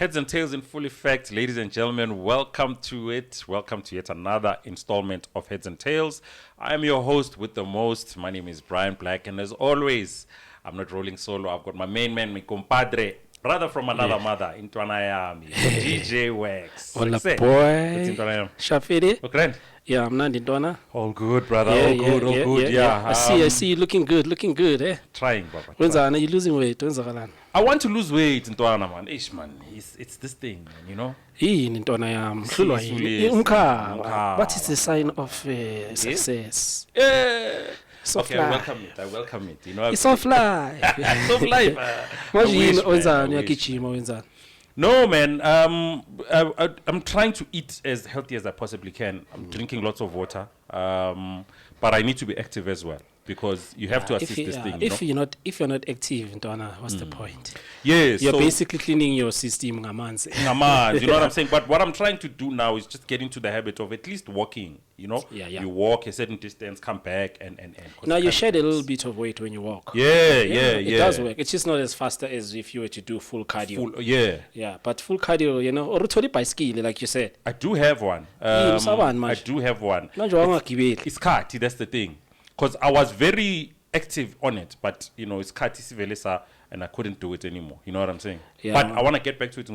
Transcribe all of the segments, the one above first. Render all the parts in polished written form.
Heads and Tails in full effect, ladies and gentlemen. Welcome to it. Welcome to yet another installment of Heads and Tails. I am your host with the most. My name is Brian Black, and as always, I'm not rolling solo. I've got my main man, my compadre, brother from another mother, Intwana Yami, DJ Wax. Hola, boy. Shafiri. Okay. Yeah, I'm not Intwana. All good, brother. All good. Yeah. I see you looking good, eh? Trying, Baba. When's are you losing weight? I want to lose weight, Intwana, man. Ish, man. It's this thing, man, you know? Intwana yam. What is the sign of success? Soft okay, life. I welcome it. You know, it's soft life. Soft life. No, man. I'm trying to eat as healthy as I possibly can. I'm drinking lots of water. But I need to be active as well because you have to assist this thing. If you're not active, Ntwana, what's the point? Yes, you're basically cleaning your system, ngamanzi. You know what I'm saying? But what I'm trying to do now is just get into the habit of at least walking. You know, you walk a certain distance, come back, and. Now you shed a little bit of weight when you walk. It does work. It's just not as fast as if you were to do full cardio. But full cardio, you know, or bicycle, like you said. I do have one. I do have one. It's kati, that's the thing. Because I was very active on it, but you know, it's kati sivelesa, and I couldn't do it anymore. You know what I'm saying? Yeah. But I want to get back to it.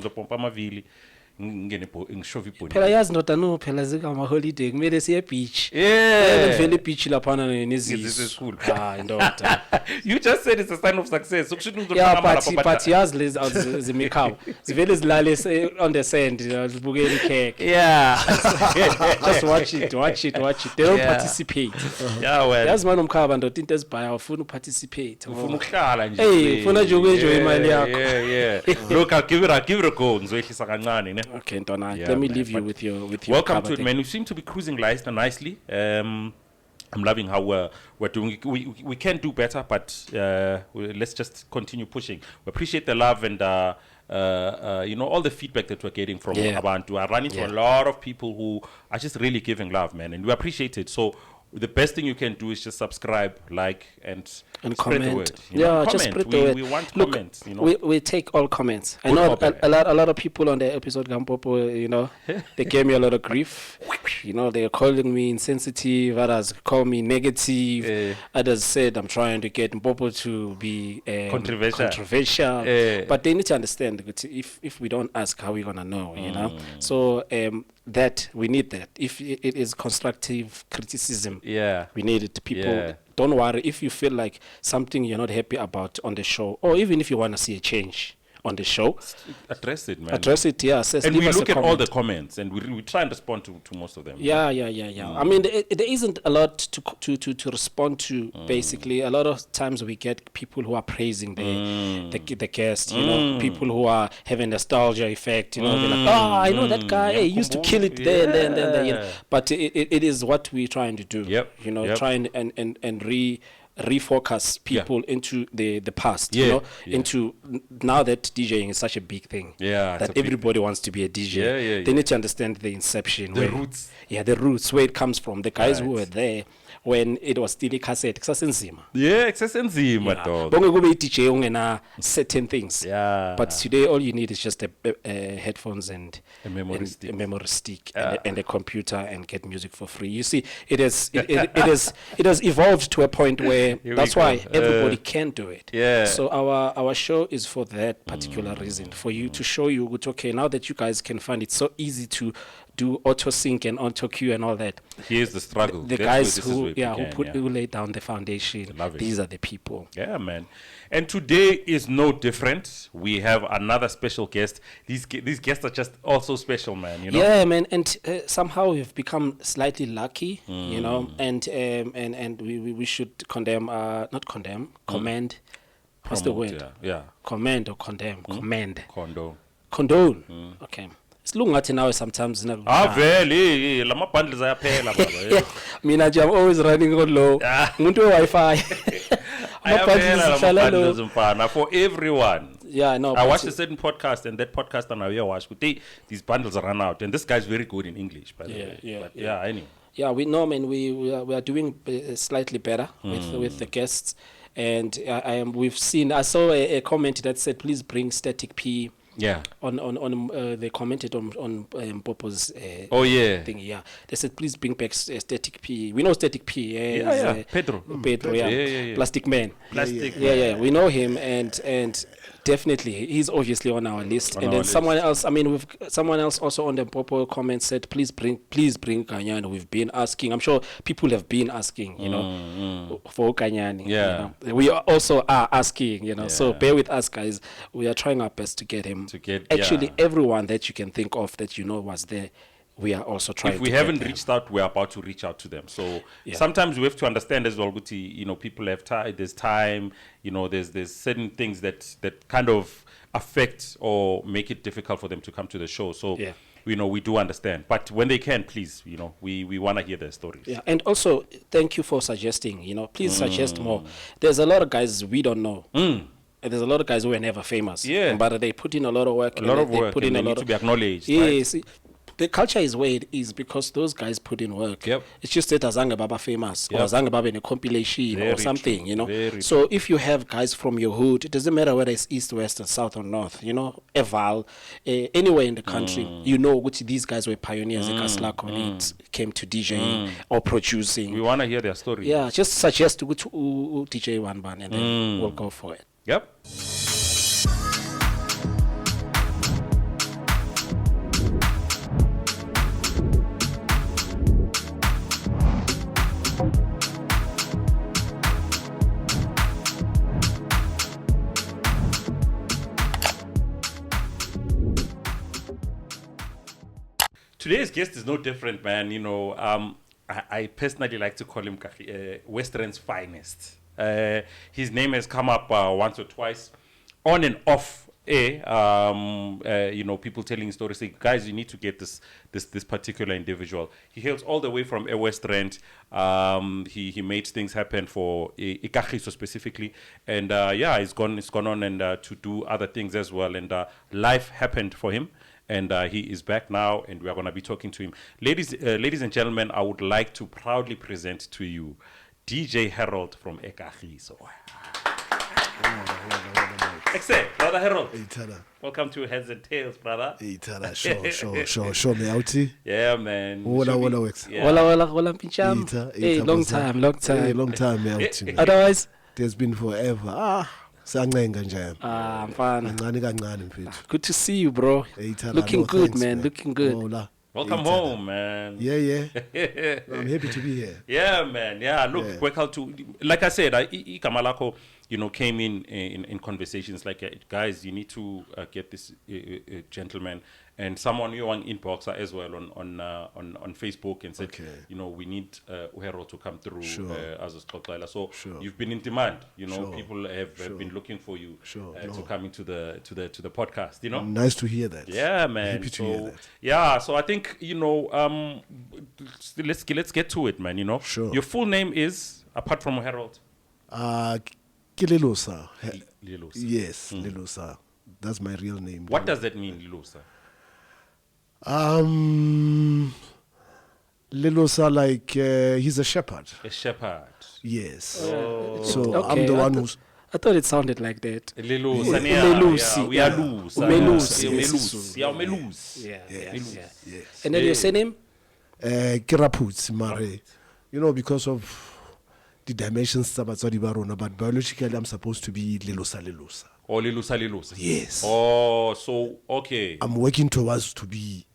Phela yazi ndoda no phela zika ama holiday kumele siye beach. Vele beach laphana nezizwe. This is cool. Ndoda. You just said it's a sign of success. But yazi lezi zimikhawu. Zivele zilale on the sand zibukela cake. Yeah. Just watch it. They don't participate. Yeah, well. Yazi manje umkhaba ndoda into ezibhaya ufuna participate. Ufuna ukuhlala nje. Hey, ufuna nje ukwenjoy imali yakho. Yeah. Look, I'll give it a go. Ngizoyehlisa kancane ne. Okay, Ntwana, let me leave you with your welcome to it, man. We seem to be cruising nicely. I'm loving how we're doing. We can do better, but let's just continue pushing. We appreciate the love and you know, all the feedback that we're getting from Abantu. I run into a lot of people who are just really giving love, man, and we appreciate it. So the best thing you can do is just subscribe, like, and spread comment. The word. Just spread the word. We want comments. You know, we take all comments. I know a lot of people on the episode, Gampopo, you know, they gave me a lot of grief. You know, they're calling me insensitive. Others call me negative. Others said I'm trying to get Mpopo to be controversial. But they need to understand that if we don't ask, how are we gonna know? You know, so that we need that. If it is constructive criticism, we need it. People, don't worry if you feel like something you're not happy about on the show, or even if you want to see a change on the show, address it, man. Address it, yeah. And we look at all the comments and we try and respond to most of them. Yeah. I mean, there isn't a lot to respond to. Basically, a lot of times we get people who are praising the guest. You know, people who are having nostalgia effect. You know, they're like, I know that guy. Hey, he used to kill it there. You know? But it is what we're trying to do. You know, trying and refocus people into the past, you know, into now that DJing is such a big thing, that everybody wants to be a DJ. They need to understand the inception, the roots, where it comes from. The guys who were there when it was still a cassette, kusasenzima. Dog. Bonge kube DJ ungena certain things. But today all you need is just a headphones and a memory stick and a computer and get music for free. You see, it has evolved to a point where that's why everybody can do it. So our show is for that particular reason, for you to show you, okay, now that you guys can find it so easy to do auto sync and auto cue and all that. Here's the struggle. The guys who lay down the foundation. These are the people. Yeah, man. And today is no different. We have another special guest. These guests are just also special, man. You know. Yeah, man. And somehow we've become slightly lucky, you know. And we should commend. What's the word? Commend or condemn? Commend. Condone. Okay. Silungathi nawe sometimes vele lama bundles ayaphela baba. Mina nje I'm always running on low. Umuntu we-Wi-Fi. Bundles mfana for everyone. No. I watched a certain podcast and that podcast and I watched these bundles run out and this guy's very good in English by the way. Anyway. Yeah, we know, man. We are doing slightly better with the guests, and I saw a comment that said, please bring Static P Yeah. They commented on Popo's Oh, yeah. thing. Yeah, they said please bring back Static P. We know Static P. Yeah. Pedro. Pedro. Yeah. Plastic Man. Plastic. Yeah. We know him, and definitely he's obviously on our list. And then someone else. I mean, someone else also on the Popo comment said please bring Kanyani. We've been asking. I'm sure people have been asking. You know, for Kanyani. Yeah. You know? We also are asking. You know, so bear with us, guys. We are trying our best to get him. Actually, everyone that you can think of that you know was there, we are also trying. If we haven't reached out, we're about to reach out to them. So sometimes we have to understand as well, Guti, you know, people have time. There's time. You know, there's certain things that kind of affect or make it difficult for them to come to the show. So you know, we do understand. But when they can, please, you know, we want to hear their stories. Yeah, and also thank you for suggesting. You know, please suggest more. There's a lot of guys we don't know. And there's a lot of guys who are never famous. Yeah. But they put in a lot of work. They put in a lot to be acknowledged. Yes. Right? The culture is where it is because those guys put in work. Yep. It's just that Azanga Baba famous or Azanga Baba in a compilation or something, you know. Very so if you have guys from your hood, it doesn't matter whether it's east, west, or south or north, you know, Eval, anywhere in the country, you know, which these guys were pioneers when it came to DJing or producing. We want to hear their story. Yeah, just suggest to go to DJ One Band and then we'll go for it. Yep. Today's guest is no different, man. You know, I personally like to call him Western's finest. His name has come up once or twice, on and off air. You know, people telling stories, say, guys, you need to get this particular individual. He hails all the way from West Rand. He made things happen for Kagiso specifically, and he's gone on and to do other things as well. And life happened for him. And he is back now, and we are going to be talking to him. Ladies and gentlemen, I would like to proudly present to you DJ Harold from Kagiso. Excellent, Brother Harold. Welcome to HertzNTales, brother. Sure, me outie. Yeah, man. Hola, pincham. Hey, long time. Long time, me outie. Otherwise, it has been forever. I'm fine. Good to see you, bro. Looking good, thanks, man. Looking good. Welcome home, man. Yeah. I'm happy to be here. Yeah, man. Yeah, look, work out to, like I said, Kamalako, you know, came in conversations like, guys, you need to get this gentleman, and someone you on inbox as well on Facebook and said, you know, we need Uhero to come through as a spotlight. So you've been in demand. You know, people have been looking for you to come into the podcast. You know, nice to hear that. Yeah, man. Happy to hear that. Yeah, so I think, you know, let's get to it, man. You know, your full name is, apart from Harold. Lilosa. Lilosa. Yes, Lilosa. That's my real name. What does that mean, Lilosa? Lilosa, like he's a shepherd. A shepherd. Yes. Oh. So okay, I'm the one who's. I thought it sounded like that. Lilosa. We are loose. Yes. And then your surname? Kiraputs, Mare. You know, because of the dimensions, but biologically I'm supposed to be Lilosa. Oh, Lilosa. Yes. Oh, so, okay. I'm working towards to be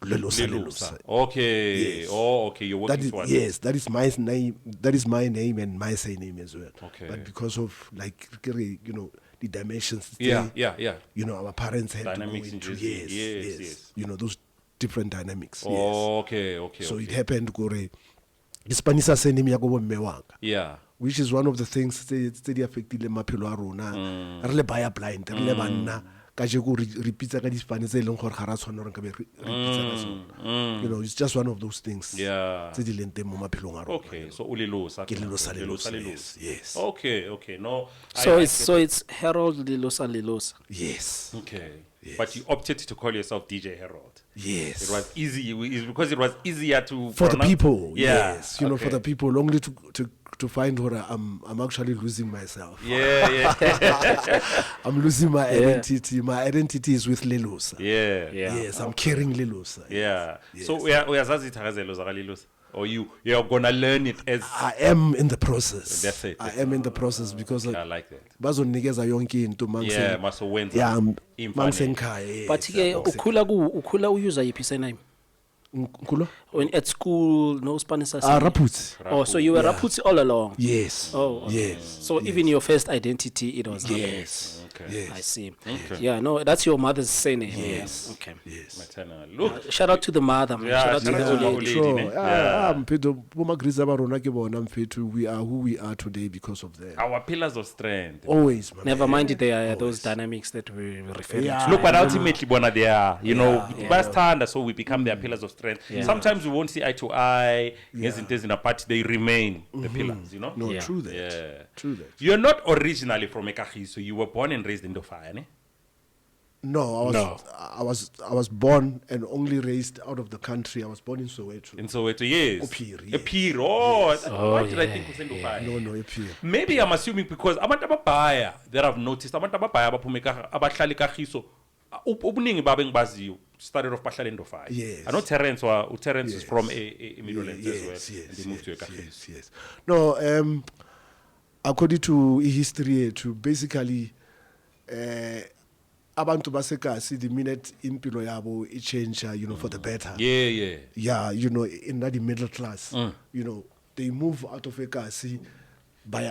Lilosa. Okay. Yes. Oh, okay. You're working towards. Yes, that is my name. That is my name and my surname as well. Okay. But because of, like, you know, the dimensions. Yeah. You know, our parents had dynamics to go into. Yes. You know, those different dynamics. Oh, yes. Okay. So it happened, Gore. Ispanisa surname ya go mmewanga. Yeah. Which is one of the things that affected the maphelo a rona. Re le baya blind, re le banna ka je go repeatsa ka Spanish e leng gore ga ra tshwana re ka be repeatsa ka sona. You know, it's just one of those things. Yeah. Tse di leng teng mo maphelong a rona. Okay, so Lilosa. Yes. Okay. No. So it's Harold Lilosa. Yes. Okay. but you opted to call yourself DJ Harold. Yes. It was easy. It's because it was easier to For the pronounce. people, Yeah. yes. You know, for the people, only to find where I'm actually losing myself. Yeah, yeah. I'm losing my identity. My identity is with Lelusa. Yeah. Yes, I'm carrying Lelusa. Yeah. Yes. So uyazazi ithakazelo zakalilus, or you're gonna learn it as I am in the process. That's it. I am in the process because I like that. bazonikeza yonke into Yeah, masowenza yeah, imfanelo. mangisenkhaya. But ke ukhula uyuza yiphi surname? Nkulo? When at school, no Spanish. Raputsi. Oh, so you were Raputsi all along. Yes. Oh, okay. Yes. So even your first identity, it was Yes. Okay. Yes. I see. Okay. Yeah, no, that's your mother's surname. Yes. Yeah. Okay. Yes. Maternal. Look. Shout out to the mother, man. Yeah, Shout out to shout the out to old the lady. old Sure. lady, yeah. Mphetho bomagriza ba rona ke bona mphetho, we are who we are today because of them. Our pillars of strength. Always, man. Never mind there are those dynamics that we refer Yeah. to. Look, but ultimately, bona, they are, you know, yeah. bastanda, so we become their pillars of strength. Yeah. Sometimes we won't see eye to eye, ngezinto in a party, they remain the pillars, you know? No, Yeah. true that. Yeah. True that. You're not originally from Kagiso, you were born and raised in Dofaya, ne? No, I was born and only raised out of the country. I was born in Soweto. In Soweto, yes. Ophiri, A yes. Pir, oh, Oh, why did I yeah, think it was in Dofaya? No, Epir. Maybe I'm assuming because abantu ababhaya that I've noticed, abantu ababhaya abaphume abahlala eKagiso, ubuningi babe engibaziyo started off bahlala eNdofaya. Yes. I know Terence is Yes. from a Middlelands as well. Yes, And they moved to Kagiso. yes. No, according to history, to basically, abantu basekasi, the minute impilo yabo it change, for the better. Yeah. Yeah, in that middle class, they move out of Ekasi,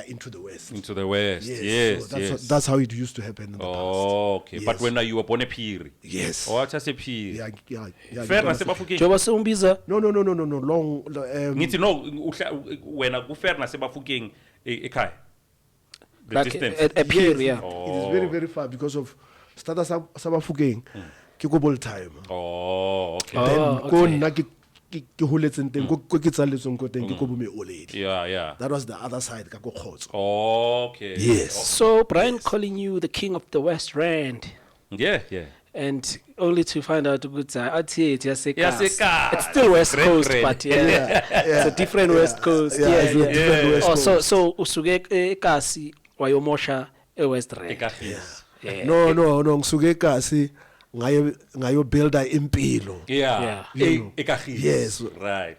into the West. Into the West. Yes. So that's how it used to happen in the past. Oh, okay. Yes. But when you were born a Piri? Yes. Oh, just a Piri. Yeah. Fair you nase can- Bafokeng. Njengoba sewumbiza No. Long. Ngithi no, wena kufair nase Bafokeng ekhaya. The like distance. a peer, Yes, yeah. It is very, very far because of starter Sabafugeng, Kikobol time. Oh, okay. Then Oh, go okay. na ke holetseng teng, ko ke tsaletseng ko teng, ke ko bome old lady. Yeah. That was the other side, ka ko Kgotso. Okay. Yes. So Brian calling you the king of the West Rand, Yeah. and only to find out good Yasekas. it's still West Great, Coast, great. but it's a different West Coast. Yeah, it's a different West Oh, Coast. so usuke eKasi wayomosha West Rand. Ekagiso. Yeah. No, ngisuke eKasi ngayo builder impilo. Yeah. Ekagiso. Yes. Right.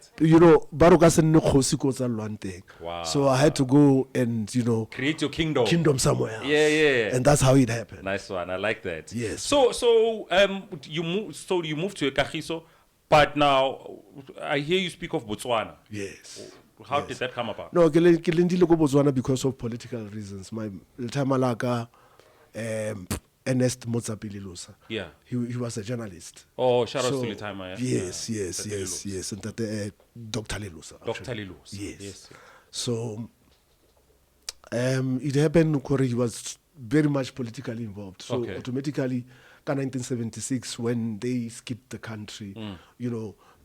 Ba ro ka se nne kgosi ko tsa lwang teng. Wow. So I had to go and Create your kingdom. kingdom somewhere else. Yeah. And that's how it happened. Nice one. I like that. Yes. So you moved to Kagiso, but now I hear you speak of Botswana. Yes. How did that come about? No, ke lendile go Botswana because of political reasons. My time alaka Ernest Motsapile Lusa. Yeah. He was a journalist. Oh, shout out So, to Litama. Yes. And that Dr. Lelusa. Dr. Lilus. Yes. So it happened because he was very much politically involved. So Okay. automatically, in 1976, when they skipped the country,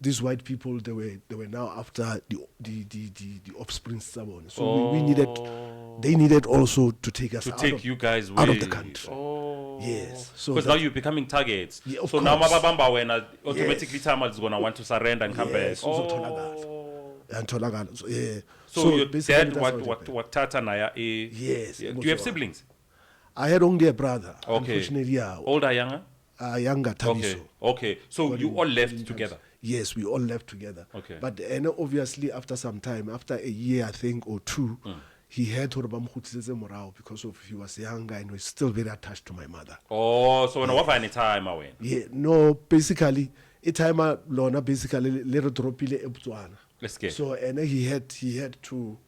these white people they were now after the offspring Sabon. So they needed also to take us To out take of, you guys out of away. the country. Oh. Yes. So Because now you're becoming targets. Yeah, of so now course. Mababamba when automatically Tamal is gonna want to surrender and come Yes, back. Uzotholakala. So, yeah. So your basically dad that's how it happened. what Tata Naya Yes, yeah. in Do you have Botswana. siblings? I had only a brother. Okay. Unfortunately, yeah. Older, younger? Younger, Kagiso. Okay. So you all left together. Yes, we all left together. Okay. But obviously, after some time, after a year, I think, or two, he had to morao because of he was younger and was still very attached to my mother. Oh, so when I any time I went. Yeah, no, basically, a time Lona basically little dropile Botswana. Let's get. So and he had to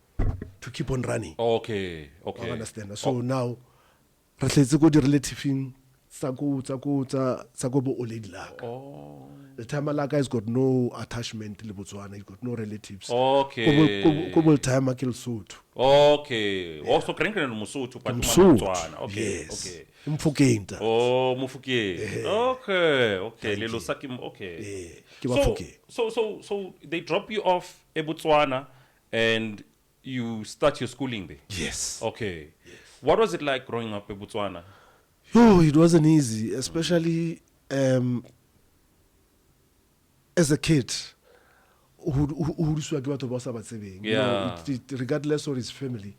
keep on running. Okay. I understand. So now, let's go the relative Sako bo old laka. Oh. The time Malaka has got no attachment to Botswana, he's got no relatives. Okay. Kobo time Akil Sotho. Okay. Also Krenken and Musutu, but Msotho. Okay. Yes. Okay. Mfukenta. Oh, Mufuke. Okay. Lilo Sakim. Okay. So they drop you off in Botswana and you start your schooling there. Yes. Okay. What was it like growing up in Botswana? Oh, it wasn't easy, especially as a kid. Regardless of his family,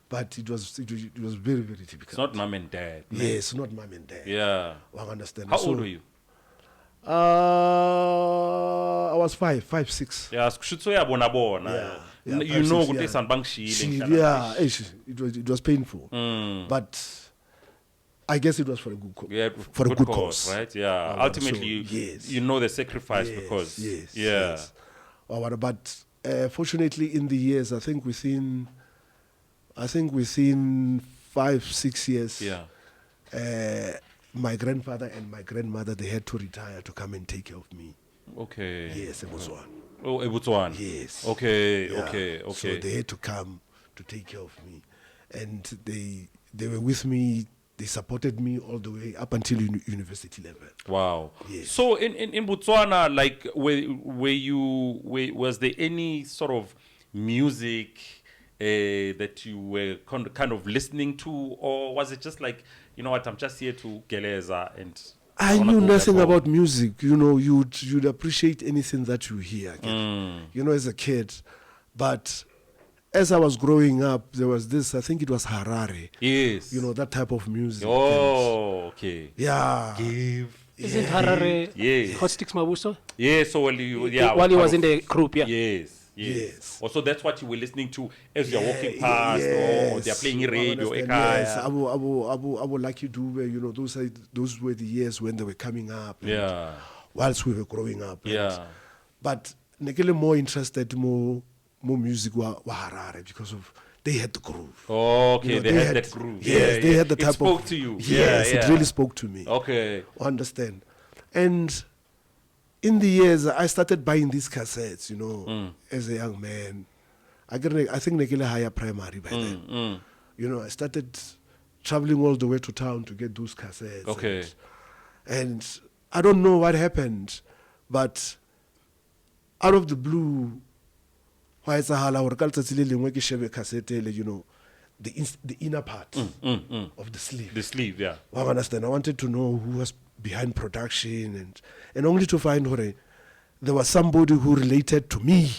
but it was very, very difficult. It's not mom and dad. man. Yes, not mom and dad. Yeah. I understand. How old were you? I was 6. Yeah, shutso bona bona. Yeah, You 5, know, 6, good yeah. yeah. It was painful, but I guess it was for a good cause. Yeah, for a good cause, right? Yeah. Ultimately, so, yes. you know the sacrifice Yes, because. yes, Yeah. yes. But fortunately, in the years, I think within 5-6 years, Yeah. my grandfather and my grandmother, they had to retire to come and take care of me. Okay. Yes, it was one. Oh, Botswana. Yes. Okay. Yeah. Okay. So they had to come to take care of me, and they were with me. They supported me all the way up until university level. Wow. Yes. So in Botswana, like, was there any sort of music that you were kind of listening to, or was it just like, you know what, I'm just here to geleza and I wanna knew go nothing back home? about music. You know, you'd appreciate anything that you hear. You know, as a kid, but as I was growing up, there was this. I think it was Harare. Yes. You know, that type of music. Oh, okay. Yeah. Isn't Harare Yes. Hot Sticks Mabuso? Yeah, so while he was in the group, yeah. Yes. Yes. Also, that's what you were listening to as you're walking past, or they're playing radio. Yes, Abu Lucky Dube, you know, those were the years when they were coming up. and Yeah. Whilst we were growing up. Yeah. But Nekele more interested more music wa Harare because of they had the groove. Okay, You know, they had that groove. Yes, they had the type it spoke of. to you. Yes, yeah. it really spoke to me. Okay. Understand? And in the years, I started buying these cassettes, you know, as a young man. I think Nekele higher primary by then. You know, I started traveling all the way to town to get those cassettes. Okay. And I don't know what happened, but out of the blue, why it's a cassette, you know, the inner part of the sleeve. The sleeve, yeah. I understand. I wanted to know who was behind production and only to find there was somebody who related to me.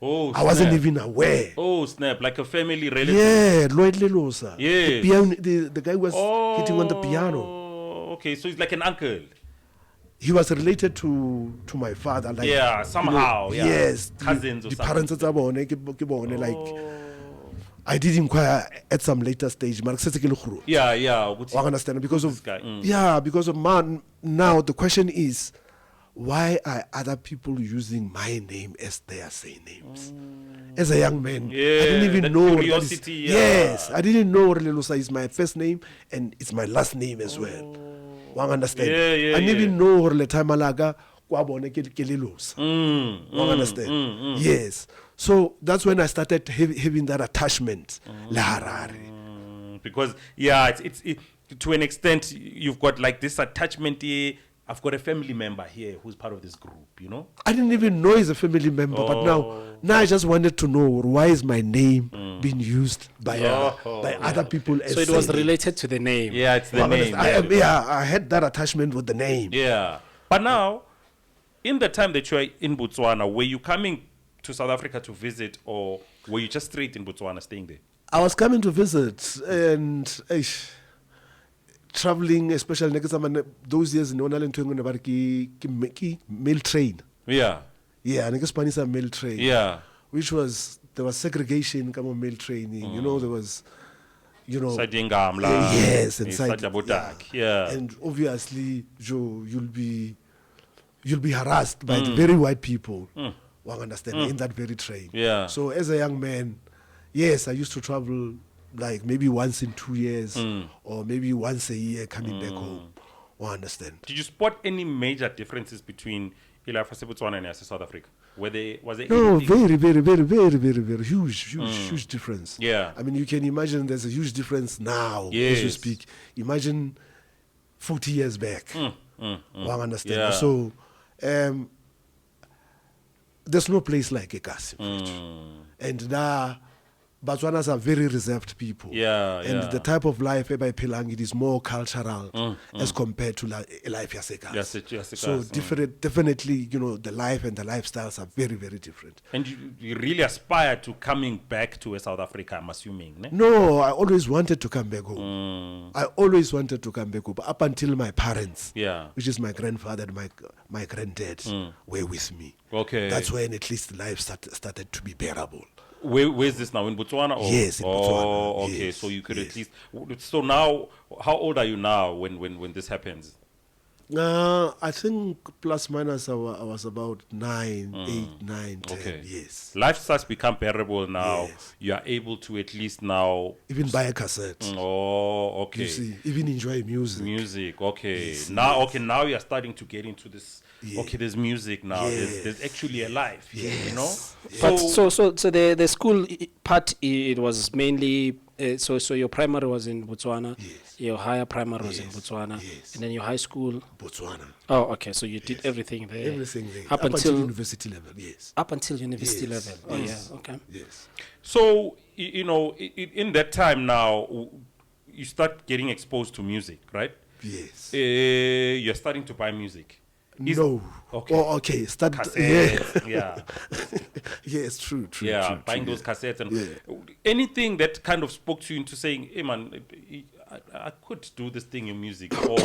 Oh, I wasn't snap. even aware. Oh, snap. Like a family relative. Yeah, Lloyd Lelosa. Yes. The guy was hitting on the piano. Oh, okay. So he's like an uncle. He was related to my father. Like, Yeah, somehow, yeah. Yes. Cousins or the something. parents like, I did inquire at some later stage. Yeah, yeah. I understand because of This guy, because of man. Now the question is, why are other people using my name as their surnames? As a young man, I didn't even that know. curiosity, yeah. Yes, I didn't know Lelosa is my first name and it's my last name as well. I understand. Yeah, I didn't even know le time alaga kwa bone ke Lelosa. I understand. Yes. So that's when I started having that attachment, La Harare. Because it's to an extent you've got like this attachment here. I've got a family member here who's part of this group, you know. I didn't even know he's a family member, but now I just wanted to know why is my name being used by other people. So it was related to the name. Yeah, it's the name. I had that attachment with the name. Yeah, but now, in the time that you are in Botswana, were you coming to South Africa to visit, or were you just straight in Botswana, staying there? I was coming to visit and traveling, especially those years in mail train. Yeah. Yeah, Spanish mail train. Yeah. Which was there was segregation come on mail training. You know, there was yes, inside. Yeah. And obviously you'll be harassed by the very white people. One understand in that very train. Yeah. So as a young man, yes, I used to travel like maybe once in 2 years or maybe once a year coming back home. One understand. Did you spot any major differences between Botswana and South Africa? Was there No, anything? very huge difference. Yeah. I mean, you can imagine there's a huge difference now as we speak. Imagine 40 years back. One understand. Yeah. So there's no place like Ekasi. And now Botswanas are very reserved people. Yeah, and yeah. the type of life by Pilang, it is more cultural as compared to life yasegas. So definitely, the life and the lifestyles are very, very different. And you really aspire to coming back to South Africa, I'm assuming, ne? No, I always wanted to come back home. I always wanted to come back home, up until my parents, which is my grandfather and my granddad, were with me. Okay. That's when at least life started to be bearable. Where's this now? In Botswana? Or? Yes, in Botswana. Oh, okay. Yes, So you could yes. at least. So now, how old are you now when this happens? I think plus minus I was about 8, 9, 10. Okay. Yes. Life starts to become bearable now. Yes. You are able to at least now. Even buy a cassette. Oh, okay. You see, even enjoy music. Music, okay. Yes, Now, yes. okay, now you are starting to get into this. Yeah. Okay, there's music now. Yes. There's actually a life. Yes. You know. But so the school part, it was mainly so your primary was in Botswana, Yes. your higher primary was in Yes. Botswana, Yes. and then your high school. Botswana. Oh, okay. So you did everything there. Everything there. Up Up until until university level, yes. up until university Yes. level. Oh Yes. yeah. Okay. Yes. So in that time now, you start getting exposed to music, right? Yes. You're starting to buy music. No. Okay. Oh, okay. Start. Cassettes, yeah. Yes, true. Yeah, true, buying true, those cassettes and Yeah. anything that kind of spoke to you into saying, hey man, I could do this thing in music, or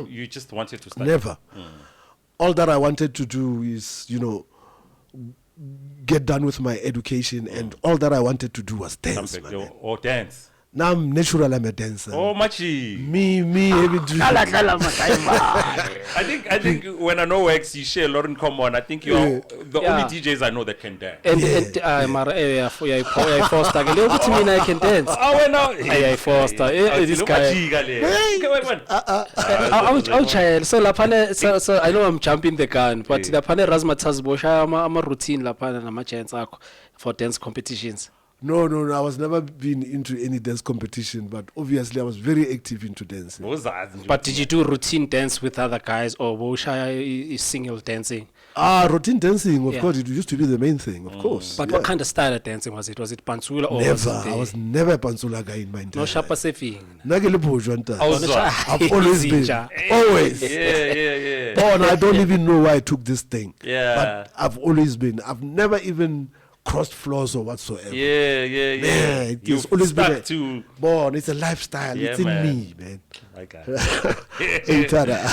you just wanted to study? Never. All that I wanted to do is, get done with my education, and all that I wanted to do was dance. Come back, my man. or dance. Now I'm natural. I'm a dancer. Oh, machi. Me, heavy duty. I think when I know X, you share a lot in common. I think you're the Yeah. only DJs I know that can dance. And mara Foster. Look at me, I can dance. Oh, well, no. I Foster. This guy. I'll try. So lapane. So I know I'm jumping the gun, but lapane Razmataz Bosha, I'm a routine lapane na chance for dance competitions. No. I was never been into any dance competition, but obviously I was very active into dancing. But did you do routine dance with other guys, or Bosha is single dancing? Routine dancing, of Yeah. course, it used to be the main thing, of course. But what kind of style of dancing was it? Was it Pansula or Never. was it I was never a Pansula guy in my entire no Shapa life. Sefi? Nna ke le Bojwa ntate. I've I've always been. Always. Yeah. Oh, no, I don't even know why I took this thing. Yeah. But I've always been. I've never even crossed floors or whatsoever. Yeah. It's You've always been stuck to. Born. It's a lifestyle. Yeah, it's in man. me, man. Okay.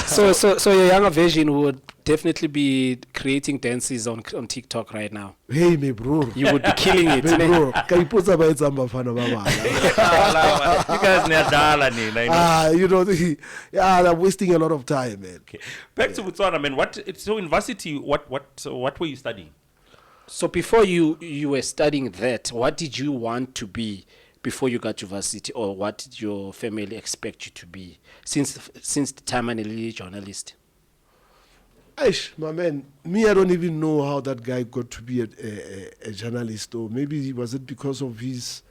So your younger version would definitely be creating dances on TikTok right now. Hey, me bro. You would be killing it. Me ne? bro. Ka ipotsa ba etsa Bafana ba bana. You guys near Dala, Yeah, I'm wasting a lot of time, man. Okay. Back to Botswana, man. So in varsity, what were you studying? So before you were studying that, what did you want to be before you got to varsity, or what did your family expect you to be since the time I'm a journalist? Aish, my man, me, I don't even know how that guy got to be a journalist, or maybe was it because of his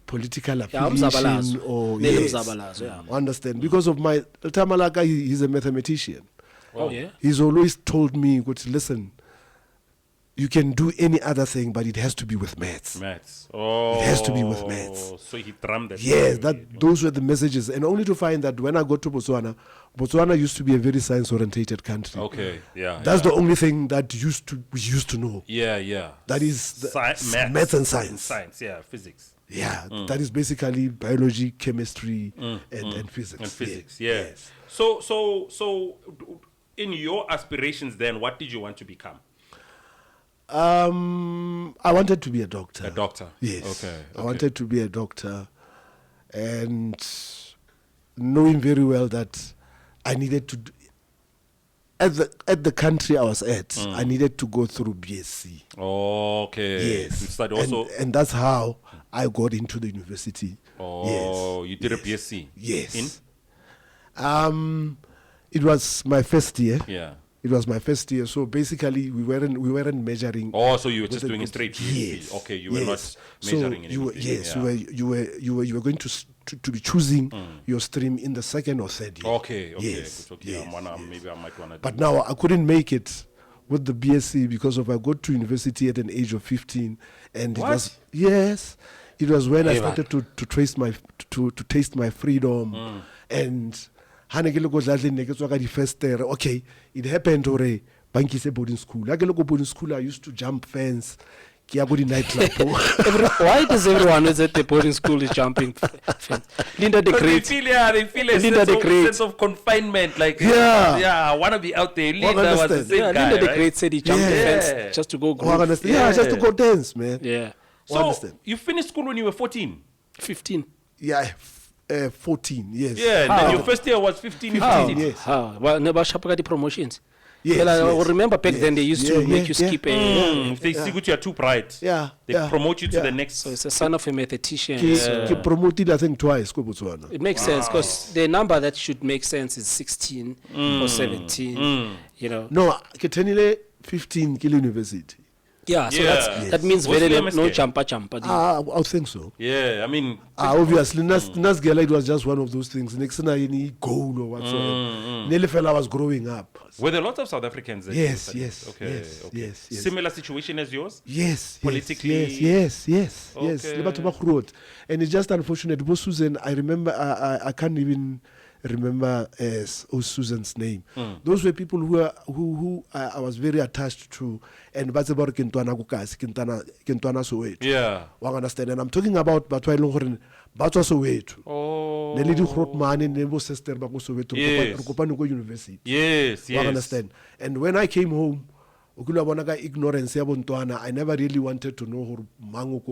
political affiliation, umzabalazo. or Nele yes, umzabalazo, yeah. understand? Because of my Tamalaka, he's a mathematician. Oh yeah. He's always told me, listen, you can do any other thing, but it has to be with maths. Oh. It has to be with maths. So he drummed it. Yes, those were the messages, and only to find that when I got to Botswana used to be a very science-orientated country. Okay, yeah. That's the only thing that we used to know. Yeah. That is maths and science. Science, yeah, physics. Yeah, that is basically biology, chemistry, and physics. And physics, Yeah. yes. So, in your aspirations, then, what did you want to become? I wanted to be a doctor. A doctor. Yes. Okay. I wanted to be a doctor, and knowing very well that I needed to at the country I was at, I needed to go through BSc. Okay. Yes. You studied also. And that's how I got into the university. Oh, you did a BSc. Yes. In? It was my first year. Yeah. It was my first year, so basically we weren't measuring. Oh, so you were just with doing a straight BSc. Yes. Okay, you were not Yes. measuring So anything. yes, Yeah. you were going to be choosing your stream in the second or third year. Okay. Yes. Good, okay. Yes. Maybe I might want to. But now I couldn't make it with the BSc because I got to university at an age of 15, and What? it It was when I started to taste my freedom. And okay, it happened already. Bankise boarding school. I go boarding school. I used to jump fence. Nightclub. Why does everyone who's at the boarding school is jumping fence? Linda the Great. They feel a sense of confinement. Like, I want to be out there. Linda was the same guy, Linda the right? Great said he jumped the fence just to go groove. Just to go dance, man. Yeah. So you finished school when you were 14? 15. Yeah, 14, yes. Yeah, and then your first year was 15. Yes. How? Well, never the promotions. Yes, well, I yes, remember back then they used to make you skip If they see you are too bright, they promote you to the next. So it's a son of a mathematician. He promoted, I think, twice. Botswana. It makes sense because the number that should make sense is 16 or 17. You know. No, Ketenile 15 Kilo University. Yeah, so that means very no champa. I think so. Yeah, I mean, obviously, Nasgela, it was just one of those things. Next thing I need goal or whatsoever. Nearly felt I was growing up. Were there lots of South Africans? Yes. Okay. Similar situation as yours? Yes. Politically? Yes. Okay. And it's just unfortunate. Both Susan, I remember, I can't even remember Susan's name. Those were people who I was very attached to, and that's about Kintwana Soweto. Yeah. I understand, and I'm talking about Batwa Soweto. Oh. The lady Grotman and Nebo sister Bako Soweto. Yes. University. Yes. I understand. And when I came home, ignorance I never really wanted to know mango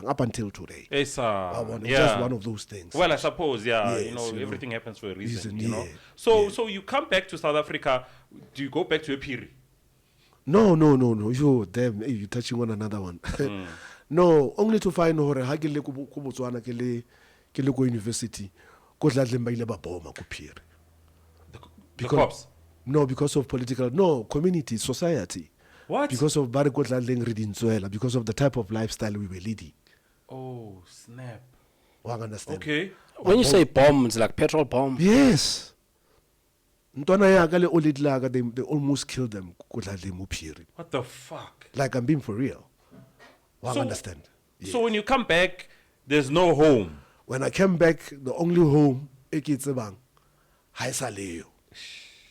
up until today. It's just one of those things. Well, I suppose, everything happens for a reason, you know. So you come back to South Africa. Do you go back to a period? No. Yo, damn, hey, you're touching on another one. No, only to find hore ha ke le ko Botswana ke le go university ko tlatleng ba ile ba boma ko Phiri. The cops? No, because of community, society. What? Because of because of the type of lifestyle we were leading. Oh, snap. I understand. Okay. When you say bomb, it's like petrol bomb. Yes. They almost killed them. What the fuck? Like, I'm being for real. I So- understand. Yes. So when you come back, there's no home. When I came back, the only home, Ekitsebang, Haisaleo.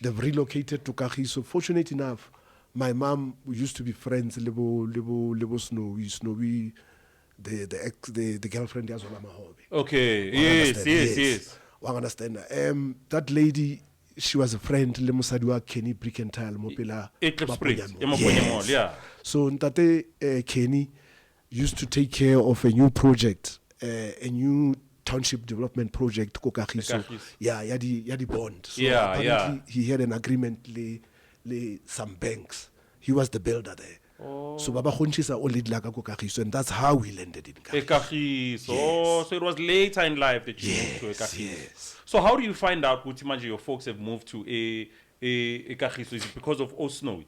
They've relocated to Kagiso. Fortunate enough, my mom used to be friends, Lebo Snowy, the girlfriend as well. Okay. Yes. I understand. That lady, she was a friend, Lemusadiwa Kenny Brick and Tile, Mopela. Yeah. So Ntate Kenny used to take care of a new project, a new township development project, Kagiso. Yadi bond. So apparently he had an agreement le some banks. He was the builder there. So Baba Khonchisa lead like Kagiso, and that's how we landed in Kagiso. So it was later in life that you moved to Kagiso. Yes. So how do you find out, Utimaji, your folks have moved to a Kagiso? Is it because of Osno?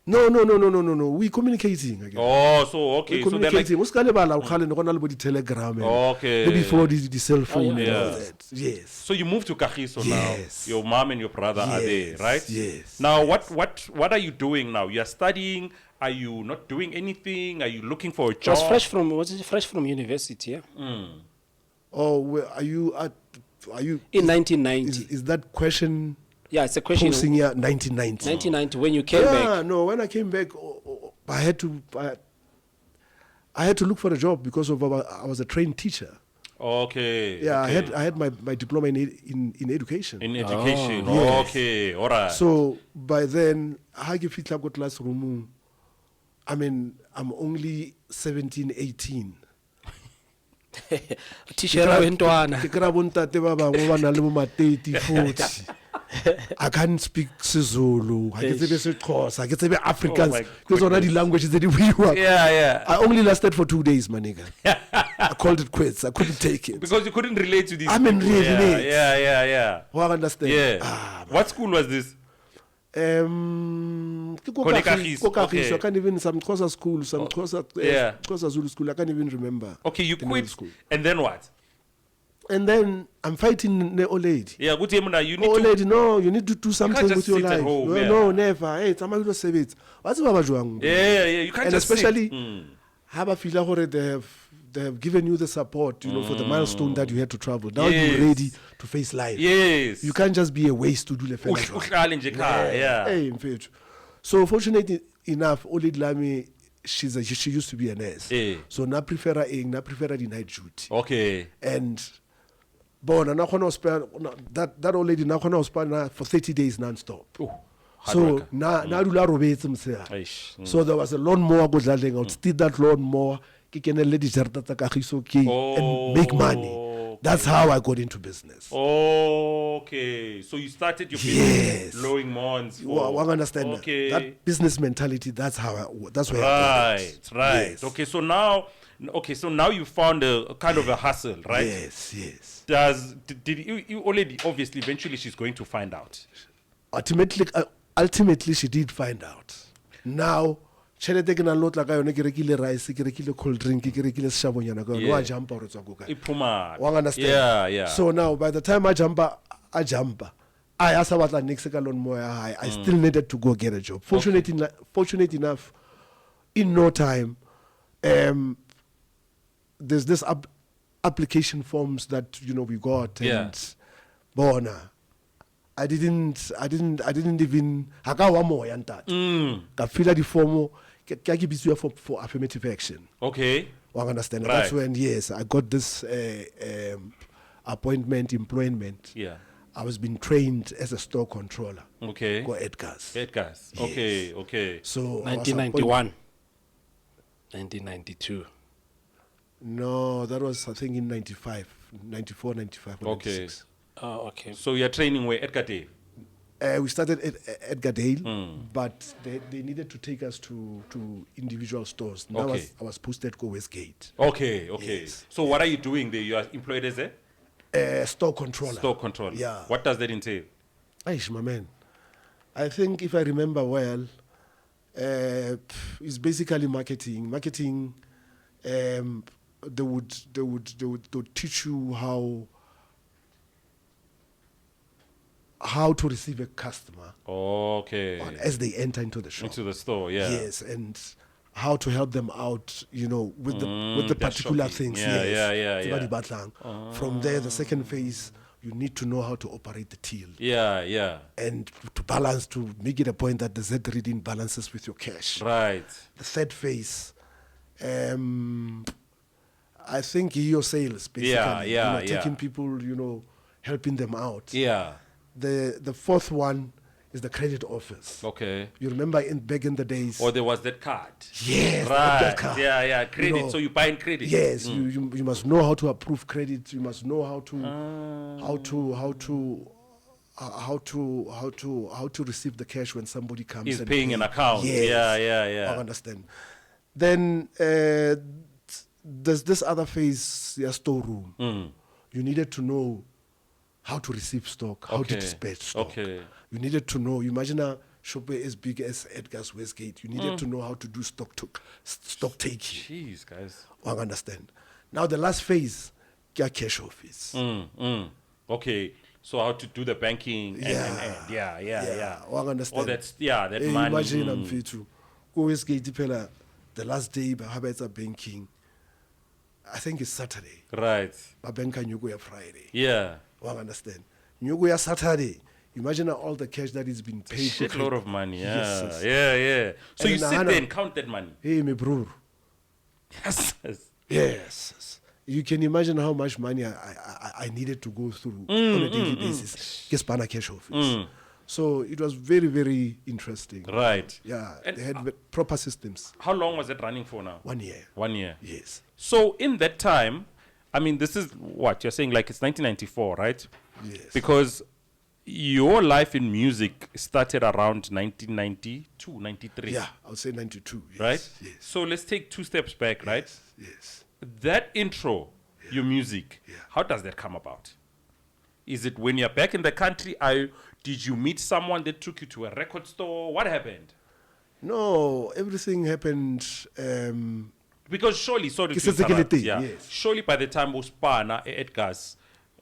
No. We communicating again. Oh, so okay. We So they're like, communicating. Telegram. okay. Before the cell phone and all yeah. that. Yes. So you moved to Kagiso Yes. now. Your mom and your brother are there, right? Yes. Now, what are you doing now? You are studying. Are you not doing anything? Are you looking for a job? Was it fresh from university? Yeah. Oh, are you In 1990. Is that question? Yeah, it's a question. Posing year 1990. 1990 when you came back. No, when I came back, I had to look for a job because I was a trained teacher. Okay. Yeah, okay. I had my diploma in education. In education. Oh, yes. Okay. All right. So by then, I got classroom. I mean, I'm only 17, 18. Teacher wentwana. I can't speak Sizulu. I can say Xhosa. I can say Afrikaans. my Those are not the languages that we work. Yeah. I only lasted for 2 days, my nigga. I called it quits. I couldn't take it. Because you couldn't relate to these I mean, people. relate. Yeah. Well, I understand. Yeah. What school was this? Kagiso. Okay. I can't even some Xhosa school, some Xhosa Zulu school. I can't even remember. Okay, you the name of quit. the school. And then what? And then I'm fighting the old lady. Yeah, good you need Old to. lady, no, you need to do something just with your sit at life. home, No, yeah. no, never. Hey, somebody will save it. What's Baba Juang? Yeah. You can't And just especially, sit. Haba feel gore they have given you the support, you know, for the milestone that you had to travel. Now Yes. you're ready to face life. Yes. You can't just be a waste to do the fella job. Uhlale nje ekhaya, yeah. Hey, mfethu. So fortunately enough, Old Lami, she used to be a nurse. Eh. So na prefer the night duty. Okay. And bona na khona spend that old lady na khona spend for 30 days non-stop. Ooh, hard So worker. na dula robetse msea. Eish. So there was a lawnmower go dlaleng. I would steal that lawnmower, ke kenelle dijarata tsa Kagiso ke and make money. That's how I got into business. Okay. So you started your business Yes. blowing mons. You understand Okay. that business mentality. That's that's where I got it. Right. Yes. Okay. So now you found a kind of a hustle, right? Yes. Did you already, obviously eventually she's going to find out. Ultimately, she did find out. Now, tšhelete ke na le otla ka yone ke rekile rice, ke rekile cold drink, ke rekile seshabonyana ka yone, Yeah. wa jumpa gore tswa ko kae. Iphuma. Wa understand? Yeah. So now, by the time I jumpa, I asa batla next ka loan mo ya hae. I still needed to go get a job. Fortunate enough, in no time, there's this application forms that we got, Yeah. and bona. I didn't even hakawa moya ntate. Ka fill the form ke bitswa for affirmative action. Okay. Wa understand? Right. That's when I got this employment. Yeah. I was being trained as a store controller. Okay. Go Edgar's. Edgar's. Yes. Okay. So 1991, 1992. No, that was I think in 94, 95, or Okay. 96. Oh, okay. So you're training where Edgar Day? We started at Edgar Dale, but they needed to take us to individual stores. Now Okay. I was posted go Westgate. Okay. Yes. So what are you doing there? You are employed as a Store controller. store controller. Yeah. What does that entail? Aish, my man. I think if I remember well, it's basically marketing. Marketing, they would teach you how to receive a customer Okay. as they enter into the shop. Into the store, yeah. Yes, and how to help them out, with the their particular shopping. things. Yeah, yes. yeah. Tse ba di batlang. From there, the second phase, you need to know how to operate the till. Yeah. And to balance, to make it a point that the Z reading balances with your cash. Right. The third phase, I think your sales, basically. Yeah. Taking people, helping them out. Yeah. The fourth one is the credit office. Okay. You remember back in the days. Or there was that card. Yes, Right. that card. Yeah. Credit. So you buy in credit. Yes, you must know how to approve credit. You must know how to receive the cash when somebody comes. He's and paying pay. an account. Yes. Yeah. I understand. Then there's this other phase, your storeroom. You needed to know how to receive stock, how to Okay. dispatch stock. Okay. You needed to know. Imagine a shop as big as Edgar's Westgate. You needed to know how to do stock taking. Jeez, guys. I understand. Now the last phase, cash office. Okay. So how to do the banking and yeah. I understand. Oh, that money. Imagine I'm fit to go Westgate phela, the last day how about banking. I think it's Saturday. Right. But banka nyugo ya Friday. Yeah. I understand. Nyugo ya Saturday. Imagine all the cash that is being paid. Shitload of money. Yes. Yeah. So And you then sit Hannah- there and count that money. Hey, my bro. Yes. You can imagine how much money I needed to go through on a daily basis. Kespana cash office. So it was very, very interesting. Right. Yeah, And they had proper systems. how long was it running for now? 1 year. 1 year. Yes. So in that time, I mean, this is what you're saying, like it's 1994, right? Yes. Because your life in music started around 1992, 93. Yeah, I would say 92. Yes. Right? Yes. So let's take 2 steps back, right? Yes. That intro, your music, Yeah. how does that come about? Is it when you're back in the country? Did you meet someone that took you to a record store? What happened? No, everything happened. Because surely, sorry to Kisetse ke le interrupt, teng, yeah. yes. Surely by the time Botswana, Edgar's,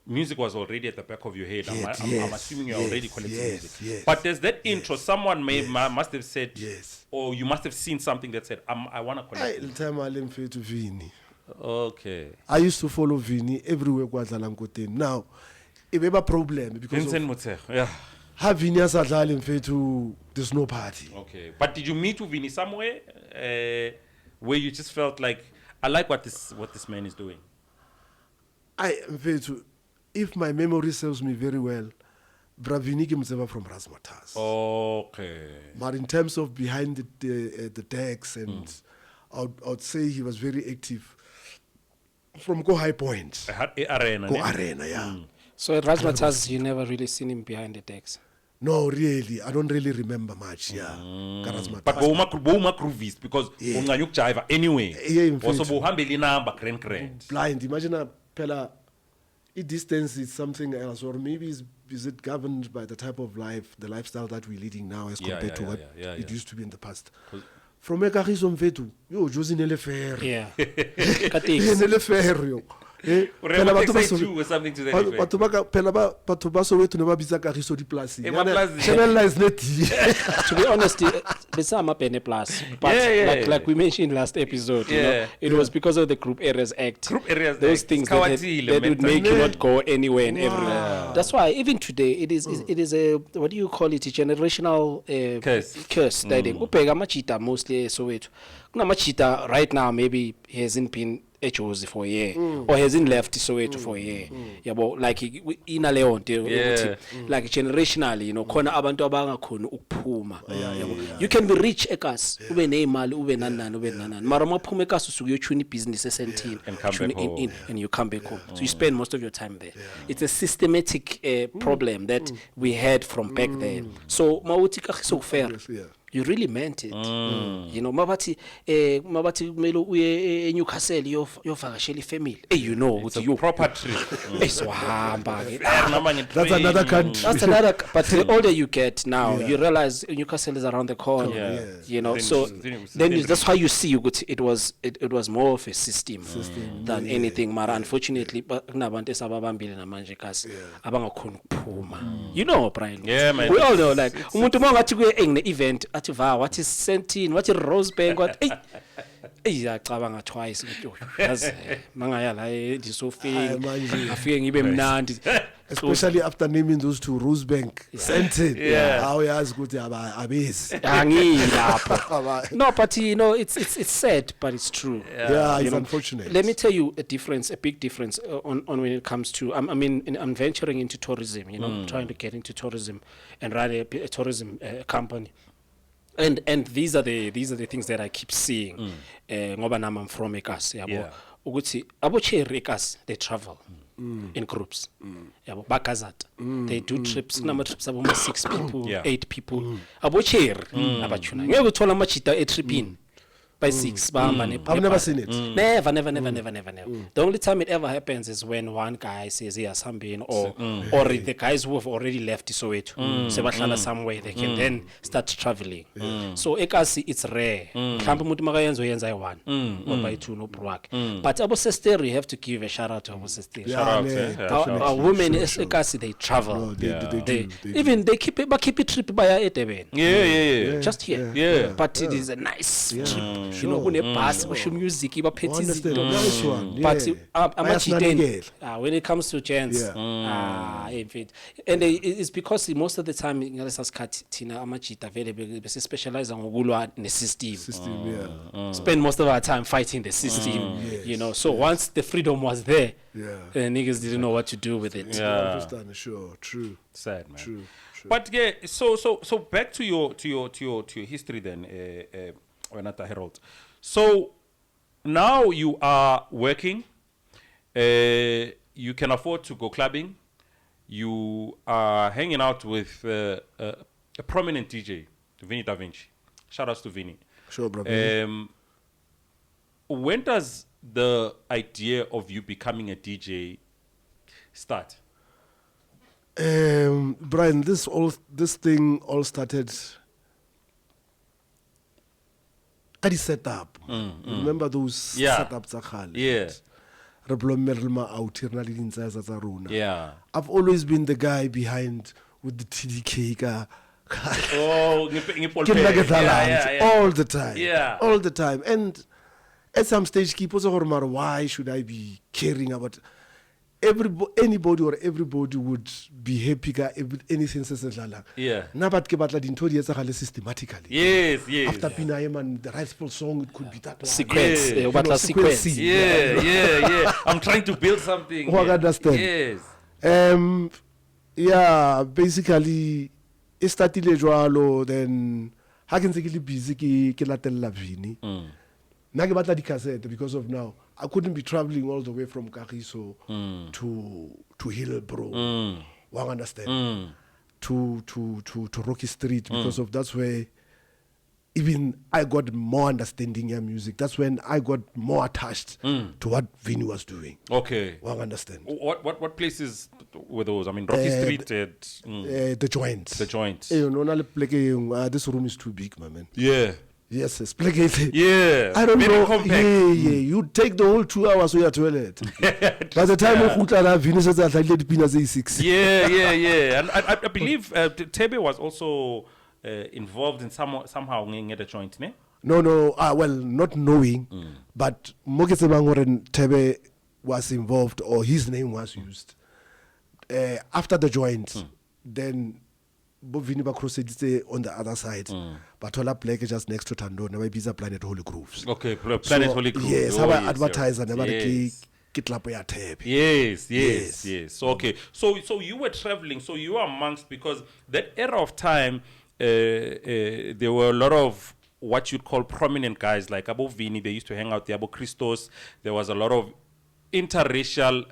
music was already at the back of your head. I'm Yes, assuming you're yes, already collecting yes, music. yes, But there's that intro. Someone must have said, Yes. or you must have seen something that said, I want to collect. The time I left to Vini. Okay. I used to follow Vini everywhere kwa Koten. Now, it was a problem because Vincent of Motshekga, yeah. have Vini as a to there's no party. Okay. But did you meet with Vinny somewhere where you just felt like, I like what this man is doing? If my memory serves me very well, Bravini came from Razmatas. Okay. But in terms of behind the decks, and I would say he was very active from Go High Point. Arena. Go ne? Arena, yeah. So at Razmatas, you never really seen him behind the decks. No, really, I don't really remember much. Yeah, Razmatas. But Boma Groovies, because Unganyuk Jiva anyway. Yeah, in Also, fact. Bohambeli number, grand. Blind. Imagine a Pella. Distance is something else, or maybe is it governed by the type of life, the lifestyle that we're leading now as compared to what it used to be in the past. From a Kagiso mfethu, yo Josinele fair. Yeah. Nele fair yo. Phela or something to that effect. Batho ba Soweto ne ba bitsa Kagiso diplasi. Emaplasi. Shebella is net. To be honest, there's some up in a plus. But like we mentioned last episode, you know, it was because of the Group Areas Act. Group Areas Those Act. things Kawatile, that would make you not go anywhere and Wow. everywhere. That's why even today it is a what do you call it? A generational curse. Ubheka amachita mostly Soweto. Kunamachita right now maybe he hasn't been eJozi for a year or hasn't left Soweto for a year. Yabo like ina leon like generationally, you know, khona abantu abangakhona ukuphuma. You can be rich ekas, ube nemali, ube nanani. Mara maphuma ekas usuke uyotshuna business esentini and you come back home. So you spend most of your time there. It's a systematic problem that we had from back then. So mawuthi Kagiso fair. You really meant it. You know, mabathi kumele uye eNewcastle yovakashela ifamily. You know, it's a proper trip. Esiwahamba ke. That's another country. That's another. But the older you get now, you realize Newcastle is around the corner. Yeah. You know, Then so it's- then that's how you see it was more of a system than anything. Mara unfortunately, kunabantu esababambile namanje kasi abangakhona ukuphuma. You know, Brian. Yeah, man. We all know like umuntu mongathi kuye eng event athi va what is Sentin, what is Rosebank, what yacabanga twice yazi mangaya la edisofini manje. afike ngibe mnandi. Especially after naming those two, Rosebank, Sentin. Yeah. How yazi ukuthi abezi. Angilapho. No, but you know, it's sad, but it's true. Yeah, You it's know, unfortunate. Let me tell you a big difference on when it comes to. I'm venturing into tourism. You know, trying to get into tourism and run a tourism company. And these are the things that I keep seeing. Ngoba nama I'm from Ekas. Yabo. Ukuthi abocheri Ekas they travel. In groups. Yabo bagazat. They do trips. Nama trips about 6 people, 8 people. Abocheri abachuna. Ngeke uthola amachita etripini by 6 bahamba ne. I've never seen it. Never. The only time it ever happens is when one guy says he has something or the guys who have already left Soweto sebahlala somewhere they can then start traveling. So ekasi it's rare. Mhlawumbe umuntu makayenza uyenza i1 or by 2 no problem. But abo sister you have to give a shout out to abo sister. Our women ekasi they travel. No, they do. Even they keep it trip by Edeben. Yeah. Just here. Yeah. But it is a nice trip. You know, kune bus, kusho music, iba Understand. Nice one. But Bayasinanikela. when it comes to gents, in fact, and it's because most of the time ngalesa sikhathi thina amajita vele bese specialize ngokulwa nesystem. Spend most of our time fighting the system, you know. So once the freedom was there, the niggas didn't know what to do with it. I understand. Sure, true. Sad, man. True. But yeah, so back to your history then, Renata Herald. So now you are working. You can afford to go clubbing. You are hanging out with a prominent DJ, Vinny Da Vinci. Shout outs to Vinny. Sure, brother. When does the idea of you becoming a DJ start? Brian, this thing all started at the setup. Remember those setups? Yeah. re blomme re le ma out re na le dintsa tsa rona. Yeah. I've always been the guy behind with the TDK ka Oh, ke nna ke dlalang all the time. Yeah. All the time. And at some stage ke ipotsa gore mara why should I be caring about anybody or everybody would be happy ka anything se se dlalang. Yeah. Na bat ke batla dintho di etsagale systematically. Yes, yes. After Pina man, the rightful song, it could be that one. Sequence. Yeah. You batla sequence. Yeah. I'm trying to build something. I understand. Yes. Yeah, basically, e startile jwalo, then ha ke ntse ke le busy ke latella Vini. Na ke batla di cassette because of now. I couldn't be traveling all the way from Kagiso to Hillbrow. Wa understand? To Rocky Street because of that's where even I got more understanding your music. That's when I got more attached to what Vini was doing. Okay. I understand. What places were those? I mean, Rocky Street. The Joint. The Joint. You know, this room is too big, my man. Yeah. Yes, it's placated. Yeah. I don't Very know. compact. Yeah. You take the whole 2 hours to your toilet. By the time you put Vini says that I let Pina say 6. Yeah. And I believe Tebe was also involved in somehow at the Joint, ne? No. Well, not knowing, but Moketsebang Tebe was involved or his name was used. After the Joint, then Vini ba crusade on the other side. But all up like just next to Tando, never be Planet Holy Grooves. Okay, Planet Holy Grooves. Yes, how I advertise and never get la ya tape. Yes. Okay. So you were traveling, so you were amongst, because that era of time there were a lot of what you'd call prominent guys like Abo Vini, they used to hang out there, Abo Christos, there was a lot of interracial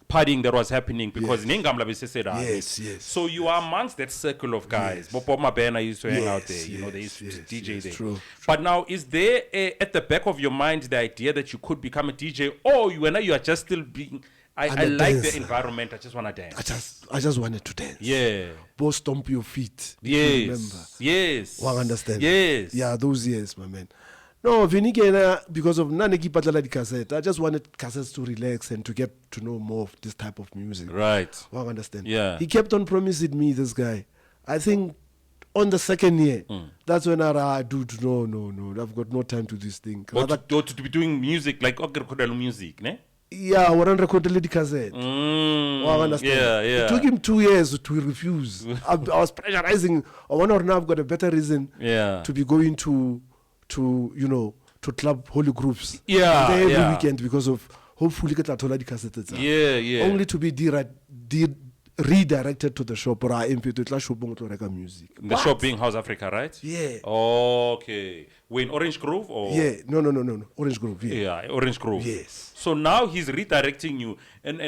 partying that was happening because Yes. So you are amongst that circle of guys. Bob Mabena used to hang out there. They used to DJ there. True. But now, is there at the back of your mind the idea that you could become a DJ, or you are just still being? I like the environment. I just want to dance. I just wanted to dance. Yeah. Both stomp your feet. Yes. Remember. Yes. One understand. Yes. Yeah, those years, my man. No, Vini because of Naneki Patala di cassette, I just wanted cassettes to relax and to get to know more of this type of music. Right. One understand. Yeah. He kept on promising me, this guy. I think on the second year, that's when I do no, I've got no time to this thing. To be doing music, like music, ne? Yeah, I recorded the cassette. I understand. Yeah. It took him 2 years to refuse. I was pressurizing. I wonder now I've got a better reason to be going to club Holy Groups. Every weekend because of hopefully get the cassette. Yeah. Only to be redirected to the shop or to shop music. The shop being House Africa, right? Yeah. Okay. We're in Orange Grove or? Yeah. No. Orange Grove. Yeah. Orange Grove. Yes. So now he's redirecting you, and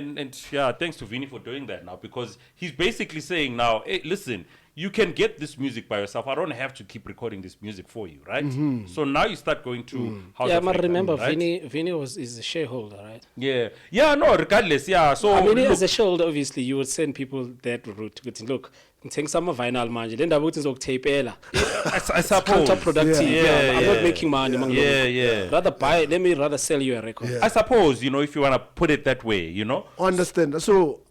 thanks to Vini for doing that now, because he's basically saying now, hey, listen, you can get this music by yourself. I don't have to keep recording this music for you, right? So now you start going to House Africa. I remember right? Vini is a shareholder, right? Yeah. No, regardless, yeah. So I mean, as a shareholder, obviously, you would send people that route. Look, take some vinyl manje. Then that is tape. I suppose counterproductive. I'm not making money. Yeah. Let me rather sell you a record. I suppose, if you want to put it that way, Understand. So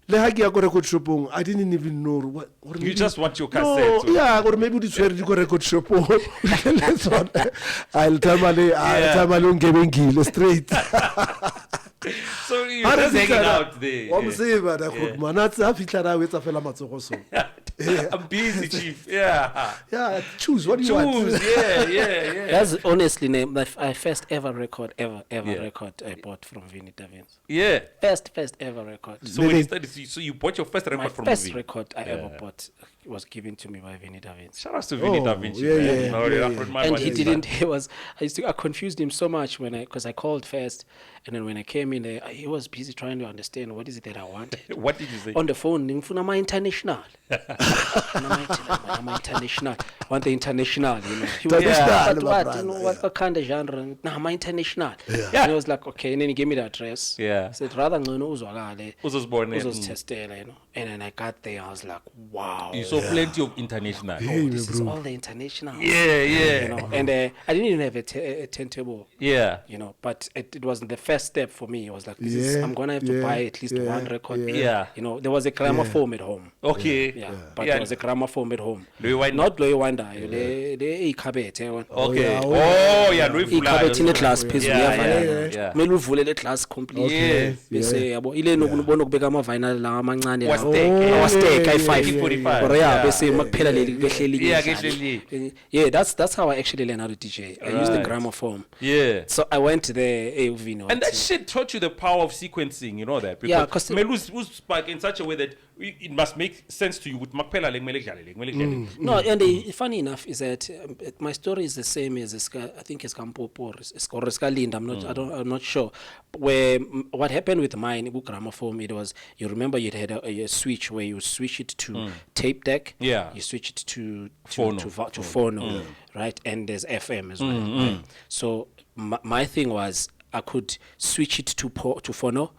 I didn't even know what you just want your cassette. Or maybe this where you go record shop. I'll tell my straight. So you're just hanging out there. I'm busy, Chief. Yeah. Choose what you want. Yeah. That's honestly my first ever record record I bought from Vini Davins. Yeah. First ever record. So when you started, so you bought your first record from Vini? My first record I ever bought was given to me by Vini Davins. Shout out to Vini Davins. And he didn't. I confused him so much because I called first, and then when I came in there, he was busy trying to understand what is it that I want. What did you say? On the phone, Nfuna international. I'm international. I want the international, He was what kind of genre? I'm international. And I was like, okay. And then he gave me the address. Yeah. He said, rather no uzwakale. Uzosbone. Uzositestela, And then I got there, I was like, wow. You So plenty of international. Hey, This is bro. all the international. Yeah. You know, and I didn't even have a turntable. Yeah. You know, but it was the first step for me. It was like, Yeah, I'm gonna have to buy at least one record. Yeah. You know, there was a gramophone at home. Okay. But there was a gramophone at home. Louis Winder. Not Louis Winder. The ikhabethe. Okay. yeah, Oh, yeah. Louis ikhabethe Fuller. ineglass phezulu Yeah, yavaleka. yeah. Kumele uvule le glass complete. Yes. Bese yabo ile nokubona ukubeka ama vinyl la amancane Was lawo. take, Was take yeah, i5 yeah, 45. Or Yeah. bese makuphela leli behleli. Yeah, kehleli. Yeah, that's how I actually learned how to DJ. I used the Right. gramophone. Yeah. So I went there, Uvino. And that shit taught you the power of sequencing, you know that? Because Yeah, 'cause Melu spark in such a way that it must make sense to you with Makpela le kumele kudlale, le kumele kudlale. No, and funny enough is that my story is the same as I think it's Kampopo or Skalinda. I'm not sure. Where what happened with mine, gramophone, it was, you remember you had a switch where you switch it to tape deck. Yeah. You switch it to Phono. to phono, right? And there's FM as well. Right? So my thing was I could switch it to phono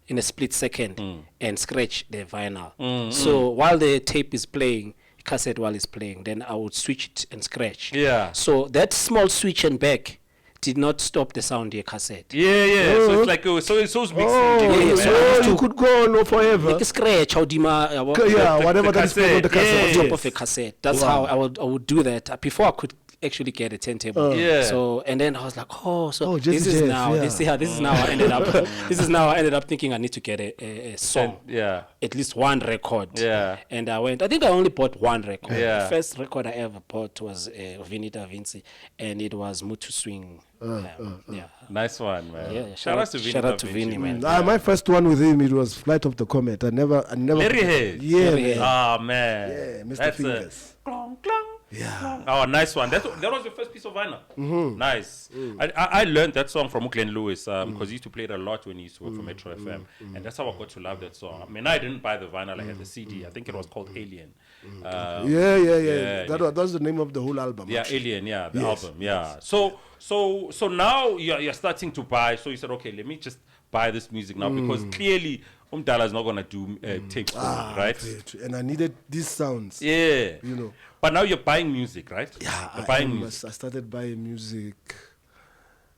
in a split second and scratch the vinyl. So while the tape is playing, cassette while it's playing, then I would switch it and scratch. Yeah. So that small switch and back did not stop the sound of your cassette. Yeah. So it's like, so it's mixing. yeah, So you could go on forever. Like a scratch, how Yeah, whatever that is put on the cassette. on top of a cassette. That's how I would do that before I could actually get a turntable. Yeah. So and then I was like, Jesse this is Jeff, now yeah. this is now I ended up I ended up thinking I need to get a song. Yeah. At least one record. Yeah. And I think I only bought one record. Yeah. The first record I ever bought was Vinita Vinci, and it was Mutu Swing. Yeah. Nice one, man. Yeah, Shout out to Vinny. shout out to Vinny, man. My first one with him, it was Flight of the Comet. I never. Larry Hayes. Yeah, Larry man. Hayes. Ah, man. Yeah, Mr. That's Fingers. Clong, clong. Yeah. Oh, nice one. That was your first piece of vinyl. Nice. I learned that song from Glenn Lewis because he used to play it a lot when he used to work for Metro FM, and that's how I got to love that song. I mean, I didn't buy the vinyl; I had the CD. I think it was called Alien. Yeah. That was the name of the whole album. Yeah, actually. Alien. Yeah, the Yes, album. Yeah. So now you're starting to buy. So you said, okay, let me just buy this music now because clearly Umdala is not gonna do tapes for me, right? And I needed these sounds. Yeah. You know. But now you're buying music, right? Yeah, You're buying I music. started buying music,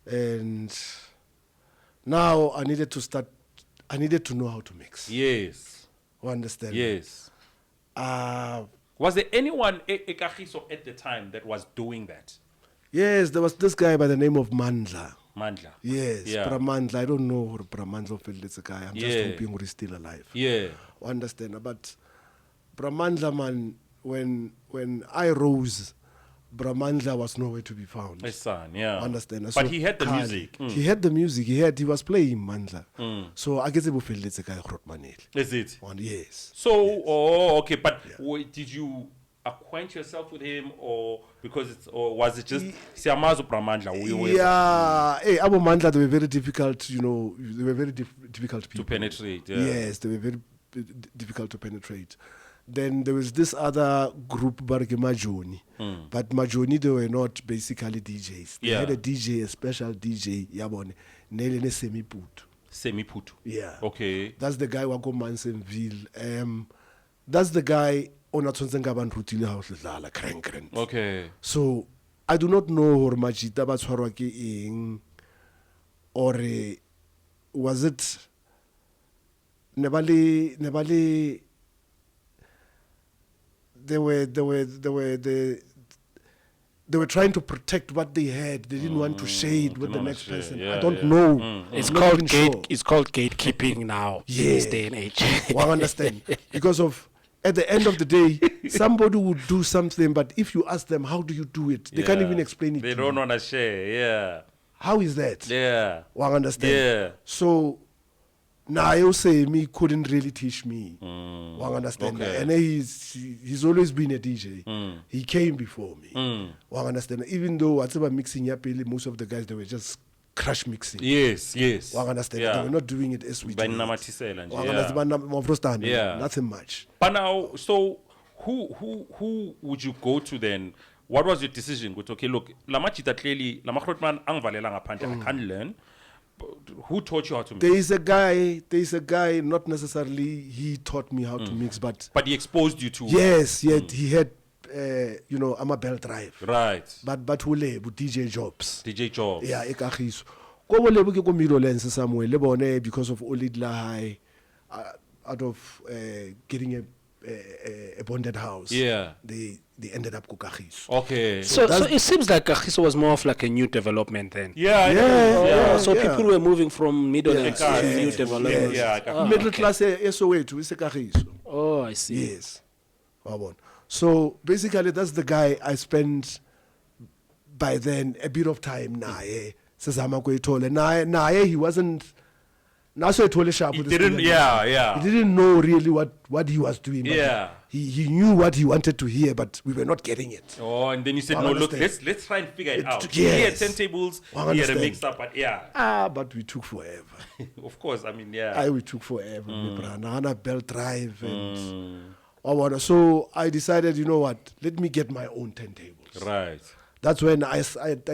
and now I needed to know how to mix. Yes. You understand? Yes. Uh, Was there anyone Kagiso at the time that was doing that? yes, there was this guy by the name of Mandla. Mandla. Yes, Yeah. Bramandla. I don't know who Bramandla is a guy. I'm just Yeah. hoping he's still alive. Yeah. You understand? But Bramandla, man, when I rose, Bramandla was nowhere to be found. His son, yeah. Understand? But So he had the Kali, music. He had the music. He was playing Mandla. So I guess it's a guy Manel. Is it? Yes. So, oh, okay. But did you acquaint yourself with him, or was it just Siamazo Pramandla? Yeah. Hey, Abu Mandla, they were very difficult. You know, they were very difficult people To penetrate. Yeah. Yes, they were very difficult to penetrate. Then there was this other group, Barke Majoni. But Majoni, they were not basically DJs. They had a DJ, a special DJ, Yabone, Nelene Semiputu. Semiputu. Yeah. Okay. That's the guy who Mansenville. That's the guy on a Tonsengaban Rutile House, Crank. Okay. So I do not know or Majita Batswarwaki in or was it Nebali they were trying to protect what they had. They didn't want to shade with the next person. Yeah, I don't know. It's I'm not called even sure. it's called gatekeeping now in this day and age. Well, I understand. Because of at the end of the day, somebody would do something, but if you ask them, how do you do it? They can't even explain it. They to don't you. want to share. Yeah. How is that? Yeah. Well, I understand. Yeah. So now you say me couldn't really teach me. Well, I understand. Okay. And he's always been a DJ. He came before me. Well, I understand. Even though whatever mixing yapili, most of the guys they were just crash mixing. Yes. Well, I understand. Yeah. They were not doing it as we do. By it. Namatisela nje, Well, I yeah. understand. Yeah. Nothing much. But now, so who would you go to then? What was your decision? Go to, okay, look, Lamachita clearly, Lamakrotman angvalela ngaphandle, I can't learn. who taught you how to mix? There is a guy, not necessarily he taught me how to mix, but he exposed you to. yes, he had I'm a belt drive. Right. But who DJ Jobs. DJ Jobs. Yeah, e Kagiso. Ko bo lebo ke ko Middlelands somewhere le bone because of Olidla High out of getting a bonded house. Yeah. They ended up Kagiso. Okay. So it seems like Kagiso was more of like a new development then. Yeah. So people were moving from Middlelands to new development. Middle class SOA is Kagiso. Oh, I see. Yes. So basically that's the guy I spent by then a bit of time naye. Naye he wasn't so sharp. He didn't He didn't know really what he was doing. But he knew what he wanted to hear, but we were not getting it. Oh, and then you said, no, look, let's try and figure it out. Yes. He had turntables, he had a mix up, but but we took forever. Of course, I mean, we took forever. Nana belt drive and so I decided, you know what, let me get my own turntables. Right. That's when I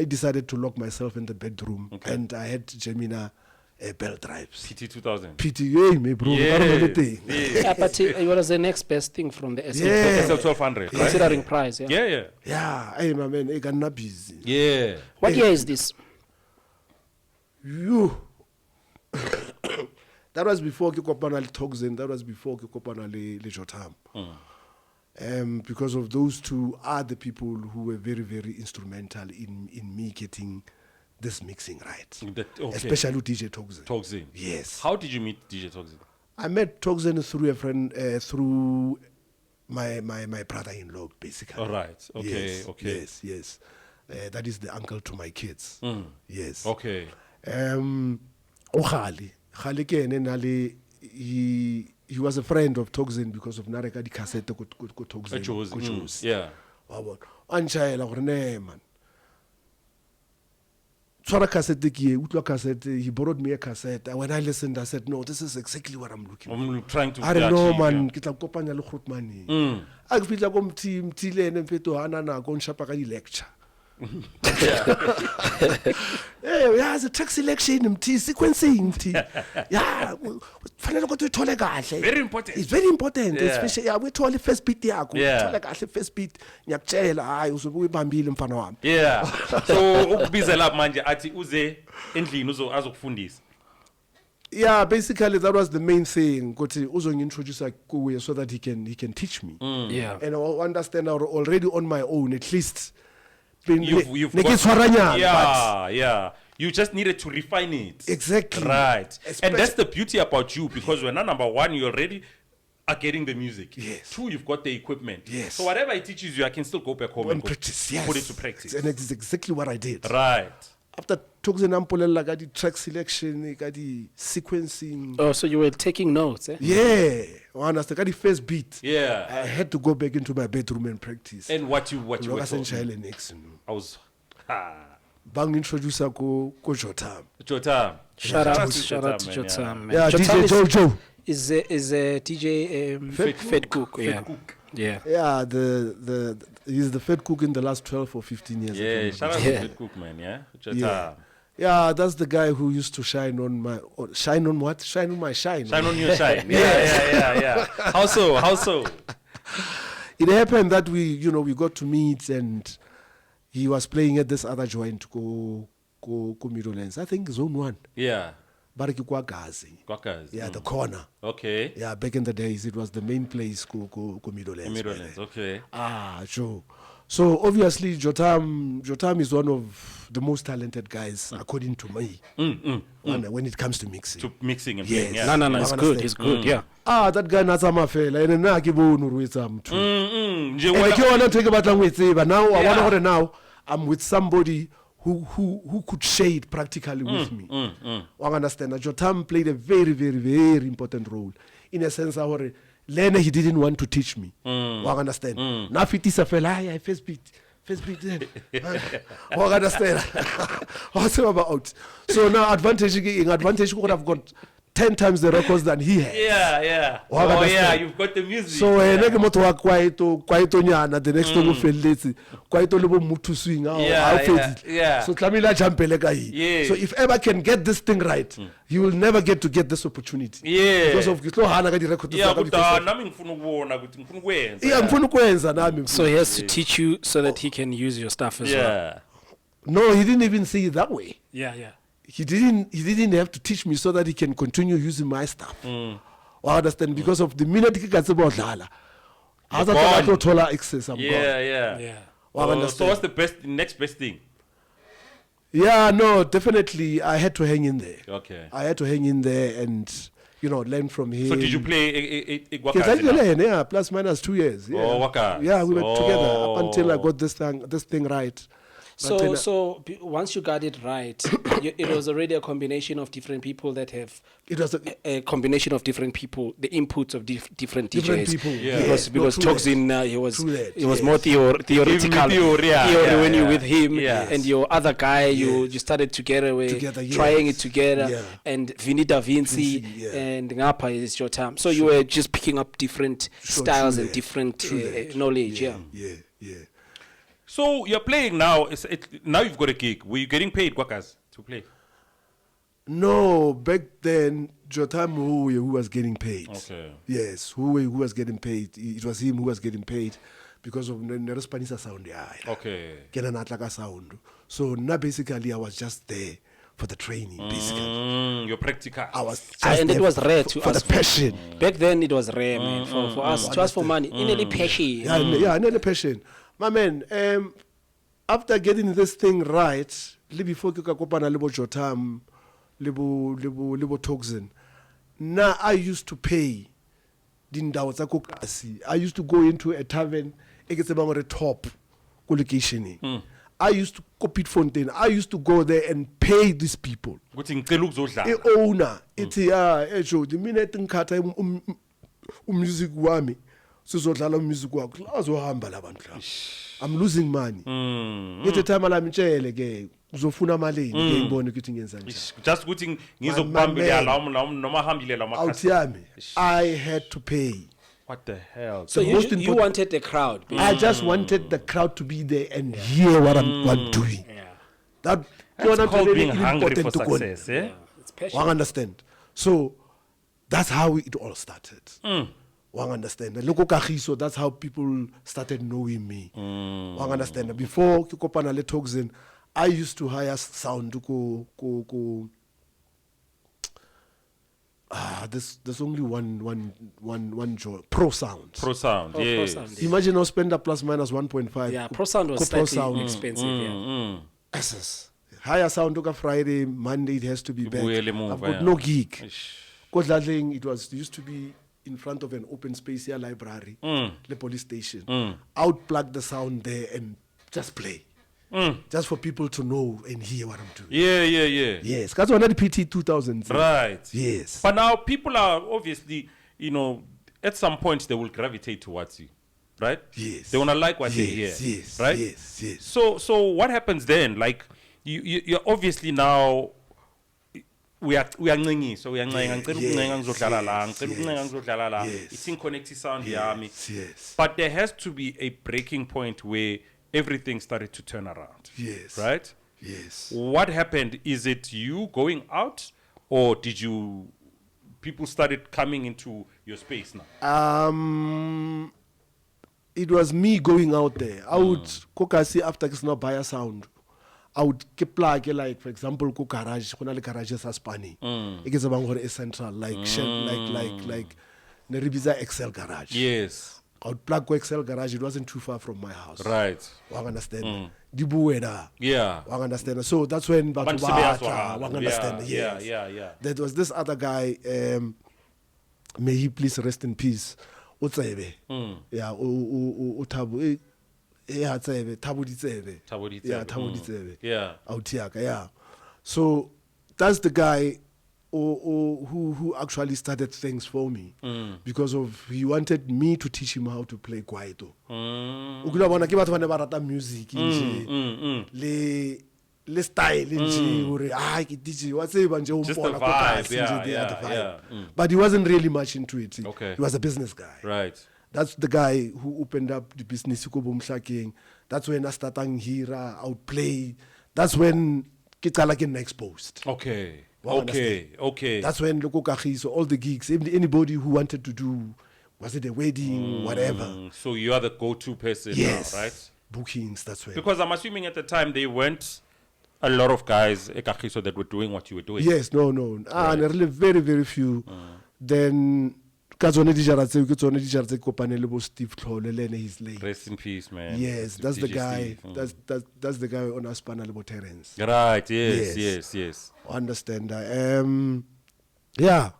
decided to lock myself in the bedroom, and I had Gemina belt drives. PT 2000. PTA, me bro. Yeah, but it was the next best thing from the SL. SL 1200. Considering price, Yeah, hey, my man, I got busy. Yeah. What year is this? You. That was before Kikopana Toxin. That was before Kikopana Le Jotam. Because of those two are the people who were very, very instrumental in me getting this mixing right. Especially DJ Toxin. Toxin. Yes. How did you meet DJ Toxin? I met Toxin through a friend, through my brother-in-law, basically. All right. Okay. Yes, okay. Yes. That is the uncle to my kids. Yes. Okay. Khali ke ene nale he was a friend of Toxin because of Nareka di cassette ko Toxin. Yeah. Wabona. Anchayela gore ne man. Tswara cassette ke utlo cassette, he borrowed me a cassette. When I listened I said no, this is exactly what I'm looking for. I'm trying to I don't know man, ke tla kopanya le Grootman. A ke fitla ko mtile ene mfeto hana na go nshapa ka di lecture. Yeah, it's a track selection, sequencing. Very important. It's very important, especially we told the first beat first beat. Yeah. So ukubizela manje athi uze endlini azokufundisa. Yeah, basically that was the main thing. Ukuthi uzongintroduce kuye so that he can teach me. Yeah. And I understand already on my own at least. You've got, yeah. You just needed to refine it. Exactly. Right. And that's the beauty about you, because when number one, you already are getting the music. Yes. Two, you've got the equipment. Yes. So whatever it teaches you, I can still go back home and practice. put it to practice. And it's exactly what I did. Right. After Toxin Ampolela got the track selection, got the sequencing. Oh, so you were taking notes, eh? Yeah. I understand. Got the first beat. Yeah. I had to go back into my bedroom and practice. And what you were told? I was bang introducer ko Jotam. Shout out to Jotam. Yeah, DJ Jojo. Is DJ Fed Cook. Yeah. Yeah, he's the Fed Cook in the last 12 or 15 years. Yeah, shout out to Fed Cook, man. Yeah. Jotam. Yeah, that's the guy who used to shine on my shine on what? Shine on my shine. Shine on your shine. Yeah. How so? It happened that we got to meet, and he was playing at this other joint go Middlelands. I think Zone 1. Yeah. Bariki Kwagazi. Yeah, the corner. Okay. Yeah, back in the days it was the main place go Middlelands. Okay. Sure. So obviously Jotam is one of the most talented guys according to me. When it comes to mixing. And playing. Yeah. No, it's good. It's good. Yeah. That guy natsama fela ene na ke bone re etsa motho. And ke wona ntho ke batlang go tseba now. I want gore now I'm with somebody who could shade practically with me. I understand that Jotam played a very, very, very important role in a sense that he didn't want to teach me. I understand. Now fitisa fela first beat. I understand. What's about? So now advantage would have got 10 times the records than he has. Yeah. Wa Oh understand? yeah, you've got the music. So ene ke motho wa kwaito nyana, the next time o felletse kwaito le bo muthu swing ha Yeah, fedile. yeah. So tlamela jumpele ka hi. Yeah. So if ever can get this thing right, you will never get to get this opportunity. Yeah. Because of kitlo hana ka di record Yeah, tsa but ka. nami ngifuna ukubona ukuthi ngifuna ukwenza. Yeah, ngifuna ukwenza nami. So he has to teach you so that he can use your stuff as well. Yeah. No, he didn't even say it that way. Yeah. He didn't have to teach me so that he can continue using my stuff. I understand, because of the minute ke ka tseba o dlala. Ha sa tla tlo thola access, I'm gone. Yeah. Wa So understand? what's the next best thing? Yeah, no, definitely I had to hang in there. Okay. I had to hang in there and, learn from him. So did you play Ke Igwakazi? tla yeah, plus minus 2 years. Yeah. Oh, Wakazi. Yeah, we were together up Oh. until I got this thing right. But then, Once you got it right, it was already a combination of different people that have it was a combination of different people, the inputs of different DJs. Different people, yeah. Because No, true Toxin, he was yes. more theoretical. theory, yeah, when yeah. you with him, Yes. and your other guy, you started together, Together, trying yes. it together. Yeah. And Vinny Da Vinci yeah. and Ngapa is your time. So you were just picking up different Sure, styles true and that. different True that. knowledge. Yeah. So you're playing now. Now you've got a gig. Were you getting paid, Gwakas, to play? No, back then, Jotam who was getting paid. Okay. Yes, who was getting paid. It was him who was getting paid because of the Spanish sound. Yeah. Okay. Get an Atlaka sound. So now basically I was just there for the training, basically. Your practical. I was just And it there was rare to for us. the passion. Back then it was rare, man. For us, to ask for money. In any passion. Yeah, another passion. My man, after getting this thing right, before ke ka kopana le bo Jotam, le bo Toxin, now I used to pay dindawo tsa kokasi. I used to go into a tavern, e ke tsebang gore top ko location. I used to copy Fontaine. I used to go there and pay these people. Ukuthi ngicela ukuzodlala. The owner, it's Joe, the minute ngikhatha music wami, sizodlala music wakho, azohamba labantu laba. I'm losing money. Ngithi time la ngitshele ke uzofuna malini ke ngibone ukuthi ngenza njani. Just ukuthi ngizokubambela noma hambile la Out yami, I had to pay. What the hell? So you wanted the crowd. I just wanted the crowd to be there and hear what I'm doing. Yeah. That's called being hungry for important to go. success, eh? It's passion. One understand. So that's how it all started. One understand. And look at Kagiso, that's how people started knowing me. One understand. Before Kikopana le Toxin, I used to hire sound to go. There's only one job. Pro Sound. Pro Sound, Pro yes. Sound. Imagine I spend a plus minus 1.5. Yeah, Pro Sound was Pro slightly Sound. expensive. Yeah. SS. Higher sound took a Friday, Monday it has to be back. Really move, I've got yeah. no gig. Ish. Kodladling, it used to be in front of an open space here library, the police station. I would plug the sound there and just play. Just for people to know and hear what I'm doing. Yeah. Yes, that's one of the PT 2000s. Right. Yes. But now people are obviously, at some point they will gravitate towards you, right? Yes. They want to like what they hear, Yes. right? Yes. So what happens then? Like you're obviously now. We are ncengi, so we are ncenga ngicela ukuncenga ngizodlala la ngicela ukuncenga ngizodlala la it's in connect sound yami. Yes. But there has to be a breaking point where everything started to turn around. Yes. Right? Yes. What happened? Is it you going out, or people started coming into your space now? It was me going out there. I would kokasi after Kisna buy a sound. I would keep like for example ko garage khona le garages a Spani. E ke tsebang gore e central like ne ribiza Excel garage. Yes. I would plug Excel garage. It wasn't too far from my house. Right. Wa understand? Dibueda. Yeah. Wa understand? So that's when wa understand? Yes. Yeah. There was this other guy, may he please rest in peace. Utsebe. Yeah, Utabu. Yeah, Tabu Ditsebe. Yeah, Tabu Ditsebe. Yeah. Autiaka, yeah. So that's the guy who actually started things for me because of he wanted me to teach him how to play kwaito. Ukula bona ke batho ba ne ba rata music le le style nje uri ke DJ wa tseba nje Just the umpola vibe, kokasi yeah, nje, the yeah, vibe. yeah. But he wasn't really much into it. Okay. He was a business guy. Right. That's the guy who opened up the business ko bomhlakeng. That's when I started hira, outplay. That's when ke qala ke nna exposed. Okay. Wow, Okay. Okay. That's when Loko Kagiso, all the gigs, anybody who wanted to do, was it a wedding, whatever. So you are the go-to person Yes. now, right? Bookings, that's when. Because I'm assuming at the time they weren't a lot of guys Kagiso that were doing what you were doing. Yes, no. And really very, very few. Then, ka tsone dijara tseo, ke tsone dijara tse kopane le bo Steve Tlhole, le ene he's late. Rest in peace, man. Yes, that's the DJ guy. Steve. That's the guy on Aspana Lebo Terence. Right, yes, Yes. yes. Understand. Yeah,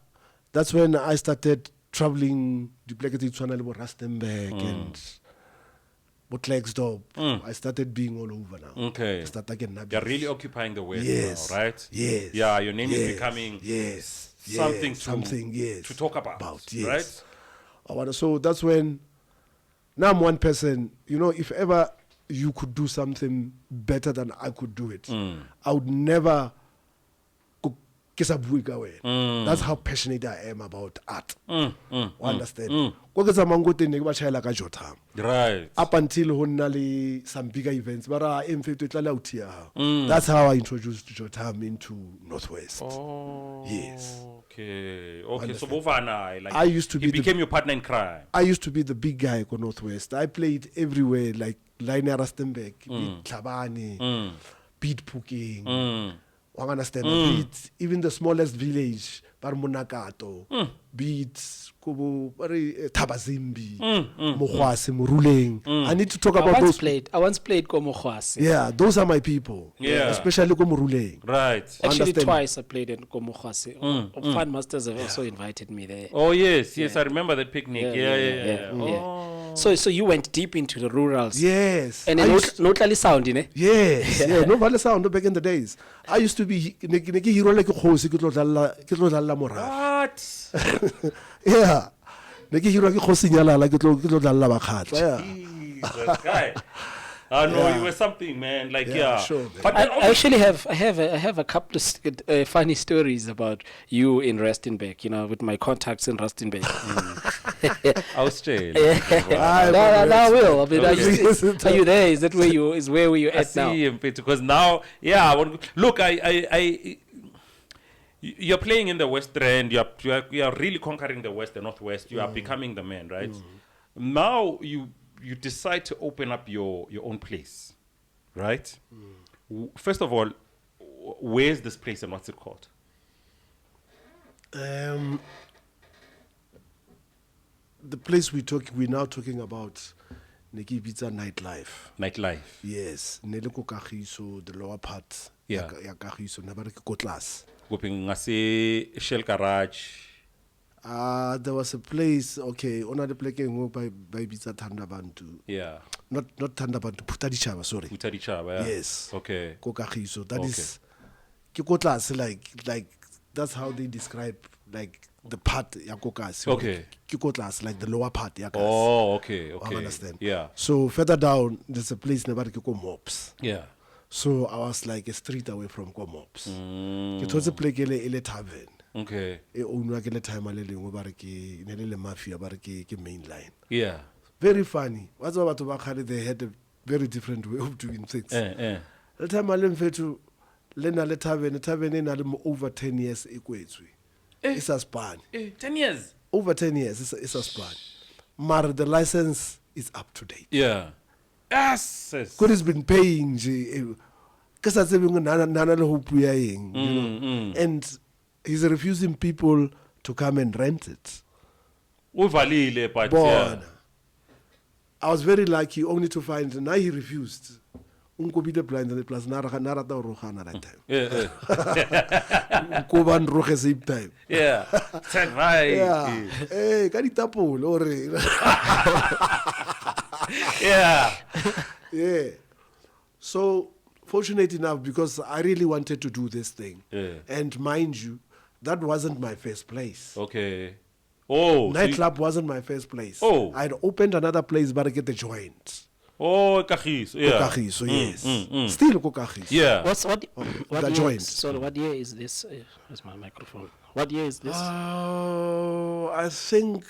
that's when I started traveling. Duplicated Tswana Lebo Rustenburg and Botlexdorp. I started being all over now. Okay. I started getting You're really occupying the West Yes. now, right? Yes. Yeah, your name is Yes. becoming yes. something yes. to, something yes. to talk about, yes. right? So that's when now I'm one person. You know, if ever you could do something better than I could do it, I would never. That's how passionate I am about art. Understand? Right. Up until some bigger events, but that's how I introduced Jotam into Northwest. Oh, Yes. Okay. Okay. So Bovana, like I used to he be became your partner in crime. I used to be the big guy at Northwest. I played everywhere, like Liner Rustenburg, Beat Tlhabane, Beat Puking. I understand. Beat even the smallest village, Parmonakato, Beat Kubu, Tabazimbi, Mohwasi, Muruleng. I need to talk about those. I once played Komokhwasi. Yeah, those are my people. Yeah. Especially Komuruleng. Right. Actually, Understand. twice I played in Komokhwasi. Fun Masters have also invited me there. Oh yes, I remember that picnic. Yeah. Yeah. So you went deep into the rurals. Yes. And I then used- no sound, you know? Yes, yeah, no vale sound back in the days. I used to be ne ke hero like kgosi ke tlo dlalla morago. What? Yeah. Ne ke hero ke kgosi nyalala ke tlo dlalla bakhatla. Yeah. Jesus, guy. No, Yeah. you were something, man. Like, Yeah, yeah. sure, man. But I then actually have a couple of funny stories about you in Rustenburg, you know, with my contacts in Rustenburg. Australia. No, I will. I mean, Okay. are you there? Is that where you I at now? see him, because now, yeah. Look, you're playing in the West End. You are really conquering the West and Northwest. You are becoming the man, right? Now you decide to open up your own place, right? First of all, where's this place and what's it called? The place we're now talking about Neki Pizza nightlife. Nightlife. Yes, Neleko Kagiso, the lower part. Yeah. Ya Kagiso, never go class. Goping ngase Shell Garage. There was a place, okay, on the place by Pizza Tandabantu. Yeah. Not Tandabantu, Putadichava, sorry. Utarichaba. Yeah. Yes. Okay. Kokagiso. That Okay. is Kikotlas, like that's how they describe like the part Yakokas. Okay. Kikotlas, like the lower part Yakas. Oh, okay. I Okay. understand. Yeah. So further down, there's a place near Kiko Mops. Yeah. So I was like a street away from Komops. It was a place ele tavern. Okay. E ownwa ke le time le lengwe ba re ke ne le mafia ba re ke main line. Yeah. Very funny. What's about Bakari? They had a very different way of doing things. The time I learned to learn a tavern in over 10 years. It's a span. 10 years. Over 10 years, it's a span. But the license is up to date. Yeah. Yes. Because it's been paying. Because that's and he's refusing people to come and rent it. Uvalile, but Born. I was very lucky only to find now he refused. Unkobile blind and plus narata rohana that time. Yeah. Koban rohe same time. Yeah. Said right. Yeah. Hey, kanitapol or Yeah. yeah. So fortunate enough because I really wanted to do this thing. Yeah. And mind you, that wasn't my first place. Okay. Oh. Nightclub wasn't my first place. Oh. I'd opened another place but I get the joint. Oh, Kagiso. Yeah. Kagiso, yes. Still Kagiso. Yeah. What the year? joint. Sorry, what year is this? Where's my microphone? What year is this? I think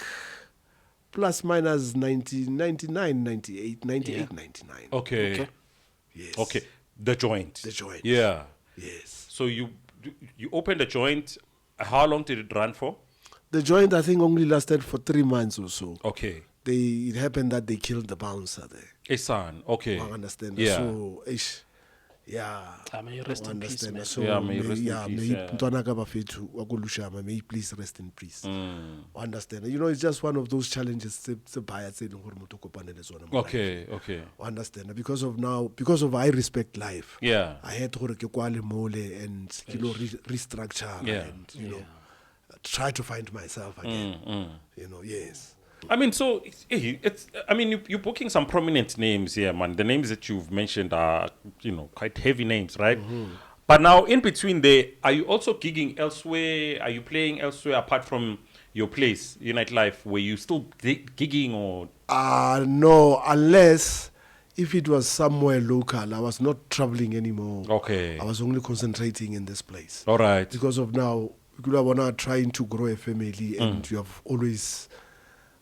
plus minus 99, 98, 99. Okay. Yes. Okay. The joint. The joint. Yeah. Yes. So you opened the joint. How long did it run for? The joint, I think, only lasted for 3 months or so. Okay. It happened that they killed the bouncer there. A son. Okay. I understand. Yeah. So, yeah. May you rest in peace, man. So, Yeah, may you rest in peace, yeah. May he please rest in peace. I understand. You know, it's just one of those challenges. Okay. Okay. I understand. Because of I respect life. Yeah. I had to and restructure and try to find myself again. Yes. I mean, so you're booking some prominent names here, man. The names that you've mentioned are, quite heavy names, right? But now, in between there, are you also gigging elsewhere? Are you playing elsewhere apart from your place, Unite Life, where you still gigging or? No, unless if it was somewhere local, I was not traveling anymore. Okay. I was only concentrating in this place. All right. Because of now, you trying to grow a family, and you have always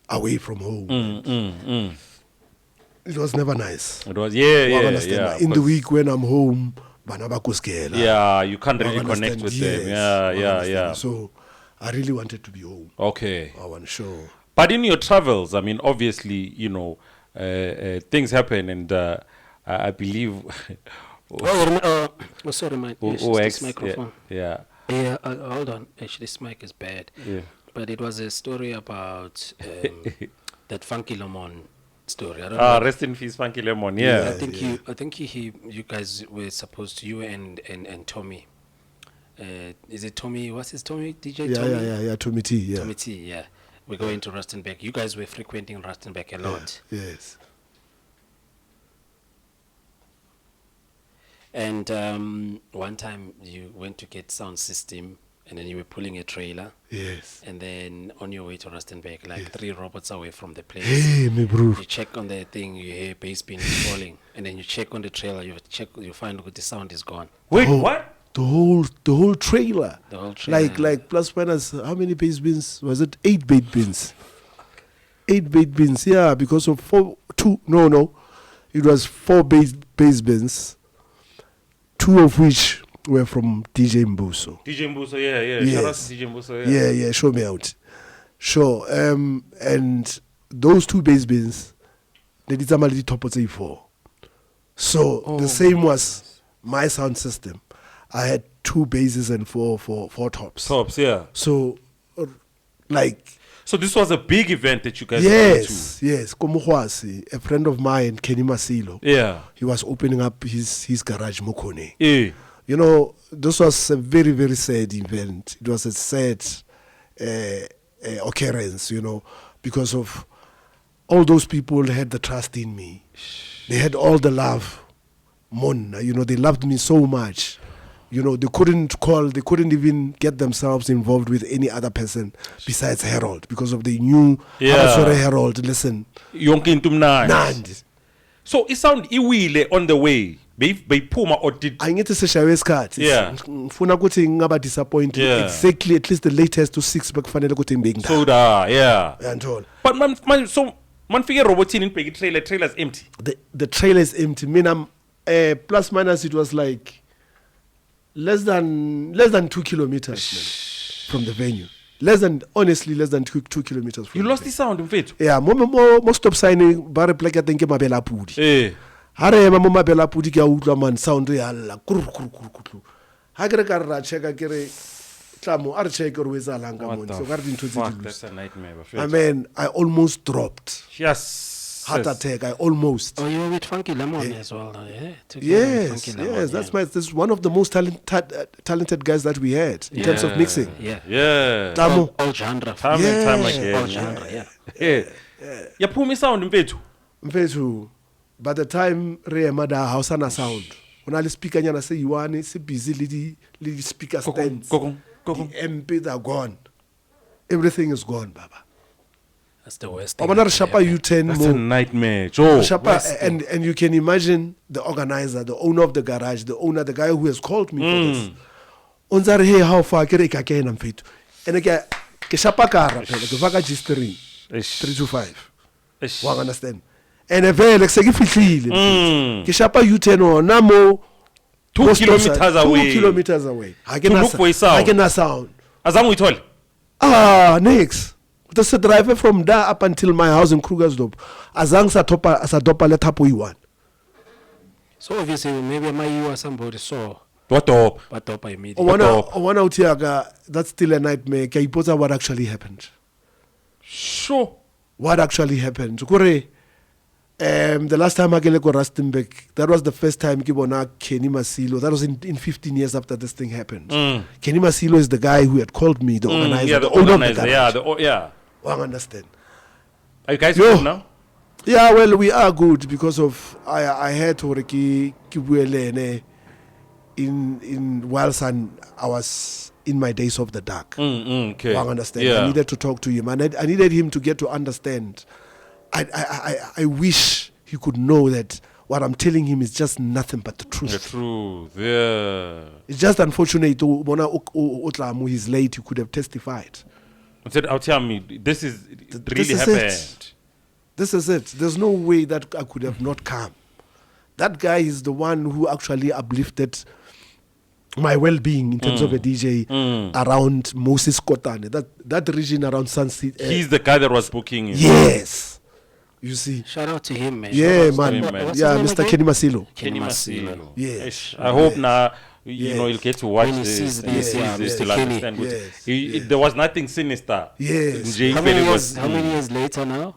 away from home. It was never nice. It was, yeah. In the week when I'm home, yeah, you can't really connect with them. Yeah. So I really wanted to be home. Okay. I want to show. But in your travels, I mean, obviously, things happen, and I believe. Sorry, my this microphone. Yeah. Yeah, hold on. Actually, this mic is bad. Yeah. But it was a story about that Funky Lemon story. I don't know. Rest in peace, Funky Lemon. Yeah. I think you guys were supposed to, you and Tommy. Is it Tommy? What's his Tommy? DJ Tommy? Yeah. Tommy T. Yeah. Tommy T. Yeah. We're going to Rustenburg. You guys were frequenting Rustenburg a lot. Yes. And one time you went to get sound system, and then you were pulling a trailer. Yes. And then on your way to Rustenburg, like 3 robots away from the place. Hey, me bro. You check on the thing, you hear bass being falling, and then you check on the trailer, you find that the sound is gone. Wait, what? The whole trailer. The whole trailer. Like plus minus, how many bass bins? Was it 8 bass bins? 8 bass bins, yeah, because of 2. No. It was 4 bass bins, 2 of which were from DJ Mbuso. DJ Mbuso, yeah. Yes. Shout out to DJ Mbuso, yeah. Yeah, show me out. Sure. And those 2 bass bins, they did somebody top of 4. So the same was my sound system. I had 2 basses and 4 tops. Tops, yeah. So, So this was a big event that you guys went to. Yes. Komuhwasi, a friend of mine, Kenny Masilo. Yeah. He was opening up his garage, Mokone. Yeah. This was a very, very sad event. It was a sad occurrence, because of all those people had the trust in me. They had all the love. They loved me so much. They couldn't even get themselves involved with any other person besides Harold, because of they knew Harold, listen. Nandi. So it sound iwile on the way. Beyiphuma or did angithi seshawe isikhathi ngifuna ukuthi ngaba disappointed exactly at least the latest to 6 bekufanele ukuthi ngibe ngida soda yanthola but man fike robotini nibheke trailer is empty. The trailer is empty. Mina plus minus it was like less than 2 kilometers from the venue. Less than 2 kilometers from you lost the sound mfethu. Yeah, mo stop sign ba re plaka teng ke mabela pudi. Hare ma mo mabela pudi ke a utlwa man sound ya lla kurukuru. Ha ke re ka ra checka ke re tlamo a re check re wetsa langa mo so ka re dintho tse di. That's a nightmare. I mean, I almost dropped. Yes. Heart attack. I almost. Oh, you were with Funky Lemon as well, yeah. Yes. That's one of the most talented guys that we had in terms of mixing. Yeah. Tamo. All genre. Time again. All genre, yeah. Ya phumi sound mfethu. By the time re mada house na sound. Ona le speaker nyana se yiwane se busy le di speaker stands. The MP are gone. Everything is gone, baba. That's the worst I thing. want to shapa U10 That's a more. nightmare, Joe. Shapa, and you can imagine the organizer, the owner of the garage, the guy who has called me for this. Onzare, hey, how far? Kere ikake na mfetu. And again, ke shapa kara pele, ke vaka G3, 325. Wang understand? And a very like segi fihlile. Ke shapa U10 ona mo 2 kilometers away. 2 kilometers away. To look for a sound. Hakena sound. Azangu itole. Next. There's a driver from there up until my house in Krugersdorp. Azang sa dopa let up one. So obviously maybe you or somebody saw. What up? But up immediately. One out here, that's still a nightmare. Can you put what actually happened? Sure. What actually happened? Kore, the last time I came to Rustenburg, that was the first time Kibona Kenny Masilo. That was in 15 years after this thing happened. Kenny Masilo is the guy who had called me, the organizer. Yeah, the owner of the organizer. garage. Yeah. I understand. Are you guys good now? Yeah, well, we are good because of I had Horeki Kibuelene in whilst I was in my days of the dark. Okay. I understand. Yeah. I needed to talk to him. I needed him to get to understand. I wish he could know that what I'm telling him is just nothing but the truth. The truth. Yeah. It's just unfortunate. He's late. He could have testified. I said, tell me, this is really is happened. it. This is it. There's no way that I could have not come. That guy is the one who actually uplifted my well-being in terms of a DJ around Moses Kotane, that region around Sunset. He's the guy that was booking him. Yes. You see. Shout out to him, man. Yeah, Shout out to man. him, What's Yeah, his name Mr. again? Kenny Masilo. Kenny Masilo. Yes. I hope now, you know, you'll get to watch When he this. sees and this, he yeah, sees this Mr. to Kenny. understand. what- Yes. There was nothing sinister. Yes. Jay How Felix many, was- years, how many years later now?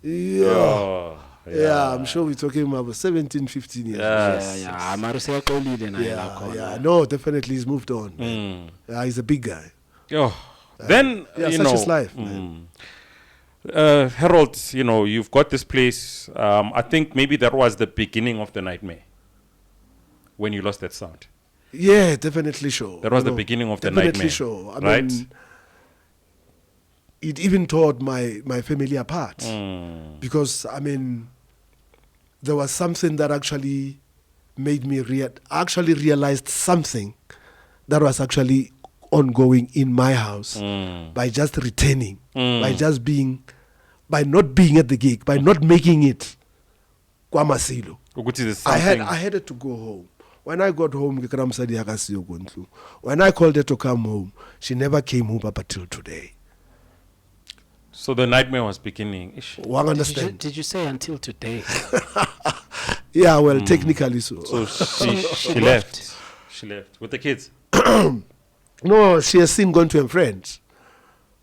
Yeah. Oh, Yeah, I'm sure we're talking about 17, 15 years. Yes. Yeah. Marusea Kolile na Yeah. No, definitely he's moved on. Man. Yeah, he's a big guy. Oh. Then, Yeah, you such know, is life, man. Harold, you know, you've got this place. I think maybe that was the beginning of the nightmare when you lost that sound. Yeah, definitely sure. That was the beginning of the definitely nightmare. Sure. I right? mean, it even tore my family apart. Because, I mean, there was something that actually made me actually realized something that was actually ongoing in my house by just returning, by just being, by not being at the gig, by not making it. Kwa Masilo. Ukuthi there's I something- had to go home. When I got home, when I called her to come home, she never came home up until today. So the nightmare was beginning. Ish. One understand? Did you say until today? Yeah, well, technically so. So she left. She left with the kids. No, she has since gone to a friend.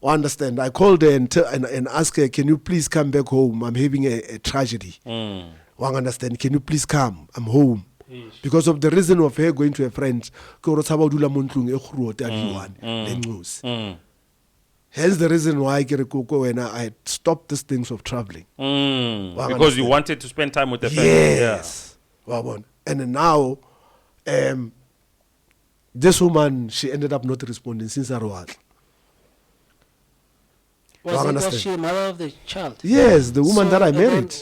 I understand. I called her and asked her, can you please come back home? I'm having a tragedy. One understand. Can you please come? I'm home. Because of the reason of her going to a friend. Hence the reason why when I had stopped these things of traveling. Because you wanted to spend time with the family. Yes. And then now, this woman, she ended up not responding since I was. Was she the mother of the child? Yes, the woman So, that I and then- married.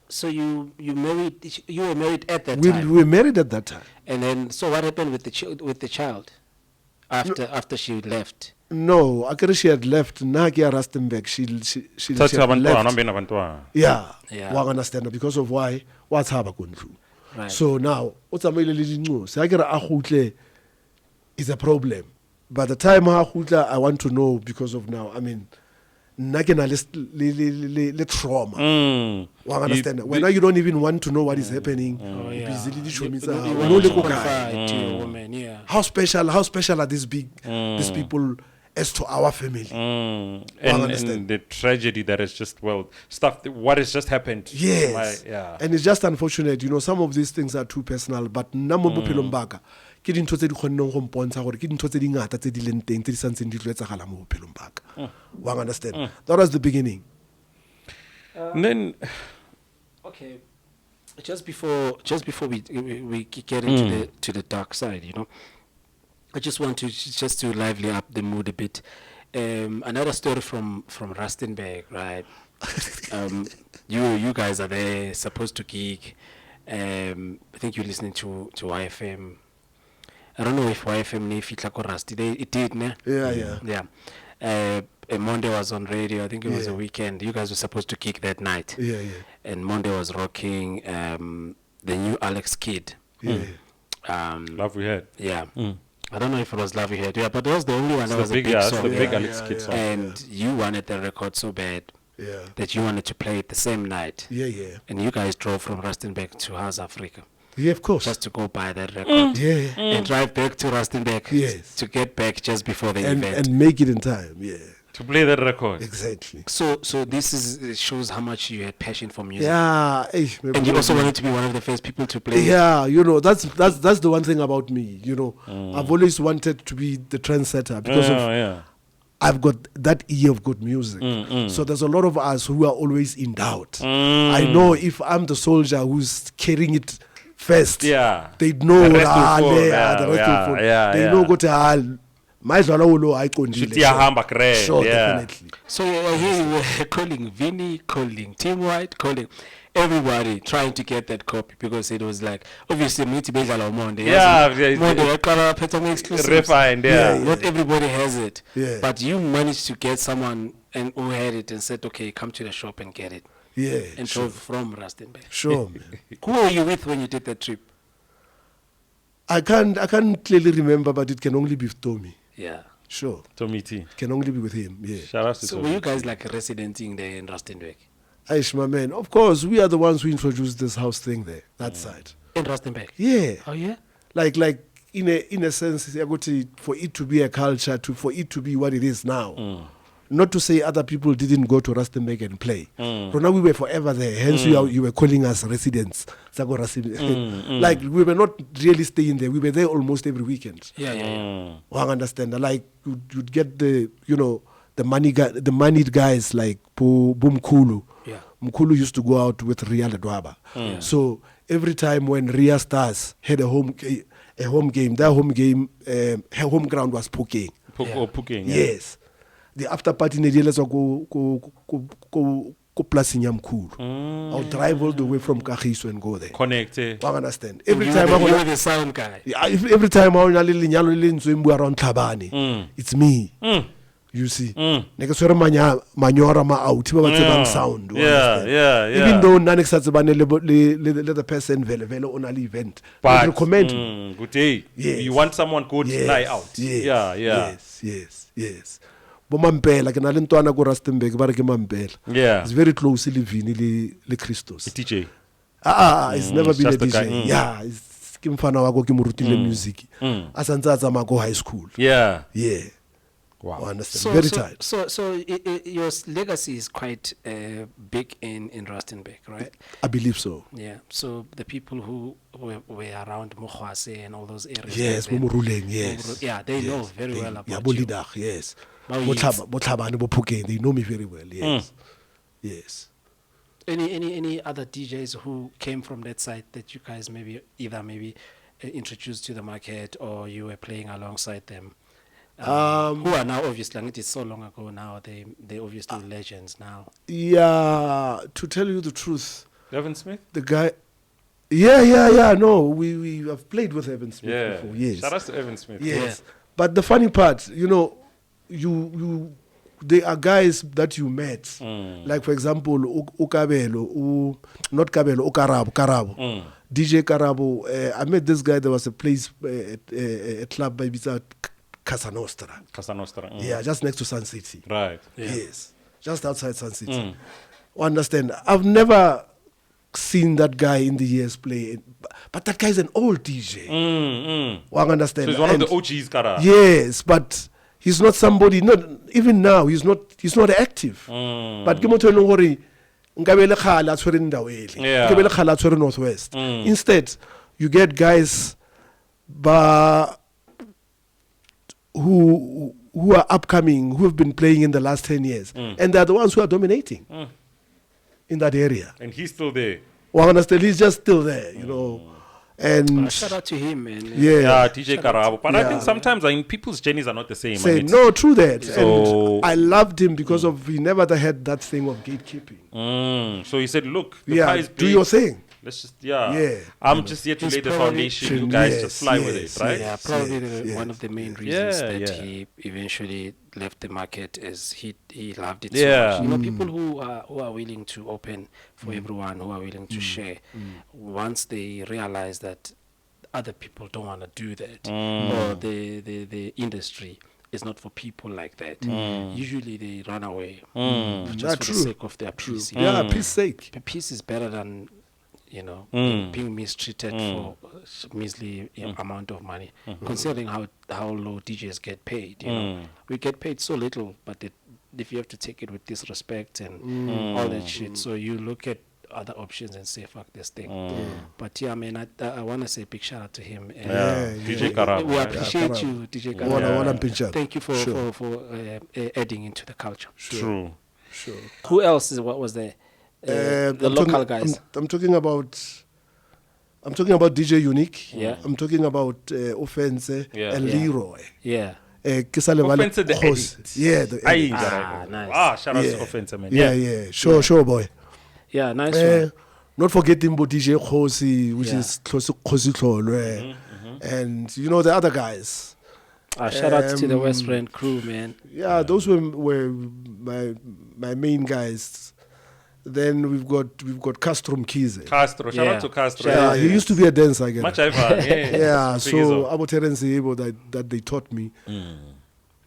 So you married? You were married at that We time. were married at that time. And then, so what happened with the child after she left? No, actually she had left. Nagia Rustenburg. She Thatha had abantwana, left. ambeni abantwana. Yeah. Yeah. Wa understand because of why what's happened through. Right. So now, what's a is a problem. By the time I want to know because of now. I mean, le trauma. Wa understand. When now you don't even want to know what is happening. Yeah. Busy You know want the to guy. confide to your woman, yeah. How special are these these people as to our family? And understand. the tragedy that is just, what has just happened. Yes. Yeah. And it's just unfortunate, some of these things are too personal, but nna mo bophelong baka ke dintho tse di kgonneng go mpontsha gore ke dintho tse di ngata tse di leng teng tse di santseng di tlo etsagala mo bophelong baka. Wa understand? That was the beginning. And then, Okay, just before we get into the dark side, I just want to lively up the mood a bit. Another story from Rustenburg, right? You guys are there, supposed to gig. I think you're listening to YFM. I don't know if YFM ne fitla ko Rusty. It did, ne? Yeah. Monday was on radio. I think it was a Yeah. weekend. You guys were supposed to gig that night. Yeah. And Monday was rocking the new Alex Kidd. Yeah. Love We Had. Yeah. I don't know if it was Love You Had. Yeah, but that was the only one that was The a big, big yeah, song. the big Yeah, Alex yeah, Kidd yeah. song. And you wanted the record so bad Yeah. that you wanted to play it the same night. Yeah. And you guys drove from Rustenburg to South Africa Yeah, of course. just to go buy that record. Yeah. And drive back to Rustenburg Yes. to get back just before the And event. make it in time. Yeah. To play that record. Exactly. So this it shows how much you had passion for music. Yeah. And you also wanted to be one of the first people to play. Yeah, that's the one thing about me. I've always wanted to be the trendsetter because I've got that ear of good music. So there's a lot of us who are always in doubt. I know if I'm the soldier who's carrying it first, they'd know The rest will fall. the Yeah, rest will fall. yeah, They yeah. know go to my I Should hamba great. Sure, Yeah. definitely. So here you were calling Vinny, calling Tim White, calling everybody trying to get that copy because it was like obviously Monday. Monday, exclusive. Refined, yeah. Not everybody has it. Yeah. But you managed to get someone and who had it and said, okay, come to the shop and get it. Yeah, And sure. drove from Rustenburg. Sure, man. Who were you with when you did that trip? I can't clearly remember, but it can only be with Tommy. Yeah. Sure. Tommy T. It can only be with him. Yeah. Shout out to So Tommy. were you guys like residenting there in Rustenburg? Aish, my man. Of course, we are the ones who introduced this house thing there, that side. In Rustenburg? Yeah. Oh yeah? Like in a sense, for it to be a culture, for it to be what it is now. Not to say other people didn't go to Rustenburg and play. But now we were forever there. Hence, you were calling us residents. Like we were not really staying there. We were there almost every weekend. Yeah. I understand. Like you'd get the moneyed guys like Mkulu. Yeah. Mkulu used to go out with Ria Ledwaba. So every time when Ria Stars had a home game, their home game, her home ground was Puking. Puking. Yeah. Yes. The after party nedelezwa ko plasing ya Mkhulu. I'll drive all the way from Kagiso and go there. Connect. I understand. Every You time were the sound guy. every time I want lenyalo le ntswembu around Tlhabane, it's me. You see. Neke swere manyora ma out ba tsebang sound. you understand? Yeah. Even though nane ke sa tsebane le the person vele on an event. But They recommend good day. Yes. You want someone good Yes, fly out. yes, Yeah. yes. Bo Mampela ke na le ntwana ko Rustenburg ba re ke Mampela. Yeah. It's very close le Vini le Christos. DJ. It's never been a just the guy. DJ. Yeah, it's ke mfana wa go ke mo rutile music. A santse a tsamaya go high school. Yeah. Yeah. Wow. I understand. Very tight. So your legacy is quite big in Rustenburg, right? I believe so. Yeah. So the people who were around Mokhwase and all those areas. Yes, back then, Mumuruleng, yes. Yeah, they know very well about Yeah, you. Bolidach, yes. Now it's- Botlhabane, Bopukeng, they know me very well. Yes. Yes. Any other DJs who came from that side that you guys maybe introduced to the market or you were playing alongside them? Who are now obviously, it is so long ago now, they obviously legends now. Yeah, to tell you the truth, Evan Smith? the guy. Yeah. No, we have played with Evan Smith Yeah. before. Yes. Shout out to Evan Smith. Yes. But the funny part, you there are guys that you met. Like for example, Ukabelo, not Kabelo, Karabo. DJ Karabo. I met this guy. There was a place, a club by Casa Nostra. Yeah, just next to Sun City. Right. Yeah. Yes, just outside Sun City. Understand? I've never seen that guy in the years play, but that guy's an old DJ. One understand? So he's one of the OGs, Kara. Yes, but he's not somebody. Not even now. He's not active. But ke motho e leng gore nkabele khala a tshwere ndawele. Yeah. Nkabele khala a tshwere Northwest. Instead, you get guys who are upcoming, who have been playing in the last 10 years, and they're the ones who are dominating in that area. And he's still there. Well, understand, he's just still there, And Shout out to him, man. Yeah, DJ Karabo. But I Yeah. think sometimes people's journeys are not the same. say and no, true that. So- And I loved him because of he never had that thing of gatekeeping. So he said, look, the Yeah, pie is do big. your thing. Let's just, Yeah. I'm just here to He's lay the probably- foundation. You guys just fly with Yes, it, right? Yeah, Yes, probably yes, one yes. of the main reasons Yeah, that yeah. he eventually left the market is he loved it Yeah. so much. You know, people who are willing to open for everyone, who are willing to share, once they realize that other people don't want to do that, or the industry is not for people like that, usually they run away just That's for true. the sake of their peace. Yeah, peace sake. Peace is better than being mistreated for a measly amount of money. Considering how low DJs get paid, we get paid so little, but if you have to take it with disrespect and all that shit, so you look at other options and say fuck this thing. But yeah, man, I want to say big shout out to him. And DJ Karabo. we right? appreciate Karabo. you, DJ Wanna- Karabo. wanna pinch up. Thank you for Sure. for adding into the culture. True. Sure. Who else what was there? The I'm local talking- guys. I'm talking about DJ Unique. Yeah. I'm talking about Offense Yeah. and Yeah. Leroy. Yeah. Ke sa lebale Offense the Kgosi. edit. Yeah, the Aye, edit. Karabo. nice. Shout out Yeah. to Offense, man. Yeah. Sure, boy. Yeah, nice Eh, one. not forgetting about DJ Kgosi, which Yeah. is Kgosi Tlolwe. And the other guys. Shout out to the West Rand crew, man. Yeah, those were my main guys. Then we've got Castrum Kize. Castro. Shout Yeah. out to Castro. Yeah, he used to be a dancer again. Much I've Yeah, Big so Izzo. Abo Terence Ebo that they taught me.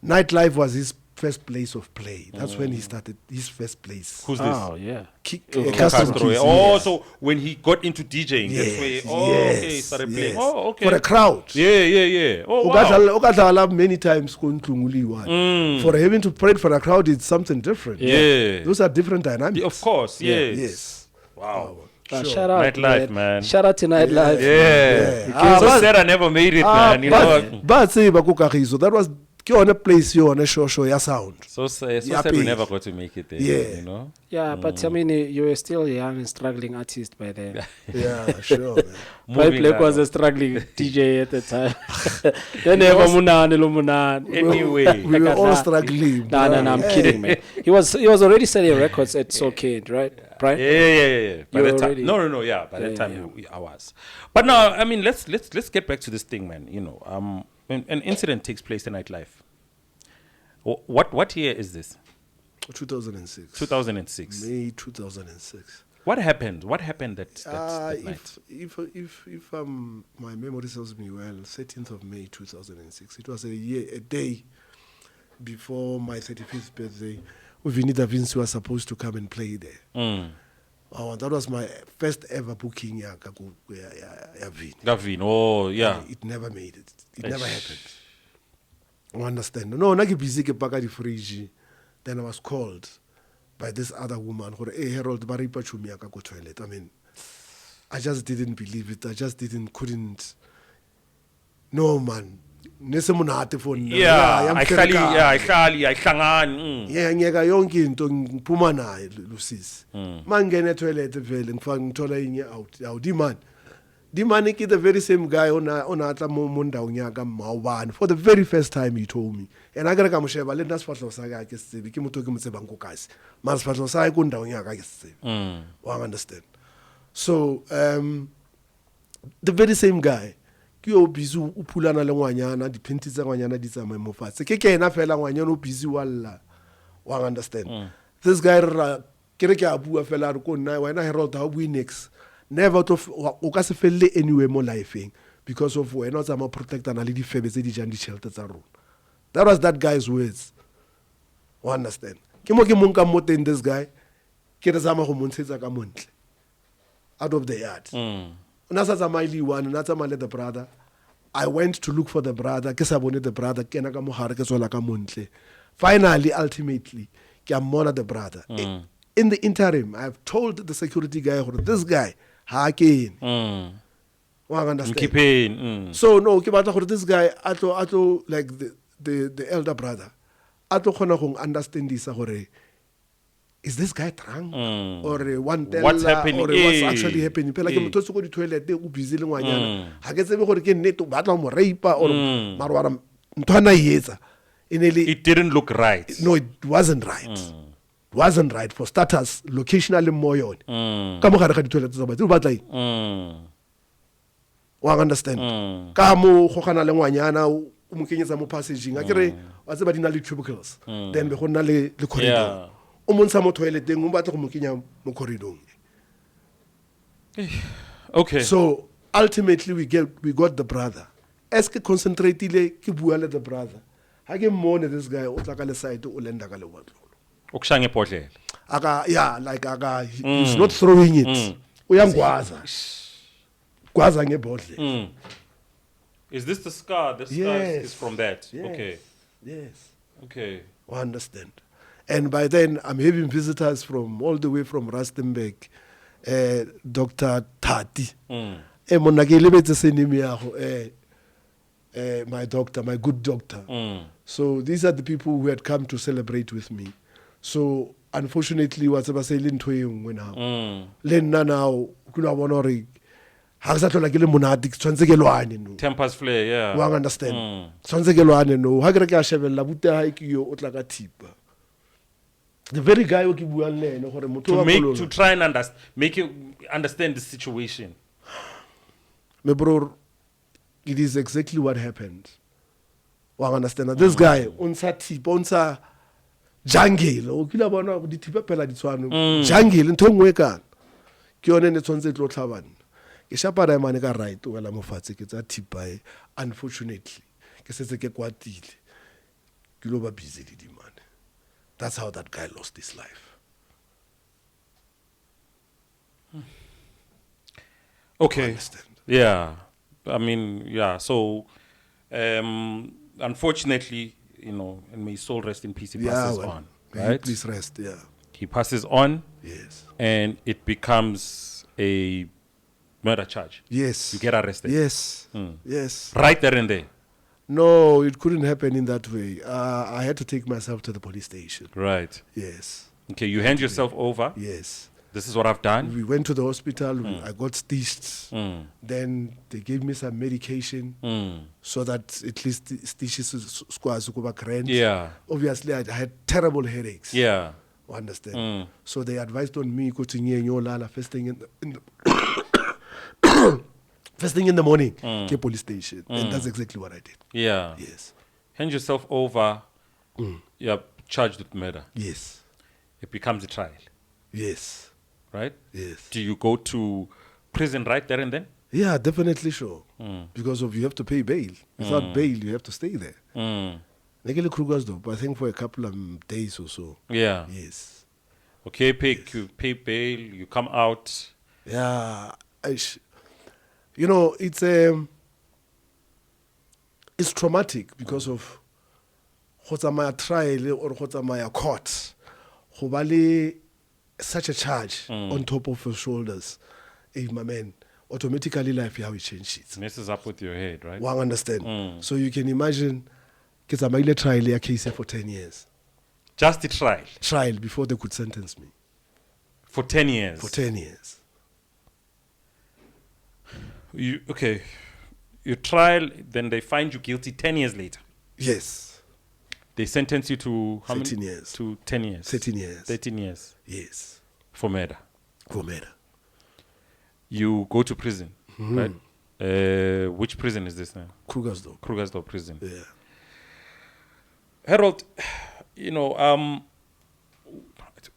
Nightlife was his first place of play. That's when he started his first place. Who's this? Oh, yeah. Castrum Castro. Kize, Oh, yes. so when he got into DJing, that's Yes, where okay, he started yes. playing. Oh, okay. For a crowd. Yeah. Oh, wow. Ukadlala many times kontlunguliwa. For having to pray for a crowd, it's something different. Yeah. Those are different dynamics. Of course, yes. Yes. Wow. Shout out, Nightlife, man. Shout out to Nightlife. Yeah. Ah, So but- sad I never made it, man. You know. But say ba ko Kagiso, that was on a place on a show ya sound. So sad Yeah, we big. never got to make it there. Yeah. You know. Yeah, but I mean, you were still a young and struggling artist by then. Yeah, sure. Man. Pipe Moving Black was on. a struggling DJ at the time. Then never munane lo munane. Anyway. We were all struggling. No, I'm kidding, man. He was already selling records at Soulcade, right? Brian? Yeah. By You that time, already- no, yeah. By that Yeah, time, yeah. I was. But now, I mean, let's get back to this thing, man. You know, an incident takes place in nightlife. What year is this? 2006. 2006. May 2006. What happened? What happened that night? If my memory serves me well, 13th of May 2006. It was a day before my 35th birthday. Vinita Vinci was supposed to come and play there. Oh, that was my first ever booking. Gavin. Oh, yeah. It never made it. It never happened. You understand? No, naki busy ke paka di fridge. Then I was called by this other woman. Hey, Harold, baripa chumi yaka go toilet. I mean, I just didn't believe it. I just couldn't. No, man. Nese munate for Yeah, I hlangan. Yeah, ngiyeka yonke into ngiphuma naye lusisi. Mangene toilet vele ngifaka ngithola inye out. The man is the very same guy on Mawban. For the very first time he told me. And I got to share let us pass Saga Kimutokimusebankukas. Mas Patosai Kundawaka. Understand. So the very same guy. Kyo bizu upulana lengwanyana di pintisa ngwanyana di tsamaye mo fatshe ke ena fela ngwanyana o busy walla wa understand this guy kere ke a bua fela re ko nna wena Harold ha o bui next never to o ka se felle anywhere mo lifeng because of wena o tsama protector na le di febe tse di jang di shelter tsa rona. That was that guy's words. You understand? Ke mo nka mo teng this guy ke re tsama go montshetsa ka montle out of the yard. The brother. I went to look for the brother. The brother. Finally, ultimately, I the brother. In the interim, I've told the security guy, this guy, understand? So no, this guy, like the elder brother, understand this. is this guy drunk or one tell What's happening? or what's actually happening pela ke motho go di toilet o busy le ngwanyana ha ke tsebe gore ke nnete o batla mo rape or marwara ntwana yetsa It didn't look right. no, it wasn't right. Wasn't right for starters locationally more yone ka mo gare ga di toilet tsa batho ba tla wa understand ka mo go gana le ngwanyana o mo kenyetsa mo passaging a kere wa tseba dina le cubicles then be go nna le corridor o montsha mo toileteng o batla go mo kenya mo corridor. Okay. So ultimately we got the brother as ke concentratile ke bua le the brother ha ke mmone this guy o tla ka le side o lenda ka le botlolo Ukushange ebhodlela. yeah, like he's not throwing it uyangwaza gwaza ngebhodlela. Is this the scar? The scar is from that. Yes. Okay. Yes. Okay. I understand. And by then, I'm having visitors from all the way from Rustenburg, Dr. Tati. My doctor, my good doctor. So these are the people who had come to celebrate with me. So unfortunately, what's about saying now? Now, Tempers flare, yeah. Wa understand. Tshwantse ke lwane no. Ha ke re ke a shebella buta ha ke yo o tla ka thipa. The very guy o ke buang le ene gore motho wa kololo. To try and make you understand the situation. Me bro, it is exactly what happened. Wa understand. This guy unsa thipa unsa jungle o kila bona di thipa pela di tshwano. Jungle ntho ngwe kana. Ke yone ne tshwantse tlo tlhabana. Ke shapa ra mane ka right o la mofatse ke tsa thipa unfortunately ke setse ke kwatile ke lo ba busy le di man. That's how that guy lost his life. Okay. Yeah. I mean, yeah. So unfortunately, and may his soul rest in peace, he passes on. Right? Please rest, yeah. He passes on. Yes. And it becomes a murder charge. Yes. You get arrested. Yes. Yes. Right there and there. No, it couldn't happen in that way. I had to take myself to the police station. Right. Yes. Okay, you hand yourself over. Yes. This is what I've done. We went to the hospital. I got stitched. Then they gave me some medication so that at least stitches squares go back. Yeah. Obviously, I had terrible headaches. Yeah. Understand? So they advised on me go to Nyolala first thing in the first thing in the morning, to police station. And that's exactly what I did. Yeah. Yes. Hand yourself over. You're charged with murder. Yes. It becomes a trial. Yes. Right? Yes. Do you go to prison right there and then? Yeah, definitely sure. Because you have to pay bail. Without bail, you have to stay there. Like Kruger's though, but I think for a couple of days or so. Yeah. Yes. Okay, you pay bail, you come out. Yeah. It's traumatic because of what's my trial or what's my court. Such a charge on top of your shoulders. Hey, my man, automatically life how it changes. Messes up with your head, right? One understand. So you can imagine because I made a trial a case for 10 years. Just a trial? Trial before they could sentence me. For 10 years? For 10 years. Your trial, then they find you guilty 10 years later. Yes. They sentence you to how 13 many? years. To 10 years. 13 years. 13 years. Yes. For murder. For murder. You go to prison, right? Which prison is this now? Krugersdorp. Krugersdorp prison. Yeah. Harold, we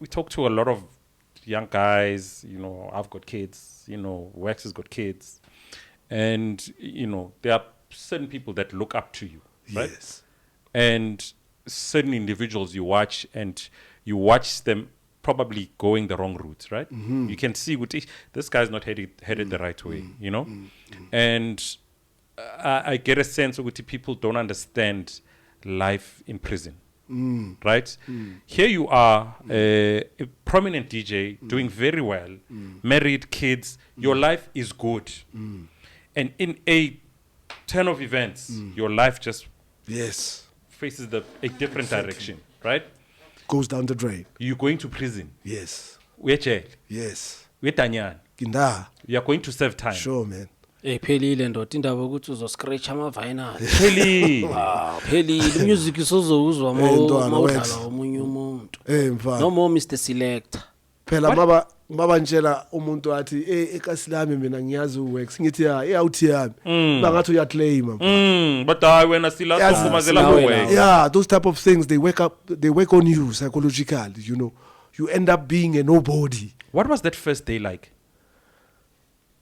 talk to a lot of young guys. I've got kids. Wax has got kids, and there are certain people that look up to you, right? Yes. And certain individuals you watch, and you watch them probably going the wrong route, right? You can see this guy's not headed the right way, and I get a sense of people don't understand life in prison, right? Here you are, a prominent DJ, doing very well, married, kids, your life is good, and in a turn of events, your life just yes faces a different direction, right? goes down the drain. You're going to prison. Yes. We're jail. Yes. We're Tanyan. Kinda. You're going to serve time. Sure, man. Phelile ndoda indaba ukuthi uzoscratch ama-vinyl. Really? Wow, phelile music isozowuzwa ntwana, mawudlala wethu. omunye umuntu. Mfana. No more Mr. Selector. Phela mabantshela umuntu athi ekasi lami mina ngiyazi uworks ngithi awuthi yami bangathi uyaclaim But when I still Yes, way. yeah, those type of things they work on you psychologically, you know. You end up being a nobody. What was that first day like?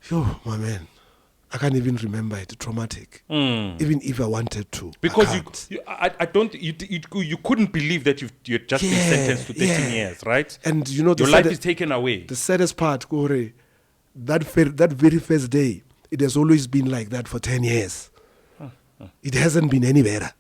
Yo, my man, I can't even remember it. Traumatic. Even if I wanted to. Because you couldn't believe that you'd just been sentenced to 13 years, right? And you know your life is taken away. The saddest part, Kore, that very first day, it has always been like that for 10 years. It hasn't been any better.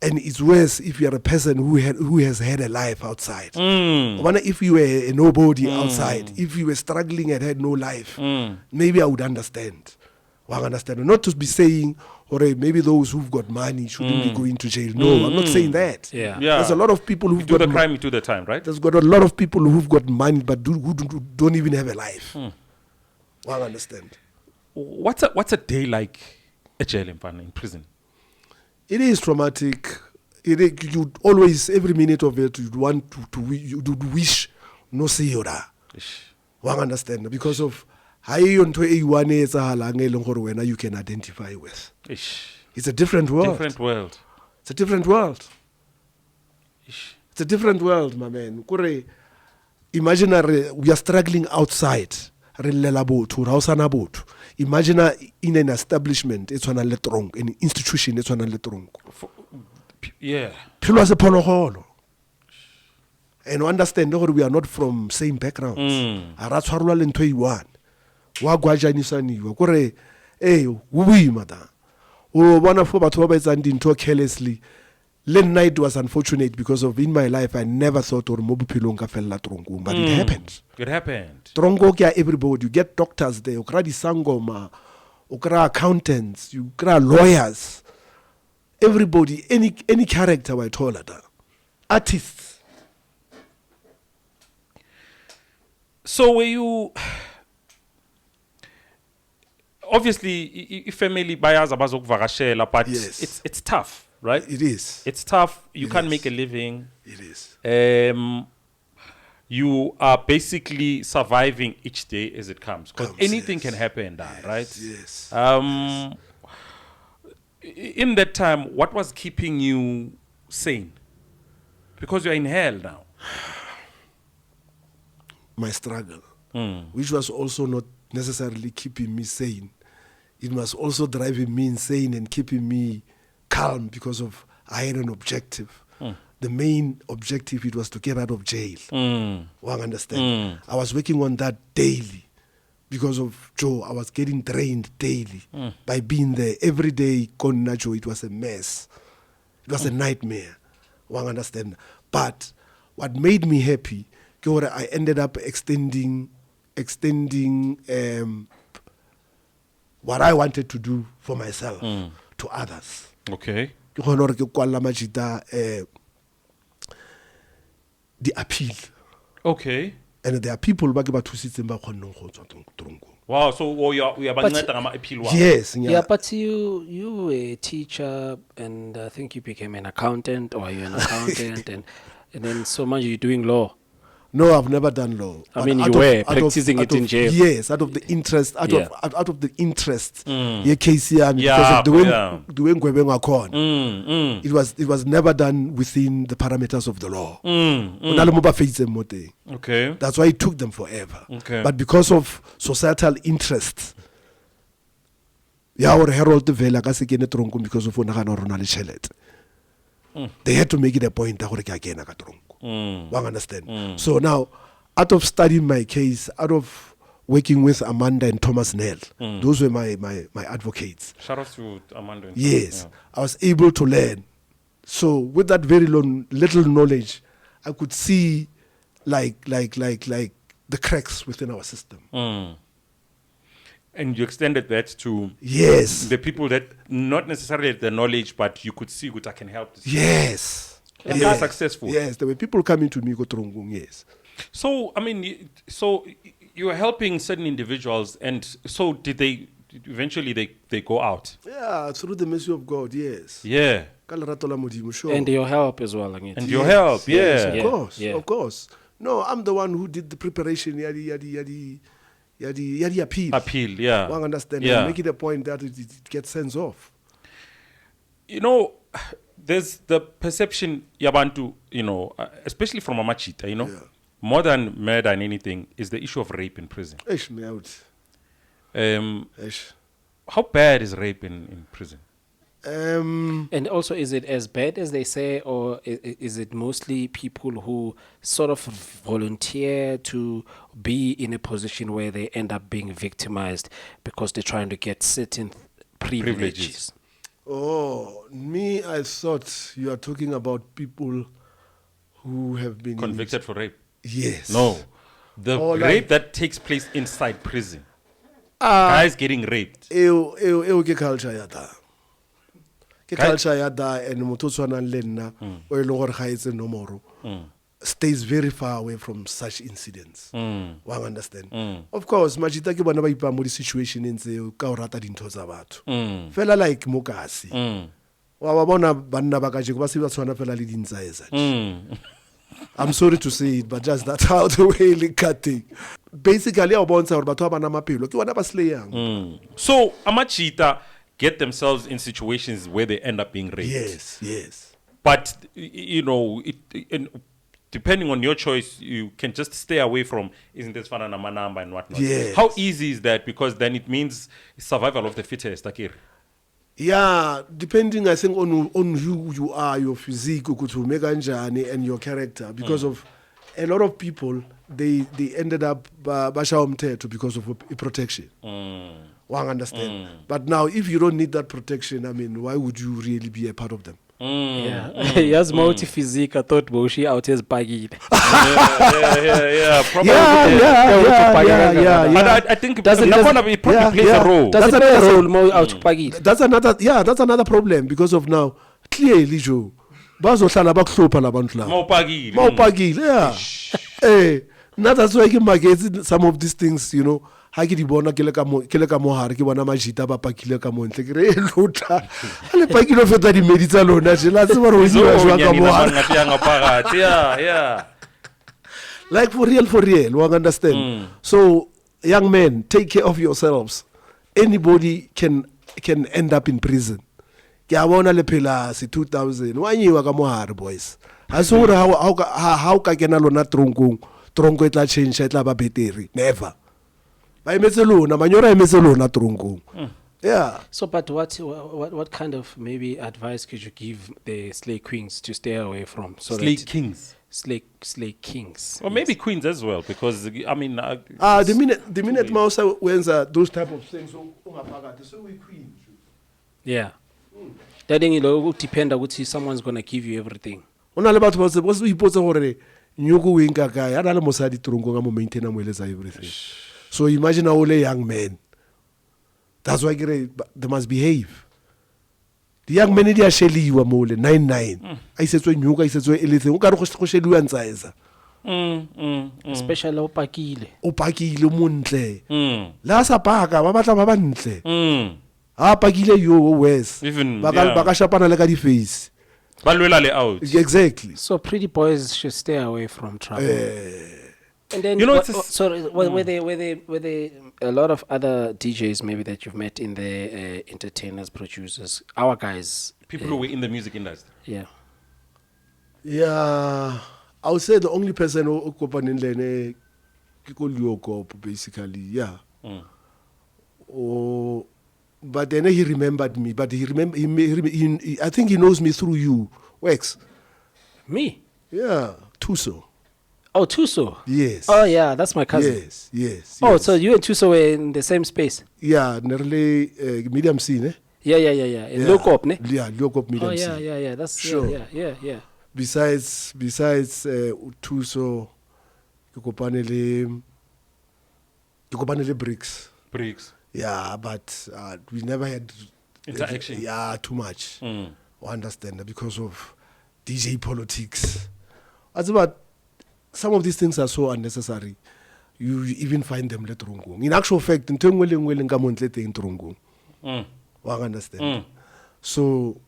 And it's worse if you are a person who has had a life outside. I wonder if you were a nobody outside, if you were struggling and had no life, maybe I would understand. Well, I understand. Not to be saying, or maybe those who've got money shouldn't be going to jail. No, I'm not saying that. Yeah. There's a lot of people who've do got the crime, you do the time, right? There's got a lot of people who've got money but who don't even have a life. Well, I understand. What's a day like at jail in prison? It is traumatic. You'd always, every minute of it, you'd want you'd wish no see you there. Well, I understand. Because of how you can identify with. It's a different world. Different world. It's a different world. It's a different world, my man. Imagine we are struggling outside. Imagine in an establishment, it's an institution, it's an yeah. People as a ponogolo. And understand that we are not from same backgrounds. Aratswarwa le ntho e one. Wa gwajanisaniwa. Kore uwi mata. O bona for batho ba etsang dintho carelessly. Late night was unfortunate because of in my life I never thought or mo bophelong ka fella trongo, but it happened. It happened. Trongo ke everybody. You get doctors there, ukra di sangoma, ukra accountants, you ukra lawyers. Everybody, any character I told her, artists. So were you obviously family buyers abazokuvakashela, but yes. it's tough, right? It is. It's tough. You It can't is. make a living. It is. You are basically surviving each day as it comes, because Comes, anything yes. can happen, right? Yes. In that time, what was keeping you sane? Because you're in hell now. My struggle, which was also not necessarily keeping me sane. It was also driving me insane and keeping me calm because of I had an objective. The main objective, it was to get out of jail. Well, understand? I was working on that daily. Because of Joe, I was getting drained daily by being there every day. Joe, it was a mess. It was a nightmare. One understand. But what made me happy, I ended up extending what I wanted to do for myself to others. Okay. The appeal. Okay. And there are people who Wow, so we are appeal. yes, Yeah, but you were a teacher, and I think you became an accountant, or you're an accountant, and then so much you're doing law. No, I've never done law. I But mean, you out were out practicing out it in jail. Yes, out of the interest, out Yeah. of the interest. Yeah, KCM, Yeah, because of the way yeah. Ngwebe ngakona. It was never done within the parameters of the law. Okay. That's why it took them forever. Okay. But because of societal interests, or Harold Vela because of they had to make it a point that one understand. So now, out of studying my case, out of working with Amanda and Thomas Nell, those were my advocates. Shout out to Amanda. Yes, I was able to learn. So with that very little knowledge, I could see like the cracks within our system. And you extended that to Yes. the people that not necessarily had the knowledge, but you could see what I can help. This. Yes. and they are successful. Yes, there were people coming to me go Trongung, yes. So I mean, so you were helping certain individuals, and so did they? Eventually, they go out. Yeah, through the mercy of God, yes. Yeah, Ka lerato la Modimo, sure. And your help as well. Angit. and your help. Yes, Yeah. of Yeah, course, yeah. of course. No, I'm the one who did the preparation, yadi appeal. Appeal. Yeah. One understand, Yeah. and make it a point that it gets sense off. You know, there's the perception yabantu, you know, especially from Amachita, you know, Yeah. more than murder and anything is the issue of rape in prison. Eish, me out. Eish. How bad is rape in prison? And also, is it as bad as they say, or is it mostly people who sort of volunteer to be in a position where they end up being victimized because they're trying to get certain privileges? Oh, me, I thought you are talking about people who have been Convicted for rape? Yes. No. The Oh, rape like- that takes place inside prison. Guys getting raped. Eo ke culture ya da. Ke culture ya da, and motho o tshwanang le nna o e leng gore ga etse nomoro stays very far away from such incidents. Wa understand? Of course, Majita ke bona ba ipa mo di situationeng tseo ka o rata dintho tsa batho. Fela like mokasi. Wa ba bona banna ba ka jeko ba se ba tshwana fela le dintsa esa. I'm sorry to say it, but just that's how the way le cutting. Basically, I want to say batho ba na mapelo ke bona ba slayang. So, Amachita get themselves in situations where they end up being raped. Yes, yes. But, you know, depending on your choice, you can just stay away from, isn't this fun and manamba and whatnot. Yes. How easy is that? Because then it means survival of the fittest. Akir. Yeah, depending, I think, on who you are, your physique, ukutume kanjani, and your character. Because of a lot of people, they ended up basha umthetho because of protection. One understand. But now, if you don't need that protection, I mean, why would you really be a part of them? Yeah. Yes, multi physique. I thought Boshi out his baggy. Yeah. Probably. Yeah. But I think it Doesn't- probably plays a role. Does it That's play a another- role more out to baggy? That's another problem because of now, clearly, Joe, bazohlala bakuhlupha labantu laba. Maupagile. Maupagile, yeah. Now that's why ke magetse some of these things, you know, ha ke di bona ke le ka mo hare ke bona Majita ba pakile ka mo ntle ke re lutla le pakile feta di meditsa lona je la tseba re o dira jwa ka mo hare. Yeah. Like for real, you understand? So young men, take care of yourselves. Anybody can end up in prison. Ke a bona le phela se 2000 wa nyiwa ka mo hare, boys. Ha se hore how ka kena lona tronko e tla change e tla ba betere, never. Ba emetse lona manyora emetse lona tronkong. Yeah. So, but what kind of maybe advice could you give the slay queens to stay away from? So Slay that- kings. slay kings. Or maybe queens as well, because, I mean... The minute Mausa wenza those type of things, ungaphakathi, so we queen. Yeah. That thing, you know, depend on what someone's gonna give you everything. Ona le batho ba se bo se ipotsa gore nyuku o enka kae ana le mosadi tronkong a mo maintain mo eletsa everything. So imagine all a young man. That's why they must behave. The young men they are sheliwa mo le 99. A isetswe nyuka a isetswe eletseng o ka re go sheliwa ntsa esa. Especially opakile. O pakile mo ntle. La sa paka ba batla ba ba ntle. Ha pakile yo wes. Even, Ba yeah. ka shapana le ka di face. Balwela le out. Exactly. So pretty boys should stay away from trouble. And then, You know, it's a s- were there a lot of other DJs maybe that you've met in the entertainers, producers, our guys? People who were in the music industry. Yeah. Yeah, I would say the only person who kopaneng le ene ke ko Leokop basically, yeah. Oh, but then he remembered me, but he I think he knows me through you, Wex. Me? Yeah, Tuso. Oh, Tuso. Yes. Oh yeah, that's my cousin. Yes. Oh, so you and Tuso were in the same space? Yeah, nearly medium scene, eh? Yeah. In Lokop, ne? Yeah, Leokop medium Oh scene. yeah. That's Sure. Yeah. Besides Tuso, ke kopane le Bricks. Bricks. Yeah, but we never had Interaction. Yeah, too much. I understand that because of DJ politics. As about some of these things are so unnecessary. You even find them let wrong. In actual fact, in terms of understand. So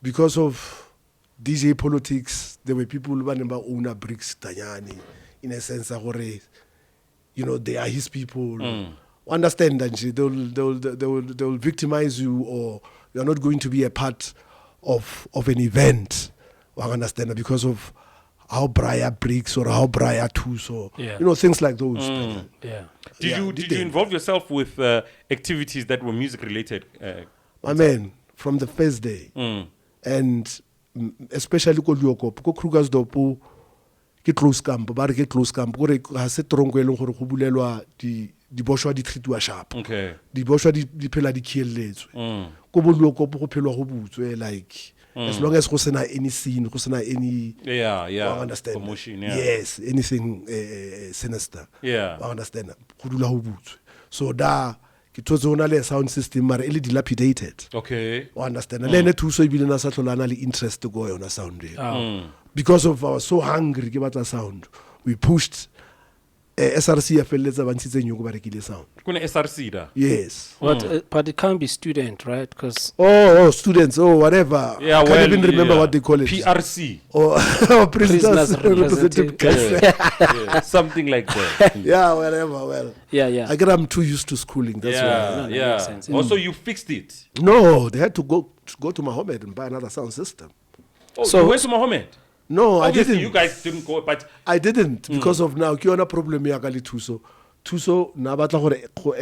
because of DJ politics, there were people who own bricks Tanyani in a sense that they are his people. Understand that they'll victimize you, or you're not going to be a part of an event. Understand that because of how Briar bricks or how Briar tools or things like those. Did you involve yourself with activities that were music related? My man, from the first day, and especially ko Krugersdorp ke close camp, ba re ke close camp gore ha se tronko eleng gore go bulelwa di boshwa di treatwa sharp. Okay. Di boshwa di phela di khieletswe. Ko Boluoko go phelwa go butswe like as long as go sena any scene, go sena any understand commotion, yes, anything sinister. Yeah. I understand. Go dula go butswe. So da ke thotse ona le sound system mara ele dilapidated. Okay. I understand. Le ne thuso e bile na sa tlolana le interest go yona sound e. Because of I was so hungry ke batla sound, we pushed SRC afeletsa ba ntshitse nyoko ba rekile sound. Kuna SRC da? Yes. But it can't be student, right? Because students, whatever. Yeah, I can't even remember what they call it. PRC. Or prisoners representative. Yeah, something like that. Yeah, whatever. Well. Yeah. I guess I'm too used to schooling. That's why. Yeah. Makes sense. Also, you fixed it. No, they had to go to Mohammed and buy another sound system. Oh, so you went to Mohammed? No, obviously, I didn't. You guys didn't go, but I didn't because of now. Kiona problem ya kali Tuso na batla gore go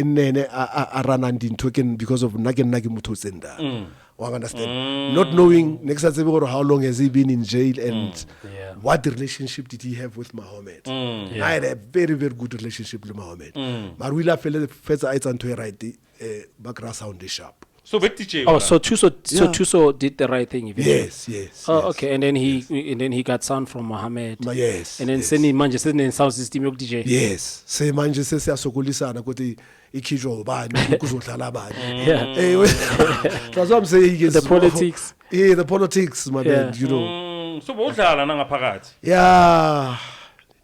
nene a rana ndintho ken because of nake mutho senda. I understand. Not knowing next time how long has he been in jail and what relationship did he have with Mohammed. I had a very, very good relationship with Mohammed. But we left first I to right background sound sharp. So so Tuso did the right thing eventually. Yes. Okay, and then he got sound from Mohammed. Yes. And then sending manje sending sound system yok DJ. Yes. Say manje siyasokolisana ukuthi ikhijwa ubani ukuzodlala abani. That's what I'm saying. The politics. Yeah, the politics, my man, you know. So bodlala na ngaphakathi. Yeah.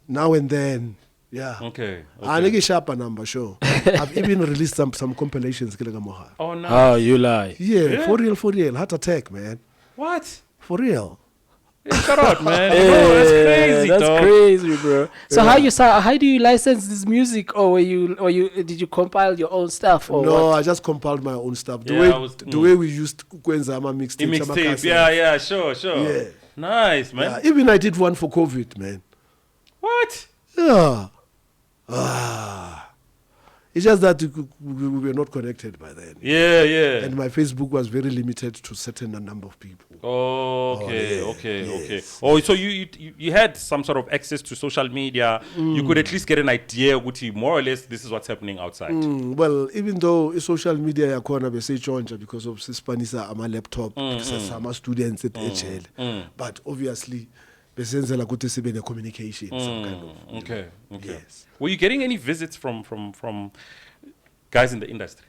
Now and then. Yeah. Okay. I nigga sharp number sure. I've even released some compilations. Oh no. Oh, you lie. Yeah, for real. Heart attack, man. What? For real. Hey, shut up, man. Bro, that's crazy. That's crazy, bro. So how do you license this music, or did you compile your own stuff? Or no, what? I just compiled my own stuff. The way we used Kwenzama mixtape. Yeah, sure. Yeah. Nice, man. Yeah, even I did one for COVID, man. What? Yeah. It's just that we were not connected by then. Yeah. And my Facebook was very limited to certain number of people. Okay. Yes. Oh, so you had some sort of access to social media. You could at least get an idea, more or less, this is what's happening outside. Well, even though social media yakona be say because of Sispanisa ama laptop, some students at HL, but obviously. Besenzela ukuthi sibe ne communication some kind of. Okay. Yes. Were you getting any visits from guys in the industry?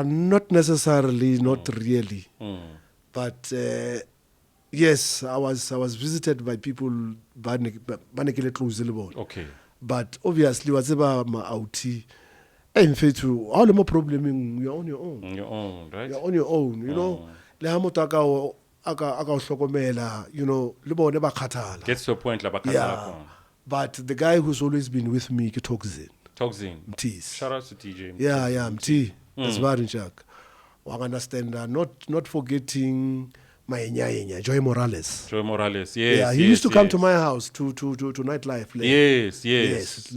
Not necessarily, not really. But yes, I was visited by people banekele close le bona. Okay. But obviously whatever ma outi in fact all the more problem you're on your own. On your own, right? You're on your own, you know. Le ha motho aka hlokomela, you know, le bone ba khathala. Gets to a point la ba khathala. But the guy who's always been with me ke Toxin. Mtis. Shout out to TJ. Yeah, Mti. That's very Jack. I understand not forgetting my Nyanya, Joy Morales, yes. Yeah, he used to come to my house to nightlife. Yes. Yes.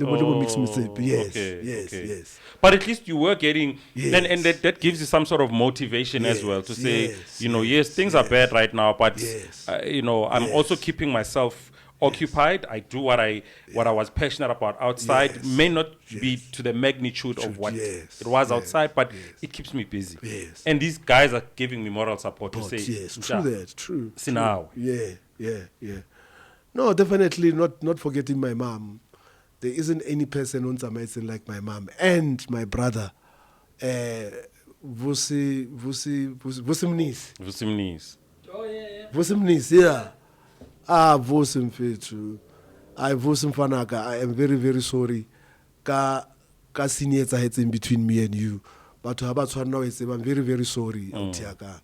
But at least you were getting, and that gives you some sort of motivation as well to say, things are bad right now, but I'm also keeping myself occupied. I do what I was passionate about outside. May not be to the magnitude of what it was outside, but it keeps me busy. And these guys are giving me moral support to say, true. See now. Yeah. No, definitely not forgetting my mom. There isn't any person on Samaitan like my mom and my brother. Vusimnis. Vusi Mnisi, yeah. Vusi mfethu. Vusi mfanaka, I am very, very sorry. Ka senior in between me and you. But to about one now, I'm very, very sorry. Utiaka.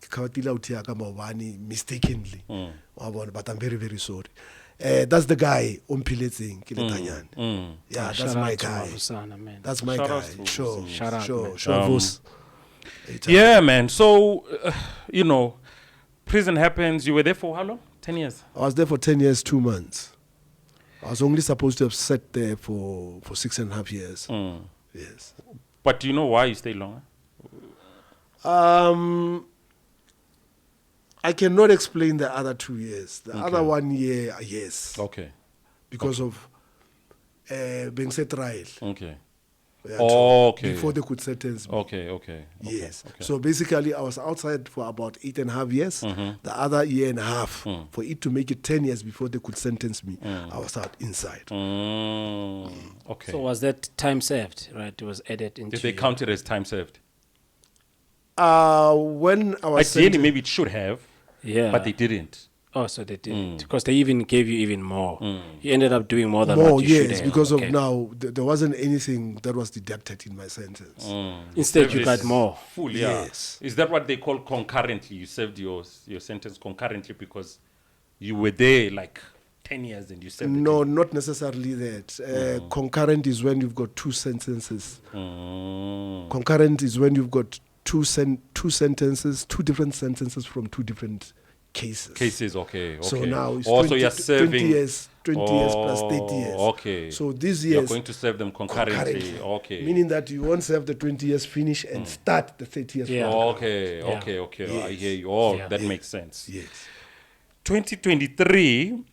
Kawatila utiaka mawani mistakenly. But I'm very, very sorry. That's the guy, Umpileting, Kiletanyan. Yeah, that's my guy. That's my guy. Sure. Vus. Yeah, man. So, prison happens. You were there for how long? 10 years? I was there for 10 years, 2 months. I was only supposed to have sat there for 6.5 years. Yes. But do you know why you stayed longer? I cannot explain the other 2 years. The other 1 year, yes. Okay. Because of being set trial. Okay. Yeah, okay. Before they could sentence me. Okay. Yes. So basically, I was outside for about 8.5 years. The other 1.5 years, for it to make it 10 years before they could sentence me, I was out inside. Okay. So was that time served, right? It was added into... Did they count it as time served? When I was Ideally, maybe it should have. Yeah. But they didn't. Oh, so they didn't. Because they even gave you even more. You ended up doing more than what you should have. Because of now, there wasn't anything that was deducted in my sentence. Instead, you got more. Full, yeah. Yes. Is that what they call concurrently? You served your sentence concurrently because you were there like 10 years and you served it. No, not necessarily that. Concurrent is when you've got 2 sentences. Concurrent is when you've got two sentences, 2 different sentences from 2 different cases. Okay. So now it's also you're serving 20 years plus 30 years. Okay. So these years you're going to serve them concurrently. Okay. Meaning that you won't serve the 20 years finish and start the 30 years. Yeah. Okay. Yes. I hear you. Oh, Yeah. that makes sense. Yes. 2023,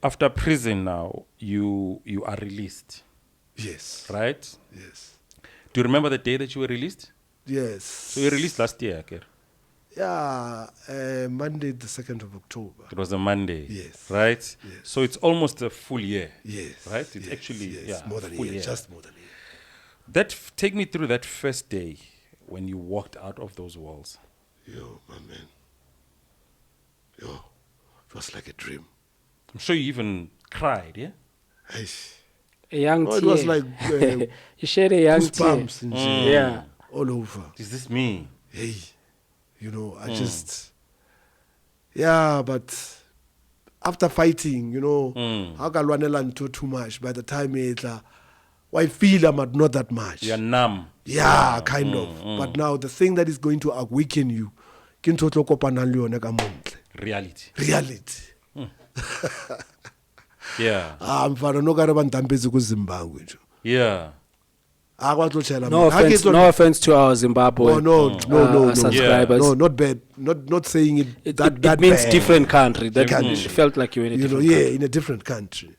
after prison now, you are released. Yes. Right? Yes. Do you remember the day that you were released? Yes. So you were released last year, okay? Yeah, Monday the 2nd of October. It was a Monday. Yes. Right? Yes. So it's almost a full year. Yes. Right? It's yes, actually more than a full year, year. just more than a year. Take me through that first day when you walked out of those walls. Yo, my man. Yo, it was like a dream. I'm sure you even cried, yeah? Aish. A young tear. It was like you shed a young tear. goosebumps and Yeah. all over. Is this me? Hey, I just, but after fighting, how can one too much? By the time I feel I'm not that much. You're numb. Yeah, kind of. But now the thing that is going to awaken you, Reality. reality. Yeah. Mfana no kare bantampezi ku Zimbabwe nje. Yeah. No offense to our Zimbabwe no, subscribers. No, not bad. Not saying it that it means bad. different country. That it felt like you were in a different country. In a different country.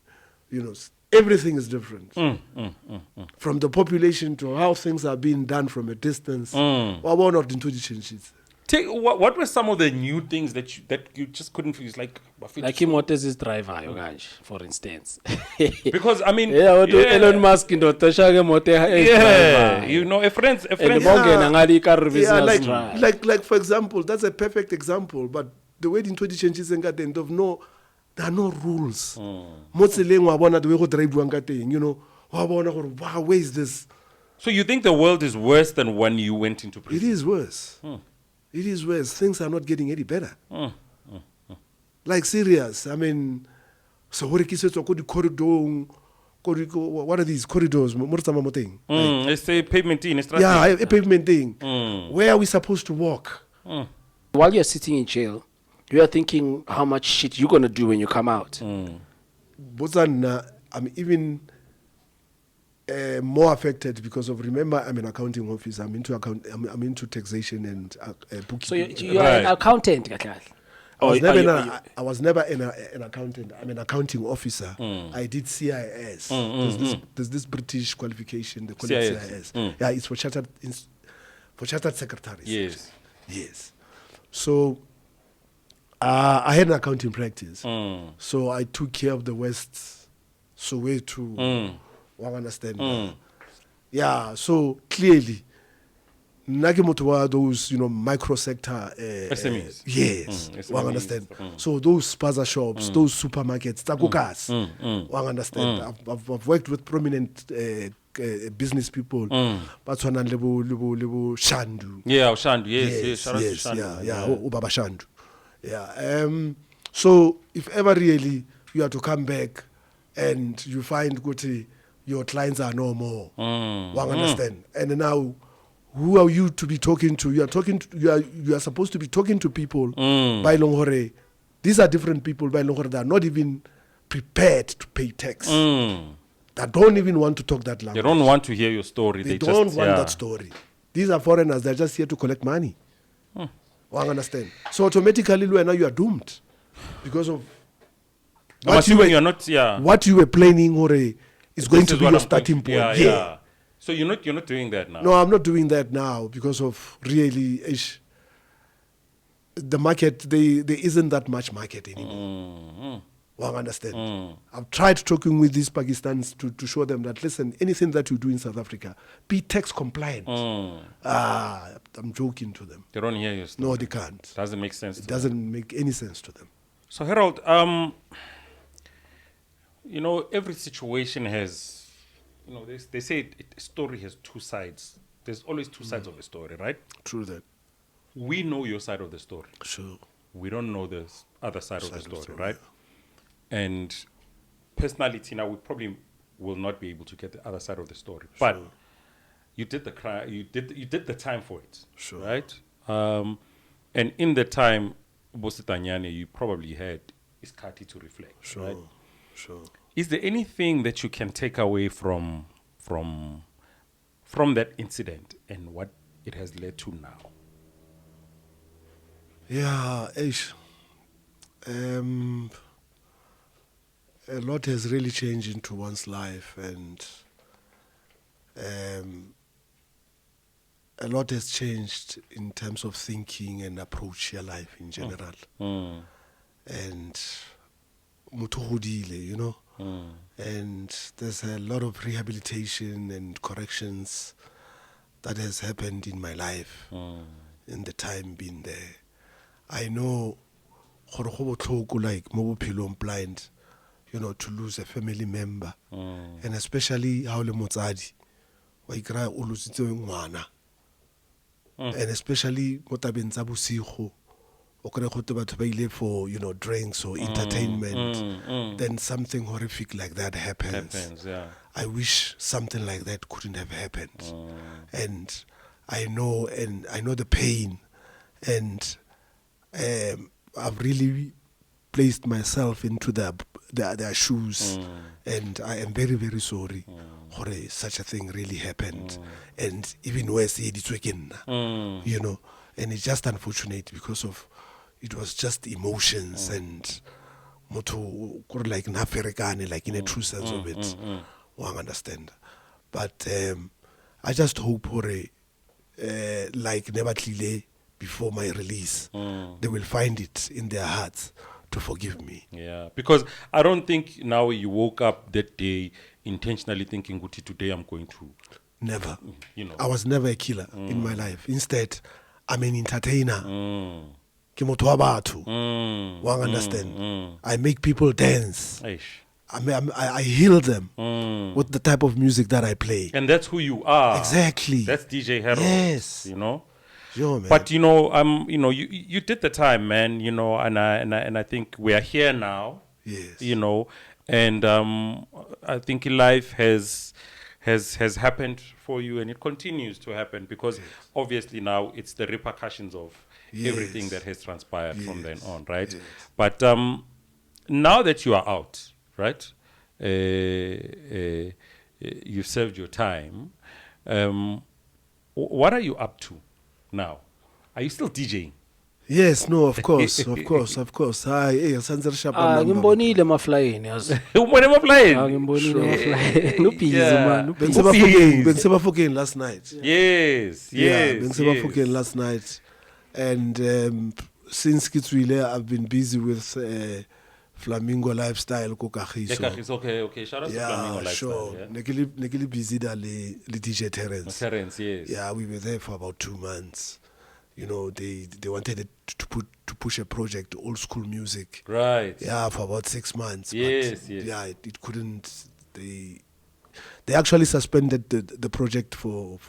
Everything is different. From the population to how things are being done from a distance. What were some of the new things that you just couldn't feel? Like Motors' driver, for instance. Because I mean, Elon Musk in the a friend. Like for example, that's a perfect example. But the way in 20 changes and got end of there are no rules. Wow, where is this? So you think the world is worse than when you went into prison? It is worse. It is worse. Things are not getting any better. Like serious. I mean, so what are these corridors? It's a pavement thing. Yeah, a pavement thing. Where are we supposed to walk? While you're sitting in jail, you are thinking how much shit you're gonna do when you come out. Botswana, I'm even more affected because of, remember, I'm an accounting officer. I'm into taxation and bookkeeping. So you're an accountant, I was never an accountant. I'm an accounting officer. I did CIS. There's this British qualification. They call it CIS. Yeah, it's for chartered secretaries. Yes. So I had an accounting practice. So I took care of the West Soweto. I understand. Yeah. So clearly, nna ke motho wa those, micro sector. SMEs. Yes, SMEs. understand. So those spaza shops, those supermarkets, takokas. Understand. I've worked with prominent business people. Botswana lebo Shandu. Yeah, Shandu. Yes. Shout out to Yes, Shandu. yeah. Ubaba Shandu. Yeah. So if ever really you are to come back and you find good, your clients are no more. Understand. And now, who are you to be talking to? You are supposed to be talking to people by Longhore. These are different people by Longhore that are not even prepared to pay tax. That don't even want to talk that language. They don't want to hear your story. They don't want that story. These are foreigners. They're just here to collect money. Understand? So automatically, now you are doomed because of what you were planning or is going to be your starting point. Yeah. So you're not doing that now. No, I'm not doing that now because of really the market. There isn't that much market anymore. Well, I understand. I've tried talking with these Pakistanis to show them that, listen, anything that you do in South Africa, be tax compliant. I'm joking to them. They don't hear your story. No, they can't. Doesn't make sense. It doesn't make any sense to them. So Harold, every situation has, they say a story has two sides. There's always two sides of a story, right? True that. We know your side of the story. Sure. We don't know the other side of the story, right? Yeah. And personally, Tina, we probably will not be able to get the other side of the story. Sure. But you did you did the time for it, sure, right? And in the time, Bositanyane, you probably had iskati to reflect, sure, right? Sure. Is there anything that you can take away from that incident and what it has led to now? Yeah, a lot has really changed into one's life, and a lot has changed in terms of thinking and approach your life in general. And motho godile, and there's a lot of rehabilitation and corrections that has happened in my life in the time being there. I know like mo bophelong blind, to lose a family member, and especially how le motsadi wa ikra o lositse ngwana, and especially mo tabeng tsa bosigo o kre go te batho ba ile for drinks or entertainment, then something horrific like that happens. Yeah. I wish something like that couldn't have happened. And I know the pain, and I've really placed myself into their shoes, and I am very, very sorry for such a thing really happened. And even worse, and it's just unfortunate because of it was just emotions and moto like naferekane, like in a true sense of it. One understand. But I just hope like never tlile before my release, they will find it in their hearts to forgive me. Yeah, because I don't think now you woke up that day intentionally thinking, "Guti, today I'm going to." Never. I was never a killer in my life. Instead, I'm an entertainer. Ke motho wa batho. One understand. I make people dance. I heal them with the type of music that I play. And that's who you are. Exactly. That's DJ Harold. Yes. Sure, man. But you did the time, man. And I think we are here now. Yes. And I think life has happened for you, and it continues to happen because obviously now it's the repercussions of everything that has transpired from then on, right? Yes. But now that you are out, right? You've served your time. What are you up to now? Are you still DJing? Yes, no, of course. Hayi, sanzere shapa ngimbonile maflyeni yazi. Ubone maflyeni? Ngimbonile maflyeni. No busy man. Bensebafokeni last night. Yes. Bensebafokeni last night. And since Kitswile, I've been busy with Flamingo Lifestyle ko Kagiso. Kagiso, okay. Shout out to Flamingo Yeah, Lifestyle. sure. Yeah. Nekili busy da le DJ Terrence. Terrence, yes. Yeah, we were there for about 2 months. You know, they wanted it to push a project, old school music. Right. Yeah, for about 6 months. Yes, but yes. Yeah, it couldn't. They actually suspended the project for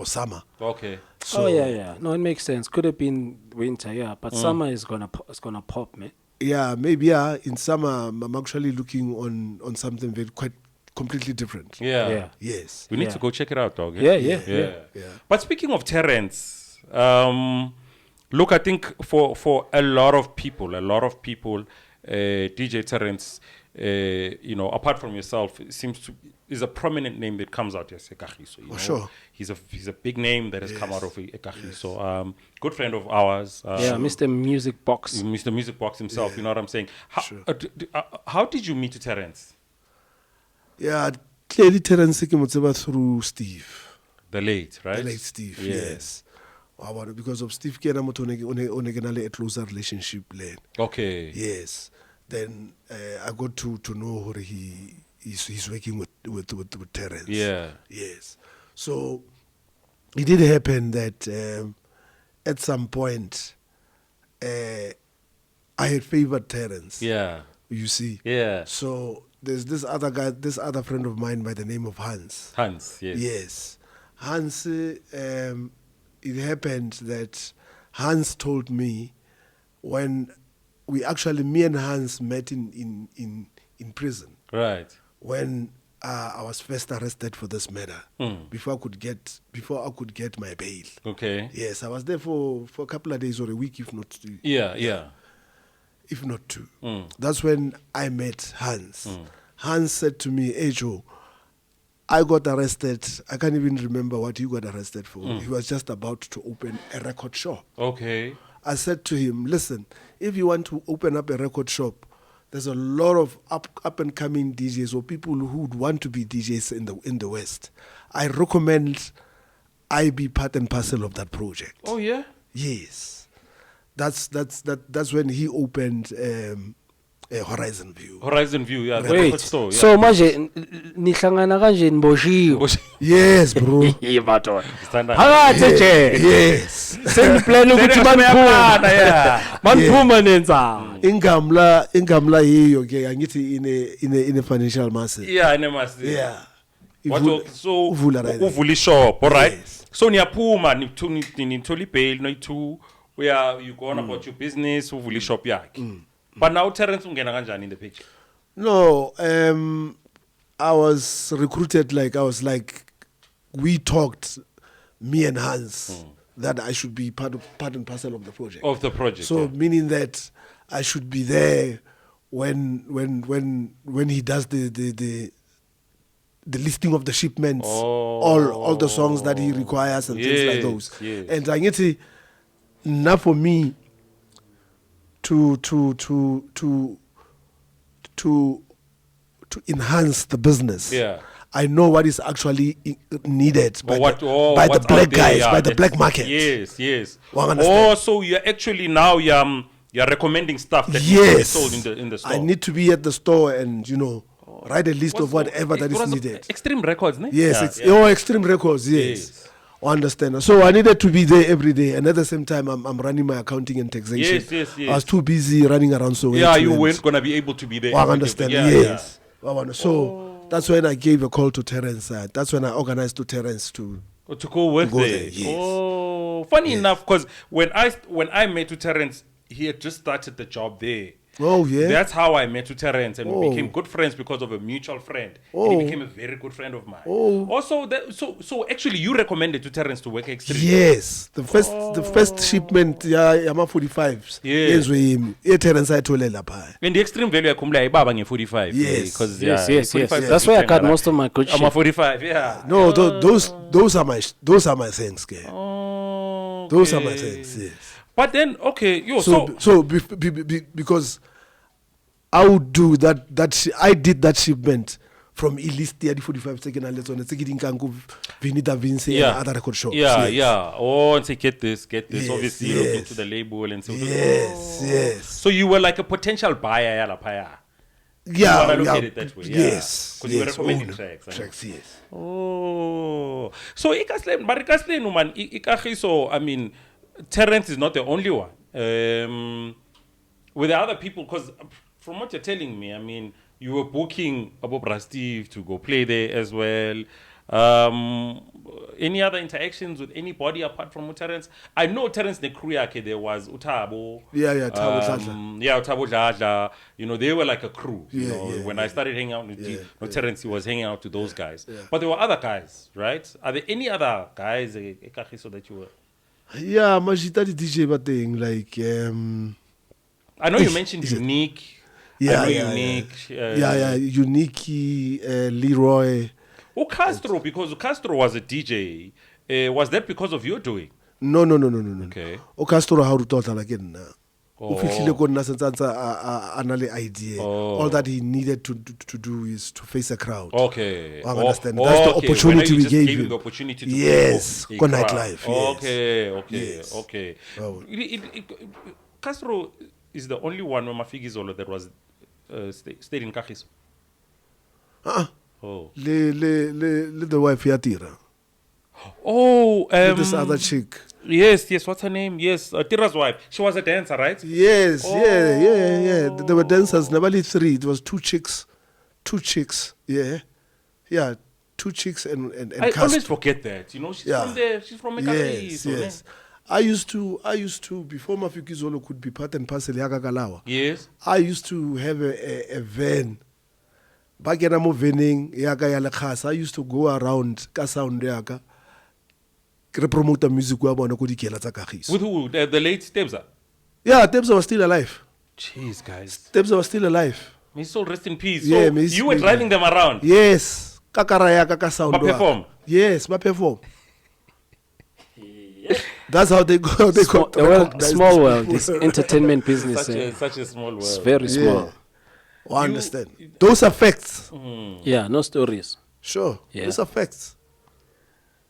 summer. Okay. So, yeah. No, it makes sense. Could have been winter, yeah, but summer is gonna pop, man. Yeah, maybe yeah. In summer, I'm actually looking on something quite completely different. Yeah. Yes. We need Yeah. to go check it out, dog. Yeah. But speaking of Terrence, look, I think for a lot of people, DJ Terrence, apart from yourself, is a prominent name that comes out as Kagiso. Sure. He's a big name that has come out of Kagiso. Good friend of ours. Mr. Music Box. Mr. Music Box himself. You know what I'm saying? How did you meet Terrence? Yeah, clearly Terrence came through Steve. The late, right? The late Steve, yes. Because of Steve Kena moto a closer relationship lane. Okay. Yes. Then I got to know he's working with Terrence. Yeah. Yes. So it did happen that at some point I had favored Terrence. Yeah. You see. Yeah. So there's this other friend of mine by the name of Hans. Hans, yes. Yes. Hans, it happened that Hans told me when me and Hans met in prison. Right. When I was first arrested for this matter, before I could get my bail. Okay. Yes, I was there for a couple of days or a week, if not two. Yeah. If not two. That's when I met Hans. Hans said to me, "Hey Joe, I got arrested. I can't even remember what you got arrested for. He was just about to open a record shop." Okay. I said to him, "Listen, if you want to open up a record shop, there's a lot of up and coming DJs or people who would want to be DJs in the West. I recommend I be part and parcel of that project." Oh yeah. Yes. That's when he opened Horizon View. Horizon View, yeah. the Wait, record store, yeah. so manje nihlangana kanje niboshiwe? Yes, bro. Stand up. Phakathi nje. Yes. Seniplan ukuthi maniphuma. Yeah. Maniphuma nenzani? Ingamla hiyo ke angithi in a financial mass. Yeah, I never see. Yeah. So Uvula right there. uvula shop, all right? Yes. So niyaphuma nitholi bail no2 where you go on about your business, uvula shop yakhe. But now Terrence ungena kanjani in the picture? No, I was recruited we talked, me and Hans, that I should be part and parcel of the project. Of the project. So yeah. meaning that I should be there when he does the listing of the shipments, all the songs that he requires and things like those. Yes. And I get it now for me to enhance the business. Yeah. I know what is actually needed by What's the black out there, guys, yeah, by the that's- black market. Yes. Well, I understand. So you're actually now you're recommending stuff that needs Yes. to be sold in the store. I need to be at the store and write a list of whatever that is needed. Extreme Records, ne? Yes, Extreme Records. Yes. Understand. So I needed to be there every day, and at the same time, I'm running my accounting and taxation. Yes. I was too busy running around. So Yeah, you weren't gonna be able to be there. I understand. Yeah, Yes. So that's when I gave a call to Terrence. That's when I organized to Terrence to go work go there. there, yes. Oh, funny enough, because when I met to Terrence, he had just started the job there. Oh yeah. That's how I met to Terrence, and we became good friends because of a mutual friend. And he became a very good friend of mine. Also, so actually, you recommended to Terrence to work Extreme. Yes, the first shipment, Yama 45s. Yes. Terrence I told lapha. And the Extreme value akumla ibaba nge 45. Yes. Because Yes. 45 That's where I got most of my good I'm a shit. 45. Yeah. No, those are my things, okay? Those are my things. Yes. But then, okay, Because I would do that. I did that shipment from E-list ya di 45 tse ke nang le tsone tse ke di nkang ko Vinita Vince Yeah. and other record shops. Yeah, yes. yeah. Oh, and say, get this. Yes, Obviously, you look yes. into the label and say, Yes, yes. So you were like a potential buyer, yeah, lapaya. Yeah, You wanna look yeah. at it that way, yeah. Yes. 'Cause you were yes, recommending owner. tracks, I know. Tracks, yes. Oh, so Kagiso, man, Kagiso, I mean, Terrence is not the only one. With the other people, because from what you're telling me, I mean, you were booking Abu Steve to go play there as well. Any other interactions with anybody apart from Terrence? I know Terrence Nekruya, there was Utabo. Yeah, Thabo Dladla. Yeah, Utabo Dladla. You know, they were like a crew. You Yeah, know, yeah, when I started hanging out with Terrence, he was hanging out to those guys. yeah. But there were other guys, right? Are there any other guys, Kagiso, that you were? Yeah, Majita the DJ but thing like I know you mentioned Unique. yeah, I know yeah, Unique. Unique, Leroy. Oh, Castro, because Castro was a DJ. Was that because of your doing? No. Okay. O Castro ha ruta la ke nna. Oh. O fihlile ko nna sentse a na le idea. Oh. All that he needed to do is to face a crowd. Okay. I understand. That's the okay. opportunity When we you just gave him him. the opportunity to Yes, perform go a crowd. nightlife, yes. Okay. Yes. Okay. Oh. Castro is the only one with Mafigizolo that was stayed in Kagiso. Oh. Le the wife ya tira. Oh. This other chick. Yes. What's her name? Yes, Tira's wife. She was a dancer, right? Yes, Oh. yeah. There were dancers, never only three. It was two chicks. Yeah, 2 chicks and I Castro. always forget that. You know, she's Yeah. from there. She's from Mekari. Yes. I used to before Mafikizolo could be part and parcel ya Kakalawa. Yes. I used to have a van. Back in mo vanning yaka ya lekhasa. I used to go around ka sound yaka. Re promote music wa bona ko dikela tsa Kagiso. With who? The late Tebza? Yeah, Tebza was still alive. Jeez, guys. Tebza was still alive. May his soul rest in peace. Yeah, So may his you were soul- driving them around? Yes. Kakara yaka ka sound. Ba perform? Yes, ba perform. That's how they go. They Small, got the world, recognized small these world, people. this entertainment business. Such a small world. It's very small. I understand. Those are facts. Yeah, no stories. Sure. Yeah. Those are facts.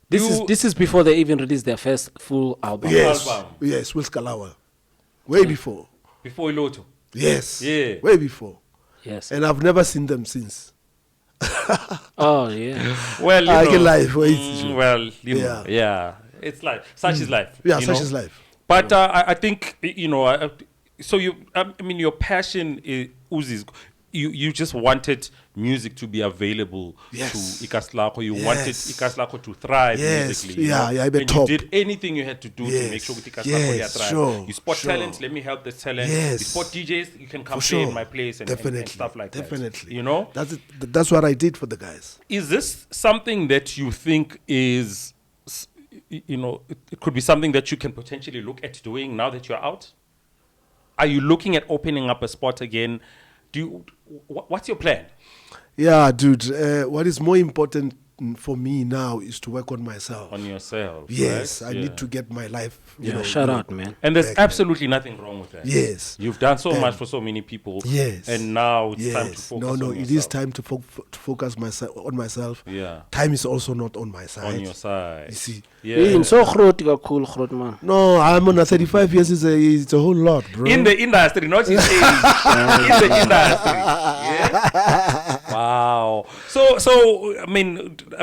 This is before they even released their first full album. Yes. Album. Yes, with Kalawa. Way before. Before Iloto. Yes. Yeah. Way before. Yes. And I've never seen them since. Oh yeah. Well, you I know, can life. Wait. well, you know, yeah. It's life. Such is life. Yeah, you such know? is life. But I think, you know, so you, I mean, your passion is, Uzi's, you just wanted music to be available Yes. to Ikaslako. You Yes. wanted Ikaslako to thrive Yes. musically. Yeah, you know? I be and top. you did anything you had to do to Yes. make sure Ikaslako Yes, thrive. sure, You spot sure. talent, let me help this talent. Yes. You spot DJs, you can come For play sure. in my place and Definitely. stuff like Definitely. that. You know? That's it. That's what I did for the guys. Is this something that you think is, you know, it could be something that you can potentially look at doing now that you're out? Are you looking at opening up a spot again? What's your plan? Yeah, dude. What is more important for me now is to work on myself. On yourself. Yes, right? I Yeah. need to get my life. Shout out, man. And there's back, absolutely nothing wrong with that. Yes. You've done so And- much for so many people. Yes. And now it's time to Yes. focus No, on it is yourself. time to focus on myself. Yeah. Time is also not on my side. On your side. You see. Yeah. So cool, man. No, I'm on a 35 years. It's a whole lot, bro. In the industry, not in age. In the industry. Yeah? Wow. So I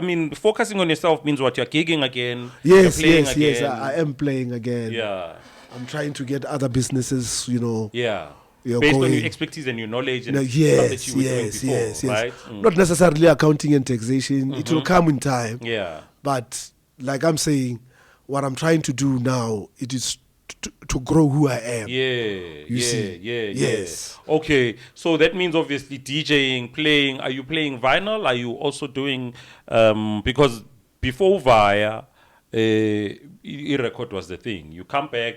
mean, focusing on yourself means what? You're gigging again. Yes, you're playing yes, again. yes. I am playing again. Yeah. I'm trying to get other businesses, Yeah. You're Based on going- your expertise and your knowledge and No, stuff that yes, you were doing yes, before, yes, yes. right? Not necessarily accounting and taxation. It will come in time. Yeah. But like I'm saying, what I'm trying to do now, it is to grow who I am. You see? Yeah. Yes. Okay, so that means obviously DJing, playing. Are you playing vinyl? Are you also doing because before Via, e-record was the thing. You come back,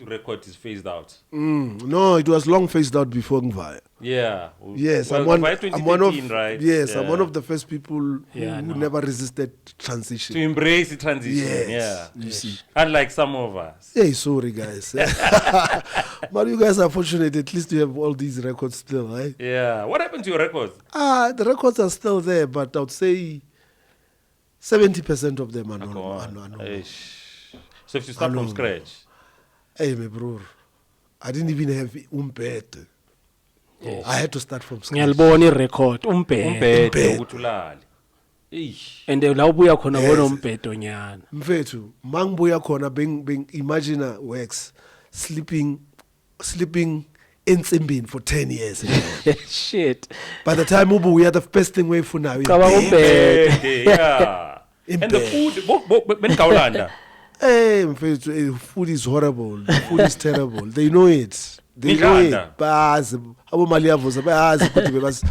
record is phased out. No, it was long phased out before Ngvaya. Yeah. Yes, well, I'm one. by I'm one of 2013, right? yes, Yeah. I'm one of the first people who Yeah, no. never resisted transition. To embrace the transition. Yes, Yeah. you see. Unlike some of us. Hey, sorry guys, but you guys are fortunate. At least you have all these records still, right? Yeah. What happened to your records? The records are still there, but I would say 70% of them are Go not. on. Eish. So if you start from scratch. Hey, my bro, I didn't even have umbed. I had to start from scratch. ngiyalibona irecord umbhedo Umbhede ukuthi ulale. Eish. and la ubuya khona Yes. bona umbhedo nyana Mfethu, mangibuya khona imagine wax sleeping ensimbini for 10 years. shit By the time ubuya, the first thing we funayo Cabanga umbhedo Umbhede, yeah. And the food, benigawulanda. Hey, mfethu, food is horrible. The food is terrible. They know it. They know Nidlanda. it. Bazi abomali yavuza bayazi ukuthi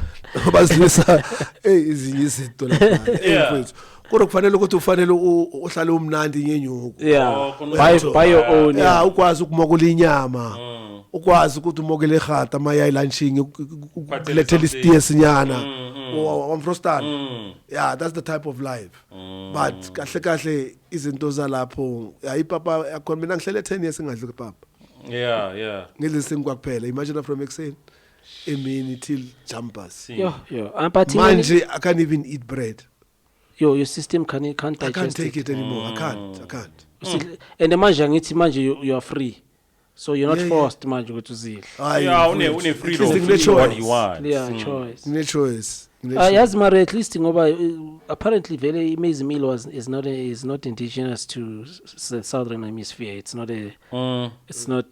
bazilisa ezinye izinto lapha. Yeah. Mfethu. Kodwa kufanele ukuthi ufanele uhlale umnandi ngenyuku. yeah khona buy your own Yeah, yeah. ukwazi ukumokela inyama. Ukwazi ukuthi umokele igata amayayi lunching ukulethela isitiye sinyana. Wamfrostana. Yeah, that's the type of life. But kahle izinto zalapho hayi papa yakho mina ngihlele 10 years ngadli papa. Yeah. Ngilise kwakuphela. Imagine from exen emini till jumpers. yo but Manje I can't even eat bread. your system can't I digest can't take it anymore. I can't. and manje angithi manje you are free so you're not Yeah, forced manje ukuthi uzidle Yeah, une freedom. At least Free ngine what choice. you want. yeah choice Ngine choice. yazi mara at least ngoba apparently vele maize meal is not indigenous to the southern hemisphere. It's not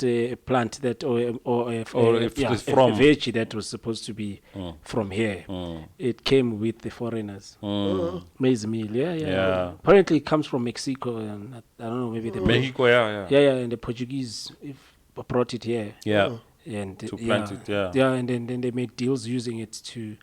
a plant that or if it's a from. veggie that was supposed to be from here. It came with the foreigners. Maize meal, Yeah. Apparently it comes from Mexico and I don't know, maybe the Mexico, yeah. yeah, and the Portuguese brought it here. Yeah. And To plant it, yeah. Yeah, and then they made deals using it to,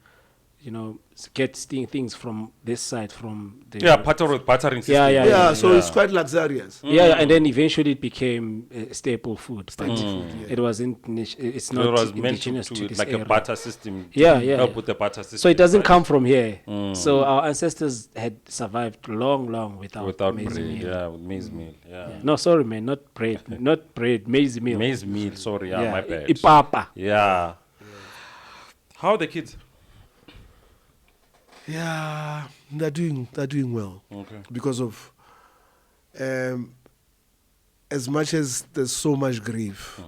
get things from this side, from the Yeah, bartering system. Yeah. Yeah, so it's quite luxurious. yeah, and then eventually it became a staple food. But food, yeah. it wasn't. It's It not was meant indigenous to this like area. a barter system. to Yeah. Help with the barter system. So it doesn't right? come from here. So our ancestors had survived long without maize bread. meal. Yeah, with maize meal. Yeah. No, sorry, man, not bread, not bread, maize meal. Maize meal, sorry, yeah, my bad. Ipapa. Yeah. How are the kids? Yeah, they're doing well. Okay. Because of as much as there's so much grief,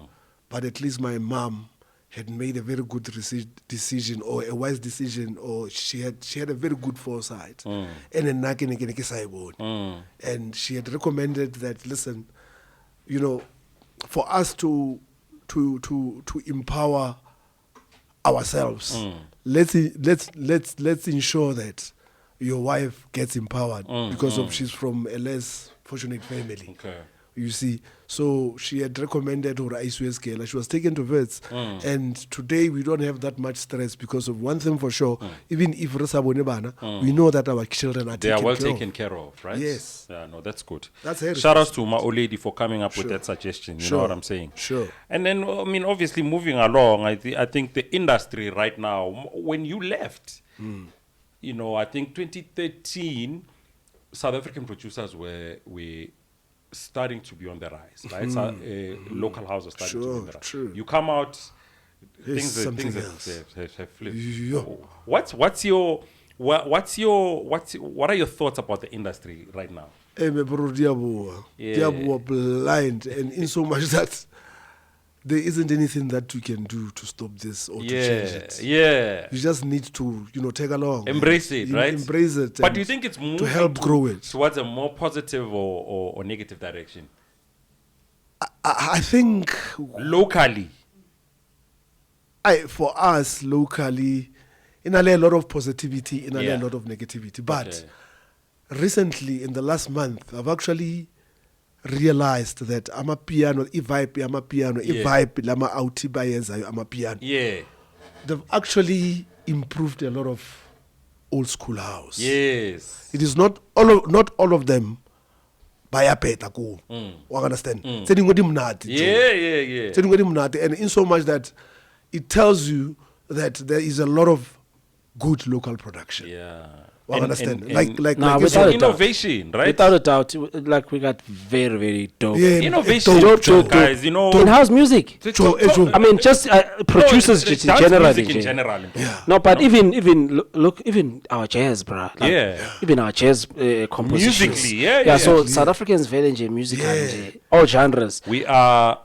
but at least my mom had made a very good decision or a wise decision, or she had a very good foresight. And she had recommended that, listen, for us to empower ourselves, let's ensure that your wife gets empowered because of she's from a less fortunate family. Okay. You see, so she had recommended her ISUS girl. She was taken to vets, and today we don't have that much stress because of one thing for sure. Even if we know that our children are They are well care of. taken care of, right? Yes. Yeah, no, that's good. That's her Shout out to my old lady for coming up with Sure. that suggestion. You Sure. know what I'm saying? Sure. And then, I mean, obviously, moving along, I think the industry right now, when you left, I think 2013, South African producers were starting to be on the rise, right? So, local houses starting to be on the rise. True. You come out, It's something things else. have flipped. Yo. What are your thoughts about the industry right now? Hey, me bro, diaboa blind, and in so much that there isn't anything that you can do to stop this or to change it. Yeah. You just need to, take along. Embrace it, right? Embrace it. But and do you think it's moving to help grow it? towards a more positive or negative direction? I think Locally. for us locally, in a lot of positivity, in a Yeah. lot of negativity. But Okay. recently, in the last month, I've actually realized that amapiano, vibe lama auti bayenzayo amapiano. Yeah. They've actually improved a lot of old school house. Yes. It is not all of them, baya peta ko. You understand? Tse dingwe di monate, Joe. Yeah. Tse dingwe di monate, and in so much that it tells you that there is a lot of good local production. Yeah. You understand? And- Like Nah, it's without so- a doubt. innovation, right? Without a doubt, like we got very, very dope. Yeah, Innovation, dope. guys, you know. In-house music. Joe, Joe. I mean, just producers No, just in dance general. music in general. Yeah. No, but even look, even our jazz, bruh. Like, Yeah. Even our jazz compositions. Musically, yeah. So South Africans very nje music and all genres. We are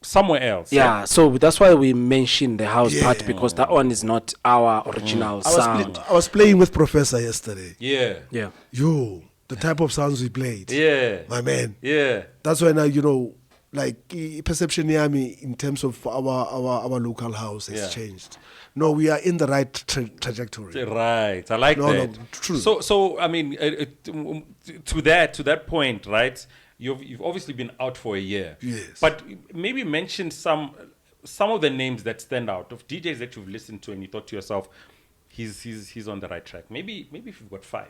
somewhere else. Yeah, so that's why we mention the house part, because that one is not our original sound. I was playing with Professor yesterday. Yeah. Yeah. Yo, the type of sounds we played. Yeah. My man. Yeah. That's why now, you know, like perception yami in terms of our local house has changed. No, we are in the right trajectory. Right. I like No, that. true. So I mean, to that point, right? You've obviously been out for a year. Yes. But maybe mention some of the names that stand out of DJs that you've listened to and you thought to yourself, he's on the right track. Maybe if you've got 5.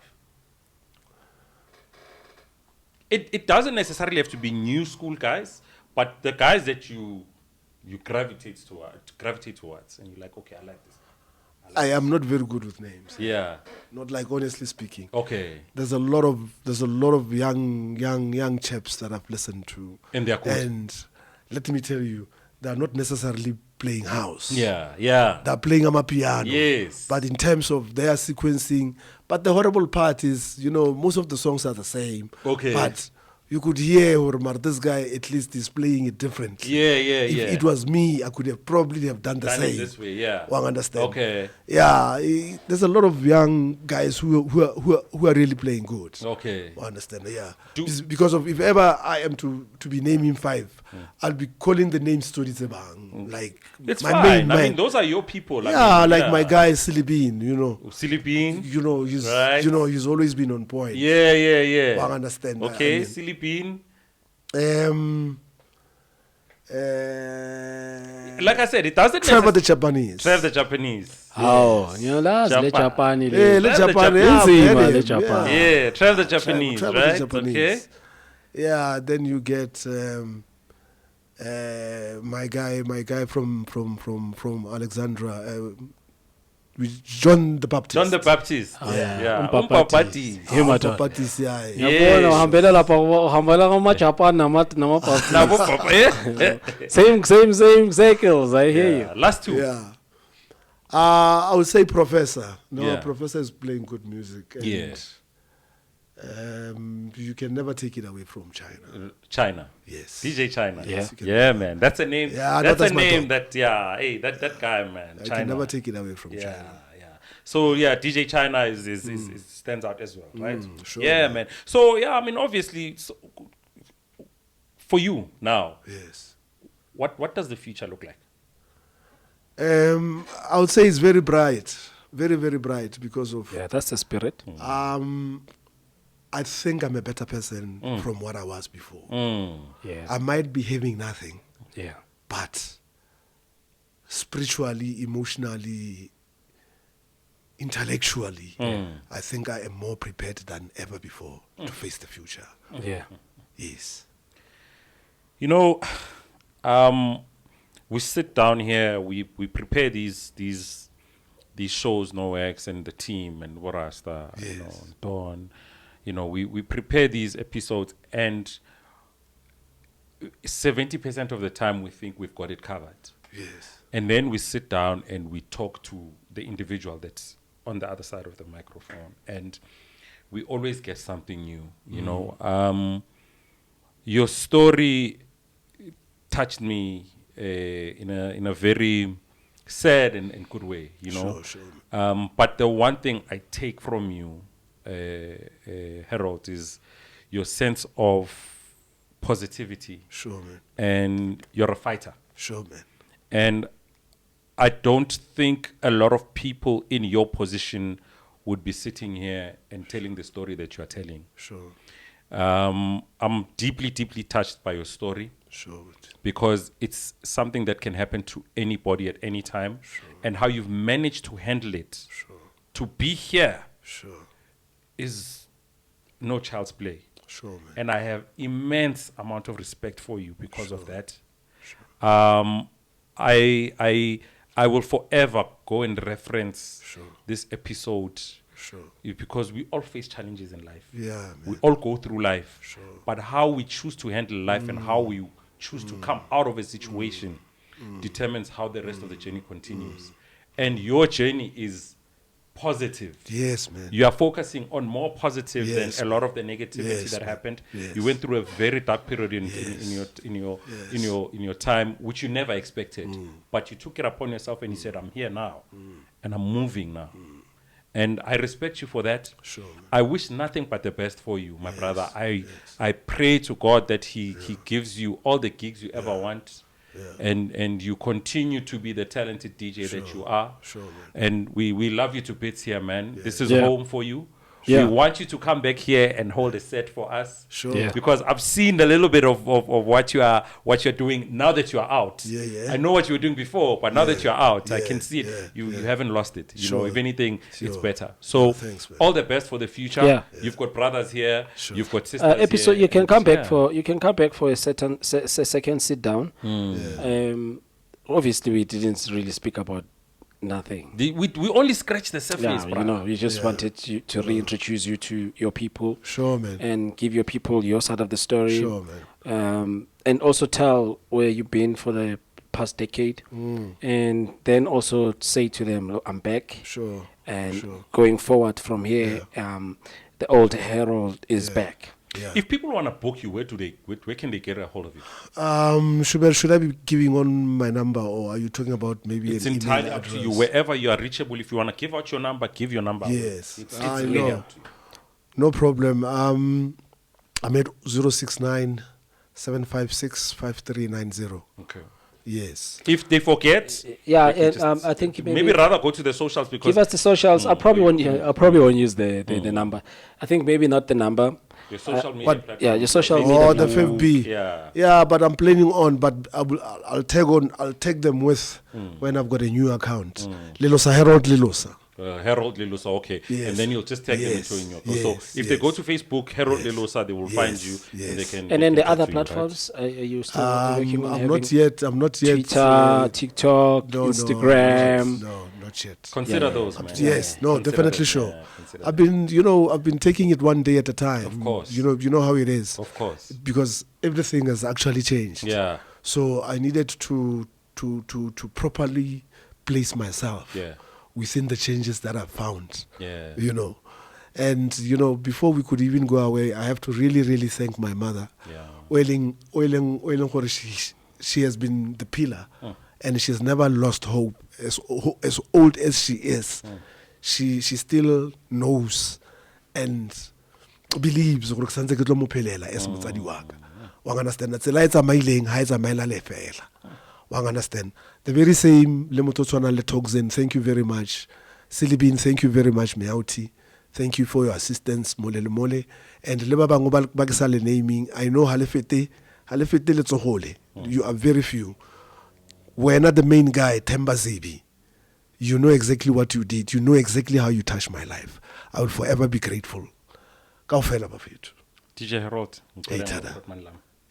It doesn't necessarily have to be new school guys, but the guys that you gravitate towards, and you're like, okay, I like this. I am not very good with names. Yeah. Not like honestly speaking. Okay. There's a lot of young chaps that I've listened to. And they're good. And let me tell you, they're not necessarily playing house. Yeah. They're playing amapiano. Yes. But in terms of their sequencing, but the horrible part is, you know, most of the songs are the same. Okay. But you could hear, this guy at least is playing it differently. Yeah. If it was me, I could have probably have done the Done same. it this way, yeah. One understand? Okay. Yeah, there's a lot of young guys who are really playing good. Okay. I understand, yeah. Do- Because of if ever I am to be naming 5, I'll be calling the name Story Tsebang. Like It's my fine. main man. I mean, those are your people. Yeah, my guy Silly Bean, you know. Silly Bean. You know, he's Right. he's always been on point. Yeah. I understand. Okay, I mean, Silly Bean. Like I said, it doesn't Trevor the necess- Japanese. Trevor the Japanese. Oh, you know, le Japan. Japan. Yeah, le Trevor the Japan. Japanese. Yeah, Nzima, very, le Japan. Yeah, Trevor the Japanese, Trevor right? the Japanese. Okay. Yeah, then you get my guy from Alexandra, with John the Baptist. John the Baptist. yeah. Umpapati. Humaton. Baptist, yeah. Yes. Yabona uhambela lapha uhambela ngama Japan nama Nabo papa, yeah. same circles. I hear you. Yeah. Last 2. Yeah. I would say Professor. No, Yeah. Professor is playing good music. And, Yeah. you can never take it away from China. China. Yes. DJ China. Yeah. Yeah, man. That's a name. Yeah, that's that's a my name dog. that, yeah. Hey, that guy, man. I China. can never take it away from Yeah. China. So yeah, DJ China is stands out as well, right? Sure, Yeah, man. man. So yeah, I mean, obviously, for you now, Yes. what does the future look like? I would say it's very bright. Very, very bright because of Yeah, that's the spirit. I think I'm a better person from what I was before. Yeah. I might be having nothing, Yeah. but spiritually, emotionally, intellectually, I think I am more prepared than ever before to face the future. Yeah. Yes. You know, we sit down here, we prepare these shows, No X and the team and Warasta, you know, Yes. Dawn. You know, we prepare these episodes, and 70% of the time we think we've got it covered. Yes. And then we sit down and we talk to the individual that's on the other side of the microphone, and we always get something new. You know, your story touched me in a very sad and good way. You know, Sure. but the one thing I take from you, Harold, is your sense of positivity. Sure, man. And you're a fighter. Sure, man. And I don't think a lot of people in your position would be sitting here and telling the story that you are telling. Sure. I'm deeply, deeply touched by your story, Sure. because it's something that can happen to anybody at any time. And how you've managed to handle it, to be here, Sure. is no child's play. Sure, man. And I have immense amount of respect for you because of that. I will forever go and reference this episode because we all face challenges in life. Yeah, man. We all go through life. But how we choose to handle life and how we choose to come out of a situation determines how the rest of the journey continues. And your journey is positive. Yes, man. You are focusing on more positive Yes, than a lot of the negativity Yes, that man. happened. Yes. You went through a very dark period in your time, which you never expected. But you took it upon yourself and you said, "I'm here now, and I'm moving now." And I respect you for that. Sure, man. I wish nothing but the best for you, my brother. I pray to God that He gives you all the gigs you ever want. And you continue to be the talented DJ that you are. Sure, man. And we love you to bits here, man. This is Yeah. home for you. Yeah. We want you to come back here and hold a set for us. Sure. Yeah. Because I've seen a little bit of what you're doing now that you're out. Yeah, yeah. I know what you were doing before, but now that you're out, I Yeah, can see it. yeah, You haven't lost it. You know, Sure. if anything, it's Sure. better. So Thanks, man. all the best for the future. Yeah. You've got brothers here. You've got sisters Episode here. you can and come back yeah. for a second sit down. Obviously we didn't really speak about nothing. We only scratched the surface, Yeah, bro. you know, we just wanted to reintroduce you to your people. Sure, man. And give your people your side of the story. Sure, man. And also tell where you've been for the past decade. And then also say to them, "Look, I'm back." Sure. And Sure. going forward from here, the old Herald is back. Yeah. If people want to book you, where can they get a hold of you? Should I be giving on my number, or are you talking about maybe It's an entirely email up to address? you. Wherever you are reachable, if you want to give out your number, give your number. Yes. It's I really know. up to you. No problem. I'm at 069 756 5390. Okay. Yes. If they forget, Yeah, they can and, just- I think maybe rather go to the socials because give us the socials. I probably won't use the number. I think maybe not the number. your social media what- platform. Yeah, your social Facebook, media. Oh, the FB. Yeah. Yeah, but I'm planning on. But I'll tag them with when I've got a new account. Lilosa Herald Lilosa. Herald Lilosa, okay. Yes. And then you'll just tag them Yes. into in your Yes. So if they go Yes. to Facebook, Herald Yes. Lilosa, they will Yes. find you Yes. and they can. And they then can the get other to you, right? platforms, are you still working on I'm having not yet. I'm not yet. Twitter, TikTok, no, Instagram? No, not yet. Consider Yeah. those, man. Yes, no, Consider definitely them, sure. yeah, consider I've them. been taking it one day at a time. Of course. You know how it is. Of course. Because everything has actually changed. Yeah. So I needed to properly place myself Yeah. within the changes that I've found. Yeah. You know. And before we could even go away, I have to really, really thank my mother. Yeah. Oiling, gore she has been the pillar, and she's never lost hope. As old as she is, she still knows and believes gore ke santse ke tlo mo phelela as motsadi wa ka. Wa understand? Tsela e tsamaileng ha e tsamaela le fela. Wa understand? The very same le motho o tshwana le Toxin, thank you very much. Silibin, thank you very much. Meauti, thank you for your assistance. Mole le mole. And le ba bangwe ba ke sa le naming, I know ha le fete le tsohole. You are very few. We're not the main guy, Temba Zibi. You know exactly what you did. You know exactly how you touched my life. I will forever be grateful. Kaofela bafethu. DJ Herald. Eitada.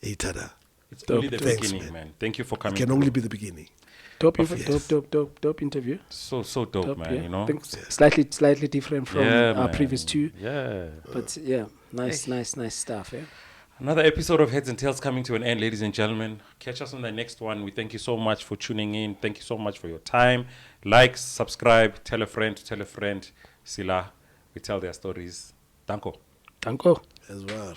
Eitada. It's only the Thanks, beginning, man. man. Thank you for It coming. can through. only be the beginning. Dope interview. So dope, Dope, man. yeah. You know. I think slightly different from Yeah, our man. previous two, Yeah. but yeah, nice stuff. Yeah. Another episode of Heads and Tails coming to an end, ladies and gentlemen. Catch us on the next one. We thank you so much for tuning in. Thank you so much for your time. Like, subscribe, tell a friend. Sila, we tell their stories. Danko. Danko. As well.